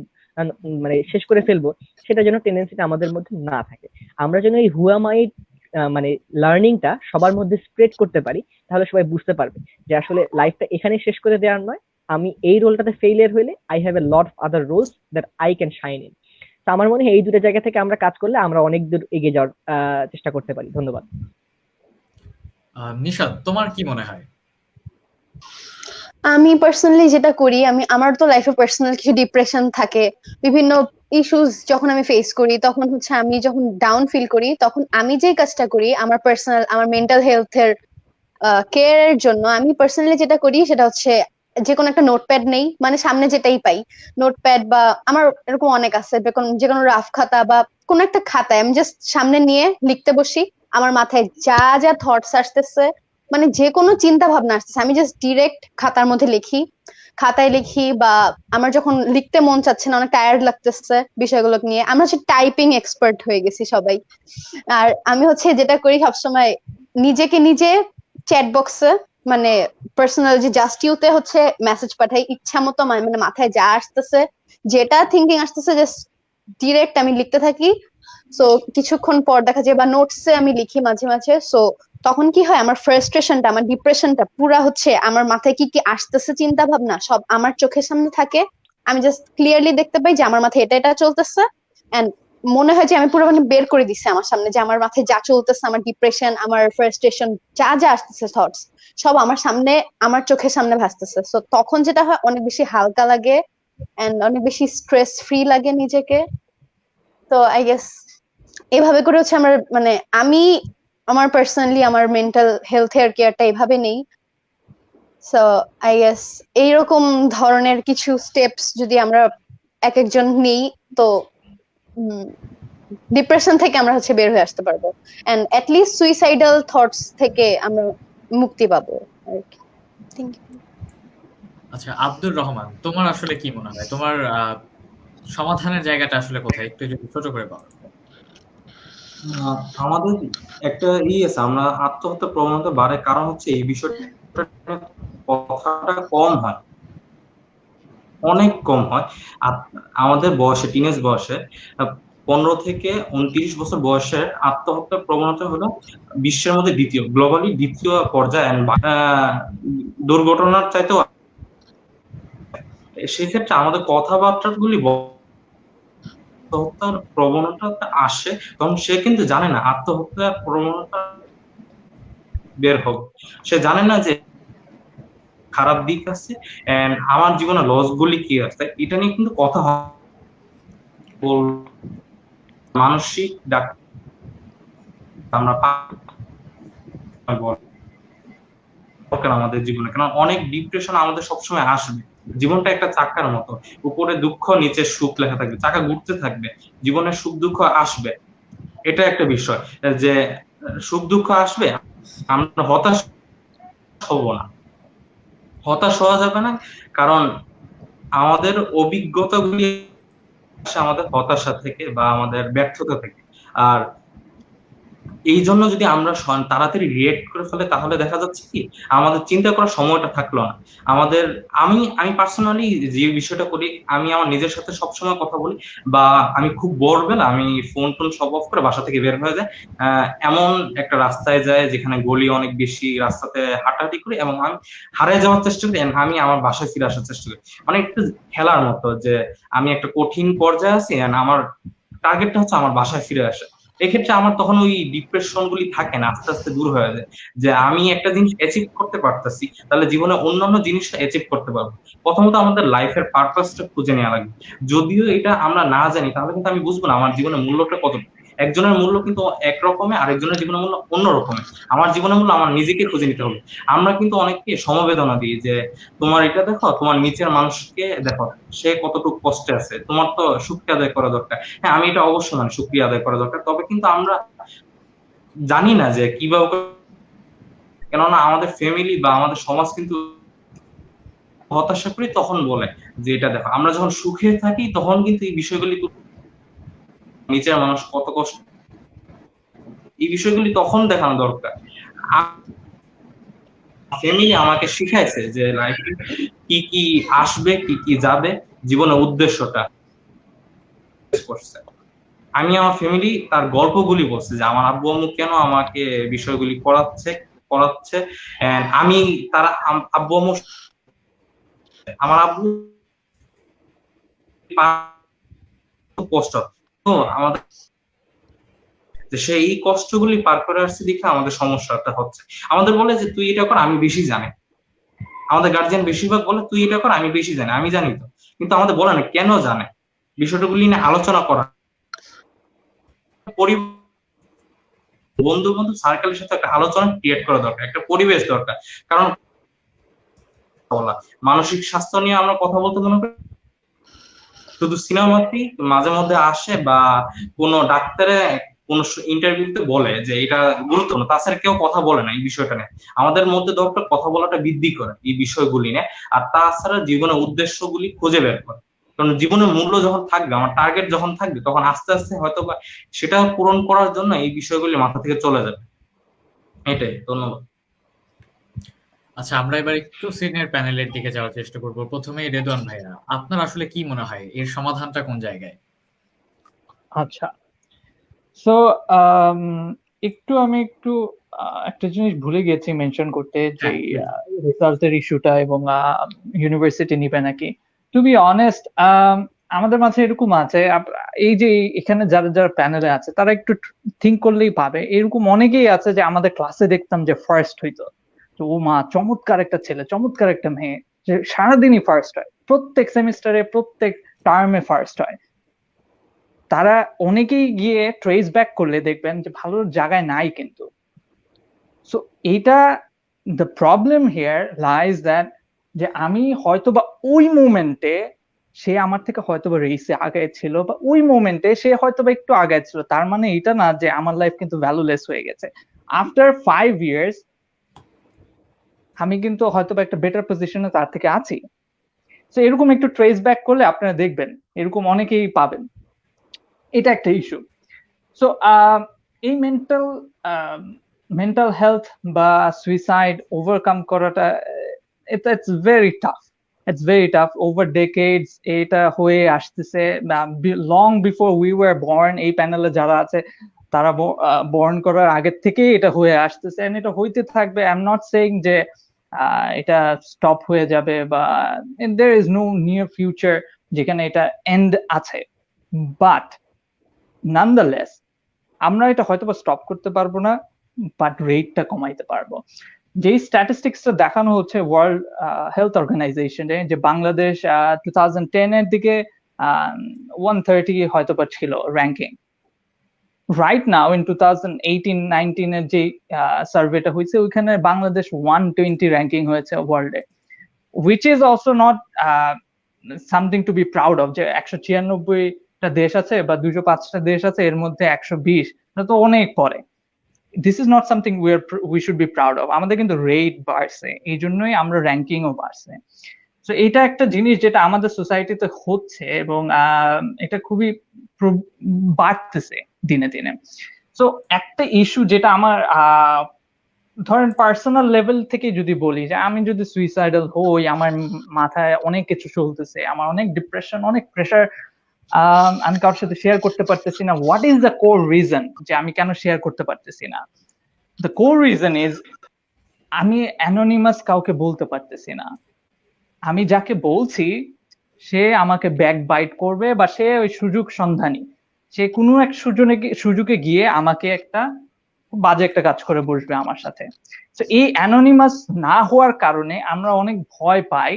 মানে শেষ করে ফেলবো, সেটা যেন টেন্ডেন্সিটা আমাদের মধ্যে না থাকে। আমরা যেন এই হুয়ামাইড মানে লার্নিংটা সবার মধ্যে স্প্রেড করতে পারি, তাহলে সবাই বুঝতে পারবে যে আসলে লাইফটা এখানে শেষ করে দেওয়ার নয়, আমি এই রোলটাতে ফেইলিয়ার হইলে I have a lot of other roles that I can shine in. তো আমার মনে হয় এই দুটো জায়গা থেকে আমরা কাজ করলে আমরা অনেক দূর এগিয়ে যাওয়ার চেষ্টা করতে পারি। ধন্যবাদ। নিশাদ, তোমার কি মনে হয়? আমি পার্সোনালি যেটা করি, আমার তো লাইফে পার্সোনাল কিছু ডিপ্রেশন থাকে, বিভিন্ন ইস্যুস যখন আমি ফেস করি, তখন হচ্ছে আমি যখন ডাউন ফিল করি, তখন আমি যে কাজটা করি আমার পার্সোনাল আমার মেন্টাল হেলথের কেয়ারের জন্য, আমি পার্সোনালি যেটা করি সেটা হচ্ছে যে কোনো একটা নোটপ্যাড নেই, মানে সামনে যেটাই পাই নোটপ্যাড, বা আমার এরকম অনেক আছে যে কোনো রাফ খাতা বা কোনো একটা খাতায় আমি জাস্ট সামনে নিয়ে লিখতে বসি। আমার মাথায় যা যা থটস আসতেছে, মানে যে কোনো চিন্তা ভাবনা আসতেছে, আমি জাস্ট ডিরেক্ট খাতার মধ্যে খাতায় লিখি। বা আমার যখন লিখতে মন চাচ্ছে না, অনেক টায়ার্ড লাগতেছে বিষয়গুলো নিয়ে, আমরা হচ্ছে টাইপিং এক্সপার্ট হয়ে গেছি সবাই। আর আমি হচ্ছে যেটা করি সবসময় নিজেকে নিজে চ্যাট বক্সে, মানে পার্সোনাল যে জাস্ট ইউতে হচ্ছে মেসেজ পাঠাই ইচ্ছা মতো, মানে মাথায় যা আসতেছে, যেটা থিঙ্কিং আসতেছে জাস্ট ডিরেক্ট আমি লিখতে থাকি। সো কিছুক্ষণ পর দেখা যায়, বা নোটসে আমি লিখি মাঝে মাঝে। সো তখন কি হয়, আমার ফ্রাস্ট্রেশনটা, আমার ডিপ্রেশনটা পুরা হচ্ছে, আমার মাথায় কি কি আসতেছে চিন্তা ভাবনা সব আমার চোখের সামনে থাকে। আমি জাস্ট ক্লিয়ারলি দেখতে পাই যে আমার মাথায় এটা এটা চলতেছে, এন্ড মনে হয় যে আমি পুরো মানে বের করে দিচ্ছি আমার সামনে, যে আমার মাথায় যা চলতেছে, আমার ডিপ্রেশন, আমার ফ্রাস্ট্রেশন, যা যা আসতেছে থটস, সব আমার সামনে, আমার চোখের সামনে ভাসতেছে। সো তখন যেটা হয়, অনেক বেশি হালকা লাগে এন্ড অনেক বেশি স্ট্রেস ফ্রি লাগে নিজেকে। তো আই গেস এভাবে করে হচ্ছে আমি আমার পার্সোনালি আমার মেন্টাল হেলথের কেয়ারটা এভাবে নেই। সো আই গেস এইরকম ধরনের কিছু স্টেপস যদি আমরা এক একজন নেই, তো ডিপ্রেশন থেকে আমরা হচ্ছে বের হয়ে আসতে পারবো, and at least suicidal thoughts থেকে আমরা মুক্তি পাবো আর কি। Thank you. আচ্ছা, আব্দুর রহমান, তোমার আসলে কি মনে হয়? তোমার সমাধানের জায়গাটা আসলে কোথায়? একটু যদি ছোট করে বলো। আমাদের একটা আছে, আমরা আত্মহত্যা প্রবণতা বাড়ে কারণ হচ্ছে এই বিষয়টা কথাটা কম হয়, অনেক কম হয়। আমাদের বয়সে, টিনেজ বয়সে 15 থেকে 29 বছর বয়সের আত্মহত্যার প্রবণতা হলো বিশ্বের মধ্যে গ্লোবালি দ্বিতীয় পর্যায়ে, দুর্ঘটনার চাইতেও। সেক্ষেত্রে আমাদের কথাবার্তা গুলি আত্মহত্যার প্রবণতা আসে, তখন সে কিন্তু জানে না আত্মহত্যার প্রবণতা বের হোক, সে জানে না যে খারাপ দিক আছে এন্ড আমার জীবনে লস গুলি কি আছে, এটা নিয়ে কিন্তু কথা মানসিক ডাক্তার আমরা আমাদের জীবনে, কারণ অনেক ডিপ্রেশন আমাদের সবসময় আসবে। জীবনটা একটা চাকার মতো, উপরে দুঃখ নিচে সুখ লেখা থাকবে, চাকা ঘুরতে থাকবে, জীবনের সুখ দুঃখ আসবে। এটা একটা বিষয় যে সুখ দুঃখ আসবে, আমরা হতাশ হব না, হতাশ হওয়া যাবে না, কারণ আমাদের অভিজ্ঞতাগুলি আসে আমাদের হতাশা থেকে বা আমাদের ব্যর্থতা থেকে। আর এই জন্য যদি আমরা তাড়াতাড়ি রিয়েক্ট করে ফেলে তাহলে দেখা যাচ্ছে কি আমাদের চিন্তা করার সময়টা থাকলো না। আমাদের আমি পার্সোনালি যে বিষয়টা করি, আমি আমার নিজের সাথে সবসময় কথা বলি বা আমি খুব বোর হলে আমি ফোন-টোন সব অফ করে বাসা থেকে বের হয়ে যাই। এমন একটা রাস্তায় যাই যেখানে গলি অনেক বেশি, রাস্তাতে হাঁটাহাঁটি করি এবং আমি হারিয়ে যাওয়ার চেষ্টা করি and আমি আমার বাসায় ফিরে আসার চেষ্টা করি। মানে একটু খেলার মতো যে আমি একটা কঠিন পর্যায়ে আছি and আমার টার্গেটটা হচ্ছে আমার বাসায় ফিরে আসা। এক্ষেত্রে আমার তখন ওই ডিপ্রেশন গুলি থাকে না, আস্তে আস্তে দূর হয়ে যায়। যে আমি একটা জিনিস অ্যাচিভ করতে পারতেছি, তাহলে জীবনে অন্যান্য জিনিসটা অ্যাচিভ করতে পারবো। প্রথমত আমাদের লাইফের পারপাসটা খুঁজে নেওয়া লাগবে। যদিও এটা আমরা না জানি তাহলে কিন্তু আমি বুঝবো না আমার জীবনের মূল্যটা কত। একজনের মূল্য কিন্তু এক রকমের, আরেকজনের জীবনের মূল্য অন্য রকমের। আমার জীবনের মূল্য আমার নিজেকে খুঁজে নিতে হবে। আমরা কিন্তু অনেককে সমবেদনা দিই যে তোমার এটা দেখো, তোমার নিচের মানুষকে দেখো, সে কতটুকু কষ্টে আছে, তোমার তো শুকরিয়া আদায় করা দরকার। হ্যাঁ, আমি এটা অবশ্যই মানে শুকরিয়া আদায় করা দরকার, তবে কিন্তু আমরা জানি না যে কিভাবে, কেননা আমাদের ফ্যামিলি বা আমাদের সমাজ কিন্তু হতাশা করি তখন বলে যে এটা দেখো, আমরা যখন সুখে থাকি তখন কিন্তু এই বিষয়গুলি, নিচের মানুষ কত কষ্ট, এই বিষয়গুলি তখন দেখানো দরকার। ফ্যামিলি আমাকে শিখাইছে যে লাইফে কি কি আসবে, কি কি যাবে, জীবনের উদ্দেশ্যটা করছে। আমি আমার ফ্যামিলি তার গল্পগুলি বলছে যে আমার আব্বু আম্মু কেন আমাকে বিষয়গুলি করাচ্ছে and আমি তারা আব্বু আম্মু, আমার আব্বু কষ্ট তো আমাদের, সেই কষ্টগুলি পার করে আসছে দেখে আমাদের সমস্যাটা হচ্ছে। আমাদের বলে যে তুই এটা কর, আমি বেশি জানি। আমাদের গার্জিয়ান বেশিরভাগ বলে তুই এটা কর, আমি বেশি জানি, আমি জানি তো। কিন্তু আমাদের বলে না কেন জানে, বিষয়টাগুলি নিয়ে আলোচনা করা, বন্ধু বান্ধব সার্কেলের সাথে একটা আলোচনা ক্রিয়েট করা দরকার, একটা পরিবেশ দরকার। কারণ বলা মানসিক স্বাস্থ্য নিয়ে আমরা কথা বলতে মনে করি শুধু সিনেমাতেই মাঝে মধ্যে আসে বা কোনো ডাক্তারে কোন ইন্টারভিউতে বলে যে এটা গুরুত্বপূর্ণ, তাছাড়া কেউ কথা বলে না এই বিষয়টা নিয়ে। আমাদের মধ্যে দরকার কথা বলাটা বৃদ্ধি করে এই বিষয়গুলি নিয়ে, আর তাছাড়া জীবনের উদ্দেশ্যগুলি খুঁজে বের করে। কারণ জীবনের মূল্য যখন থাকবে, আমার টার্গেট যখন থাকবে, তখন আস্তে আস্তে হয়তো বা সেটা পূরণ করার জন্য এই বিষয়গুলি মাথা থেকে চলে যাবে। এটাই, ধন্যবাদ। আচ্ছা, আমরা এবার একটু সিনিয়র প্যানেলের দিকে যাওয়ার চেষ্টা করব। প্রথমেই রেদওয়ান ভাইয়া, আপনার আসলে কি মনে হয় এর সমাধানটা কোন জায়গায়? আচ্ছা, সো আমি একটু একটা জিনিস ভুলে গেছি মেনশন করতে, যে রেজাল্টের ইস্যুটা এবং ইউনিভার্সিটি নিবে নাকি। টু বি অনেস্ট, আমাদের মাঝে এরকম আছে, এই যে এখানে যারা যারা প্যানেলে আছে তারা একটু থিঙ্ক করলেই পাবে, এরকম অনেকেই আছে যে আমাদের ক্লাসে দেখতাম যে ফার্স্ট হইতো, তো ও মা চমৎকার একটা ছেলে, চমৎকার একটা মেয়ে, যে সারাদিনই ফার্স্ট হয়, প্রত্যেক সেমিস্টারে প্রত্যেক টার্মে ফার্স্ট হয়। তারা অনেকেই গিয়ে ট্রেস ব্যাক করলে দেখবেন যে ভালো জায়গায় নাই কিন্তু। সো এইটা, the problem here lies that, যে আমি হয়তোবা ওই মোমেন্টে সে আমার থেকে হয়তোবা রেসে আগে ছিল, বা ওই মোমেন্টে সে হয়তোবা একটু আগে ছিল, তার মানে এটা না যে আমার লাইফ কিন্তু ভ্যালুলেস হয়ে গেছে। আফটার 5 ইয়ার্স আমি কিন্তু হয়তোবা একটা বেটার পজিশনে তার থেকে আছি। তো এরকম একটু ট্রেস ব্যাক করলে আপনারা দেখবেন এরকম অনেকেই পাবেন। এটা একটা ইস্যু। সো এই মেন্টাল হেলথ বা সুইসাইড ওভারকাম করাটা, it's very tough over decades. এটা হয়ে আসতেছে long before we were born. এই প্যানেলে যারা আছে তারা বর্ন করার আগের থেকেই এটা হয়ে আসতেছে, এন্ড এটা হইতে থাকবে। আই এম নট সেইং যে এটা স্টপ হয়ে যাবে বা there is no near future যেখানে এটা এন্ড আছে, বাট nonetheless আমরা এটা হয়তো বা স্টপ করতে পারবো না, বাট রেটটা কমাইতে পারবো। যেই স্ট্যাটিস্টিক্সটা দেখানো হচ্ছে ওয়ার্ল্ড হেলথ অর্গানাইজেশনে, যে বাংলাদেশ 2010 এর দিকে 130 হয়তো বা ছিল র্যাঙ্কিং। রাইট নাও ইন 2018-19 এর যে সার্ভেটা হয়েছে ওইখানে বাংলাদেশ 120 র্যাঙ্কিং হয়েছে ওয়ার্ল্ডে, which is also not something to be proud of। যে 196টা দেশ আছে বা 205টা দেশ আছে, এর মধ্যে 120, এটা তো অনেক পরে। This is not something we should be proud of. আমাদের কিন্তু রেট বাড়ছে, এই জন্যই আমরা র্যাঙ্কিংও বাড়ছে। তো এটা একটা জিনিস যেটা আমাদের সোসাইটিতে হচ্ছে, এবং এটা খুবই বাড়তেছে দিনে দিনে। তো একটা ইস্যু যেটা আমার ধরেন পার্সোনাল লেভেল থেকে যদি বলি, যে আমি যদি সুইসাইডাল হই, আমার মাথায় অনেক কিছু চলতেছে, আমার অনেক ডিপ্রেশন, অনেক প্রেশার, আমি কারোর সাথে শেয়ার করতে পারতেছি না। What is the core reason যে আমি কেন শেয়ার করতে পারতেছি না? দ্য কোর রিজন ইজ আমি অ্যানোনিমাস কাউকে বলতে পারতেছি না। আমি যাকে বলছি সে আমাকে ব্যাক বাইট করবে, বা সে ওই সুযোগ সন্ধানী, সে কোনো এক সুযোগে গিয়ে আমাকে একটা খুব বাজে একটা কাজ করে বসবে আমার সাথে। তো এই অ্যানোনিমাস না হওয়ার কারণে আমরা অনেক ভয় পাই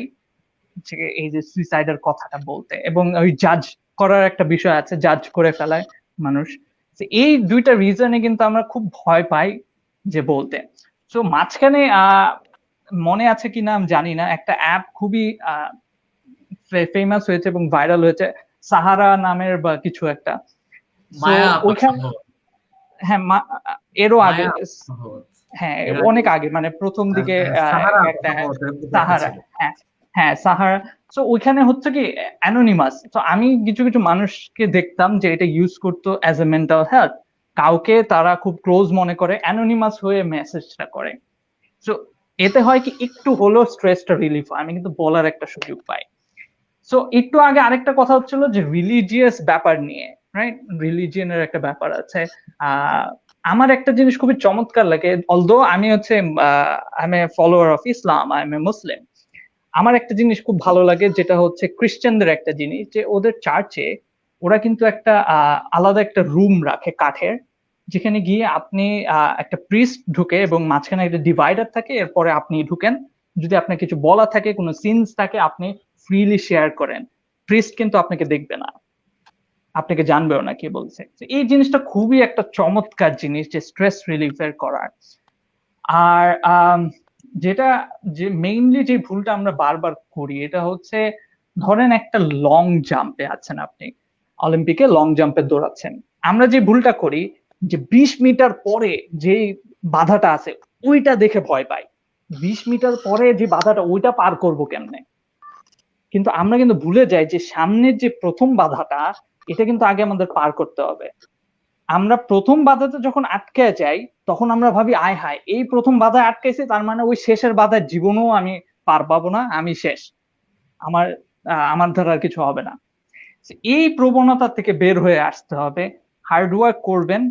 যে এই যে সুইসাইডের কথাটা বলতে, এবং ওই জাজ করার একটা বিষয় আছে, জাজ করে ফেলায় মানুষ। এই দুইটা রিজনে কিন্তু আমরা খুব ভয় পাই যে বলতে। তো মাঝখানে মনে আছে কিনা আমি জানি না, একটা অ্যাপ খুবই ফেমাস হয়েছে এবং ভাইরাল হয়েছে, সাহারা নামের বা কিছু একটা। ওইখানে হ্যাঁ, এরও আগে, হ্যাঁ অনেক আগে, মানে প্রথম দিকে একটা সাহারা, হ্যাঁ হ্যাঁ সাহারা। তো ওইখানে হচ্ছে কি অ্যানোনিমাস। তো আমি কিছু কিছু মানুষকে দেখতাম যে এটা ইউজ করতো অ্যাজ এ মেন্টাল হেলথ। কাউকে তারা খুব ক্লোজ মনে করে অ্যানোনিমাস হয়ে মেসেজটা করে। তো এতে হয় কি একটু হলেও স্ট্রেসটা রিলিফ হয়, আমি কিন্তু বলার একটা সুযোগ পাই। সো একটু আগে আরেকটা কথা হচ্ছিল যে রিলিজিয়াস ব্যাপার নিয়ে, রাইট? রিলিজিয়নের একটা ব্যাপার আছে। আমার একটা জিনিস খুবই চমৎকার লাগে, অলদো আমি হচ্ছে I am a follower of Islam, I am a Muslim. আমার একটা জিনিস খুব ভালো লাগে, যেটা হচ্ছে খ্রিস্টানদের একটা জিনিস, যে ওদের চার্চে ওরা কিন্তু একটা আলাদা একটা রুম রাখে কাঠের, যেখানে গিয়ে আপনি একটা প্রিস্ট ঢুকে এবং মাঝখানে একটা ডিভাইডার থাকে, এরপরে আপনি ঢুকেন। যদি আপনার কিছু বলা থাকে, কোনো সিনস থাকে, আপনি ফ্রিলি শেয়ার করেন। প্রিস্ট কিন্তু আপনাকে দেখবে না, আপনাকে জানবেও না কি বলছে। এই জিনিসটা খুবই একটা চমৎকার জিনিস, যে স্ট্রেস রিলিফের করার। আর যেটা যে মেইনলি যে ভুলটা আমরা বারবার করি, এটা হচ্ছে ধরেন একটা লং জাম্পে আছেন, আপনি অলিম্পিকে লং জাম্পে দৌড়াচ্ছেন। আমরা যে ভুলটা করি, যে 20 মিটার পরে যে বাধাটা আছে ওইটা দেখে ভয় পাই। 20 মিটার পরে যে বাধাটা, ওইটা পার করব কেমনে? কিন্তু আমরা কিন্তু ভুলে যাই যে সামনের যে প্রথম বাধাটা, এটা কিন্তু আগে আমাদের পার করতে হবে। আমরা প্রথম বাধাতে যখন আটকে যাই, তখন আমরা ভাবি আয় হায়, এই প্রথম বাধায় আটকাইছি, তার মানে ওই শেষের বাধার জীবনেও আমি পার পাবো না, আমি শেষ, আমার আমার দ্বারা আর কিছু হবে না। এই প্রবণতা থেকে বের হয়ে আসতে হবে, হার্ড ওয়ার্ক করবেন।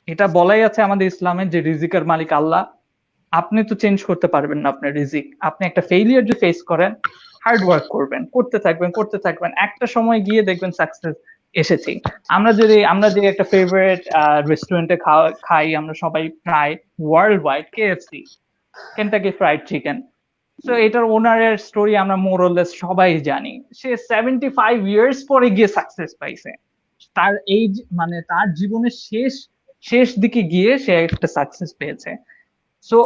এটা বলাই আছে আমাদের ইসলামের, যে রিজিকের মালিক আল্লাহ। আপনি তো চেঞ্জ করতে পারবেন না আপনার রিজিক। আপনি একটা ফেইলিয়ার যদি ফেস করেন, হার্ড ওয়ার্ক করবেন, করতে থাকবেন, একটা সময় গিয়ে দেখবেন সাকসেস এসেছি। আমরা যে একটা ফেভারিট রেস্টুরেন্টে খাই আমরা সবাই প্রায় world wide, KFC, Kentucky fried chicken. তো এটার ওনারের স্টোরি আমরা মোরলেস সবাই জানি। সে 75 ইয়ার্স পরে গিয়ে সাকসেস পাইছে। তার এই মানে তার জীবনের শেষ দিকে গিয়ে সে একটা সাকসেস পেয়েছে। সো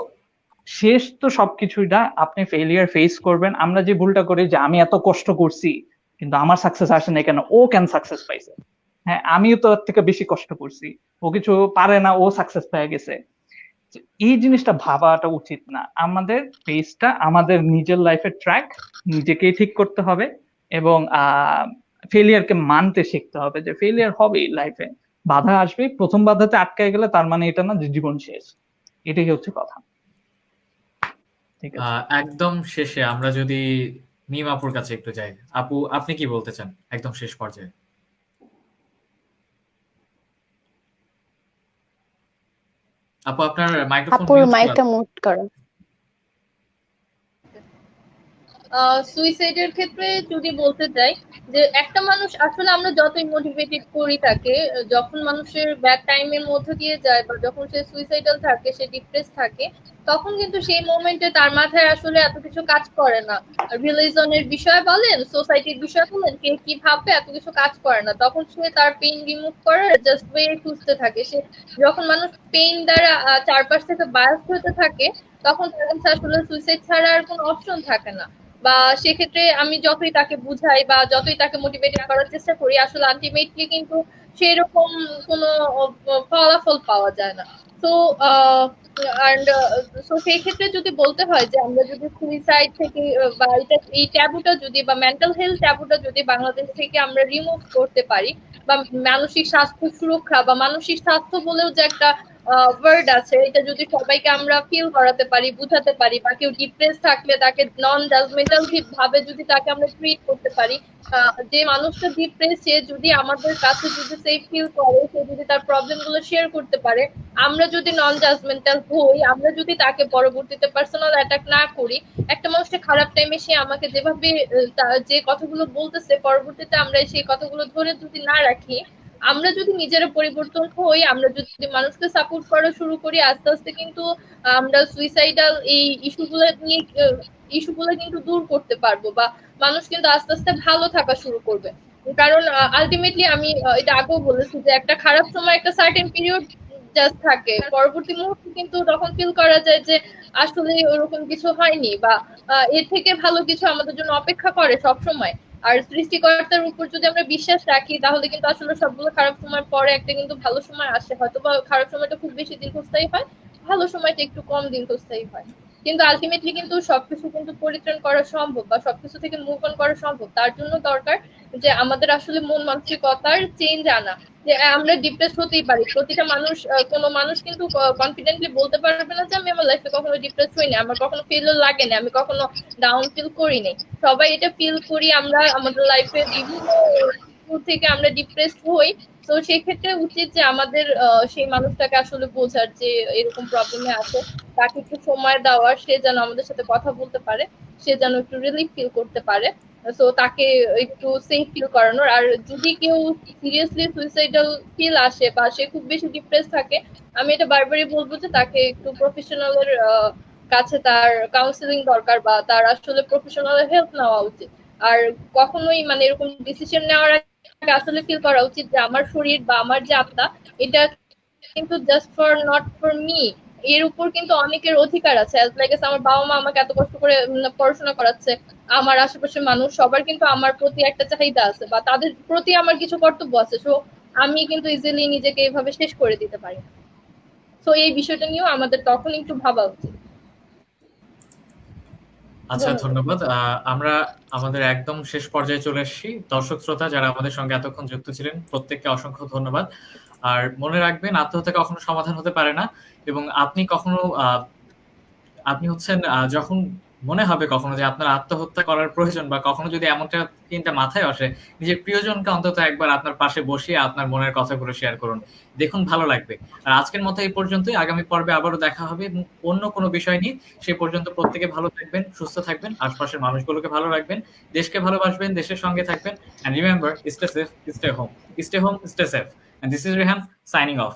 শেষ তো সবকিছুই না, আপনি ফেলিয়ার ফেস করবেন। আমরা যে ভুলটা করি, যে আমি এত কষ্ট করছি কিন্তু আমার সাকসেস আসে না, কেন ও কেন সাকসেস পাইছে? হ্যাঁ, আমিও তো ওর থেকে বেশি কষ্ট করছি, ও কিছু পারে না, ও সাকসেস পেয়ে গেছে। এই জিনিসটা ভাবাটা উচিত না। আমাদের পেসটা, আমাদের নিজের লাইফের ট্র্যাক নিজেকেই ঠিক করতে হবে, এবং ফেলিয়ারকে মানতে শিখতে হবে, যে ফেলিয়ার হবেই লাইফে, বাধা আসবে। প্রথম বাধাতে আটকায় গেলে তার মানে এটা না যে জীবন শেষ। এটাই হচ্ছে কথা। একদম শেষে আমরা যদি মিম আপুর কাছে একটু যাই, আপু আপনি কি বলতে চান একদম শেষ পর্যায়ে? আপু আপনার মাইকটা মিউট করো। সুইসাইডের ক্ষেত্রে যদি বলতে চাই, যে একটা মানুষ আসলে আমরা যতই মোটিভেটেড করি তাকে, যখন মানুষের ব্যাড টাইমের মধ্যে দিয়ে যায় বা যখন সে সুইসাইডাল থাকে, সে ডিপ্রেস থাকে, তখন কিন্তু সেই মোমেন্টে তার মাথায় আসলে এত কিছু কাজ করে না। রিলিজনের বিষয় বলেন, সোসাইটির বিষয় বলেন, কে কি ভাববে, এত কিছু কাজ করে না। তখন সে তার পেইন রিমুভ করার জাস্ট ওয়ে খুঁজতে থাকে। সে যখন মানুষ পেইন দ্বারা চারপাশ থেকে বায়াস হতে থাকে, তখন তার কাছে আসলে সুইসাইড ছাড়া আর কোনো অপশন থাকে না। বা সেক্ষেত্রে আমি যতই তাকে বুঝাই বা যতই তাকে মোটিভেট করার চেষ্টা করি, আসলে আলটিমেটলি কিন্তু সেরকম কোনো ফলাফল পাওয়া যায় না। তো অ্যান্ড সো সেই ক্ষেত্রে যদি বলতে হয় যে আমরা যদি সুইসাইড থেকে বা এটা এই ট্যাবুটা যদি বা মেন্টাল হেলথ ট্যাবুটা যদি বাংলাদেশ থেকে আমরা রিমুভ করতে পারি, বা মানসিক স্বাস্থ্য সুরক্ষা বা মানসিক স্বাস্থ্য বলেও যে একটা ওয়ার্ড আছে, এটা যদি সবাইকে আমরা ফিল করাতে পারি, বুঝাতে পারি, বা কেউ ডিপ্রেস থাকলে তাকে নন জাজমেন্টাল ভাবে যদি তাকে আমরা ট্রিট করতে পারি, যে মানুষটা ডিপ্রেস সে যদি আমাদের কাছে যদি সেফ ফিল করে, সে যদি তার প্রবলেম গুলো শেয়ার করতে পারে, আমরা যদি নন জাজমেন্টাল হই, আমরা যদি তাকে পরবর্তীতে পার্সোনাল অ্যাটাক না করি, একটা মানুষকে খারাপ টাইমে সে আমাকে যেভাবে যে কথাগুলো বলতেছে, পরবর্তীতে আমরা সেই কথাগুলো ধরে যদি না রাখি, আমরা যদি নিজেরা পরিবর্তন হই, আমরা যদি মানুষকে সাপোর্ট করা শুরু করি, আস্তে আস্তে কিন্তু আমরা সুইসাইডাল এই ইস্যুগুলো কিন্তু দূর করতে পারবো, বা মানুষ কিন্তু আস্তে আস্তে ভালো থাকা শুরু করবে। কারণ আলটিমেটলি আমি এটা আগেও বলেছি যে একটা খারাপ সময় একটা সার্টেন পিরিয়ড জাস্ট থাকে, পরবর্তী মুহূর্তে কিন্তু তখন ফিল করা যায় যে আসলে ওরকম কিছু হয়নি, বা এর থেকে ভালো কিছু আমাদের জন্য অপেক্ষা করে সব সময়। আর সৃষ্টিকর্তার উপর যদি আমরা বিশ্বাস রাখি, তাহলে কিন্তু আসলে সবগুলো খারাপ সময়ের পরে একটা কিন্তু ভালো সময় আসে, হয়তো বা খারাপ সময়টা খুব বেশি দীর্ঘস্থায়ী হয়, ভালো সময়টা একটু কম দীর্ঘস্থায়ী হয়, কিন্তু আলটিমেটলি কিন্তু সবকিছু কিন্তু পরিত্রাণ করা সম্ভব, বা সবকিছু থেকে মুভ অন করা সম্ভব। তার জন্য দরকার যে আমাদের আসলে মন মানসিকতার চেঞ্জ আনা, যে আমরা ডিপ্রেস হতেই পারি, প্রতিটা মানুষ, কোনো মানুষ কিন্তু কনফিডেন্টলি বলতে পারবে না যে আমি আমার লাইফে কখনো ডিপ্রেস হইনি, আমার কখনো ফেলিওর লাগে না, আমি কখনো ডাউন ফিল করিনি। সবাই এটা ফিল করি আমরা আমাদের লাইফে বিভিন্ন কিছু থেকে আমরা ডিপ্রেসড হই। তো সেই ক্ষেত্রে উচিত যে আমাদের সেই মানুষটাকে আসলে বোঝার যে এরকম প্রবলেমে আছে, তাকে একটু সময় দেওয়ার, সে যেন আমাদের সাথে কথা বলতে পারে, সে যেন একটু রিলিফ ফিল করতে পারে, তো তাকে একটু সেফ ফিল করানোর। আর যদি কেউ সিরিয়াসলি সুইসাইডাল ফিল আসে বা সে খুব বেশি ডিপ্রেস থাকে, আমি এটা বারবারই বলবো যে তাকে একটু প্রফেশনালের কাছে তার কাউন্সিলিং দরকার, বা তার আসলে প্রফেশনাল হেল্প নেওয়া উচিত। আর কখনোই মানে এরকম ডিসিশন নেওয়ার আগে আসলে ফিল করা উচিত যে আমার শরীর বা আমার যে আত্মা, এটা কিন্তু just for not for me, এর উপর কিন্তু অনেকের অধিকার আছে। অ্যাজ লাইক আমার বাবা মা আমাকে এত কষ্ট করে পড়াশোনা করাচ্ছে, আমার আশেপাশের মানুষ সবার কিন্তু আমার প্রতি একটা চাহিদা আছে, বা তাদের প্রতি আমার কিছু কর্তব্য আছে। সো আমি কিন্তু ইজিলি নিজেকে এইভাবে শেষ করে দিতে পারি। তো এই বিষয়টা নিয়েও আমাদের তখন একটু ভাবা উচিত। আচ্ছা, ধন্যবাদ। আমরা আমাদের একদম শেষ পর্যায়ে চলে এসেছি। দর্শক শ্রোতা যারা আমাদের সঙ্গে এতক্ষণ যুক্ত ছিলেন, প্রত্যেককে অসংখ্য ধন্যবাদ। আর মনে রাখবেন, আত্মহত্যা কখনো সমাধান হতে পারে না, এবং আপনি কখনো আপনি হচ্ছেন যখন মনে হবে কখনো যে আপনার আত্মহত্যা করার প্রয়োজন, বা কখনো যদি এমনটা চিন্তা মাথায় আসে, নিজের প্রিয়জনকে অন্তত একবার আপনার পাশে বসিয়ে আপনার মনের কথাগুলো শেয়ার করুন। দেখুন, ভালো লাগবে। আর আজকের মতো এই পর্যন্তই। আগামী পর্বে আবারও দেখা হবে এবং অন্য কোনো বিষয় নিয়ে। সেই পর্যন্ত প্রত্যেকে ভালো থাকবেন, সুস্থ থাকবেন, আশপাশের মানুষগুলোকে ভালো রাখবেন, দেশকে ভালোবাসবেন, দেশের সঙ্গে থাকবেন। And remember, stay safe, stay home, stay home, stay safe. And this is Rehan signing off.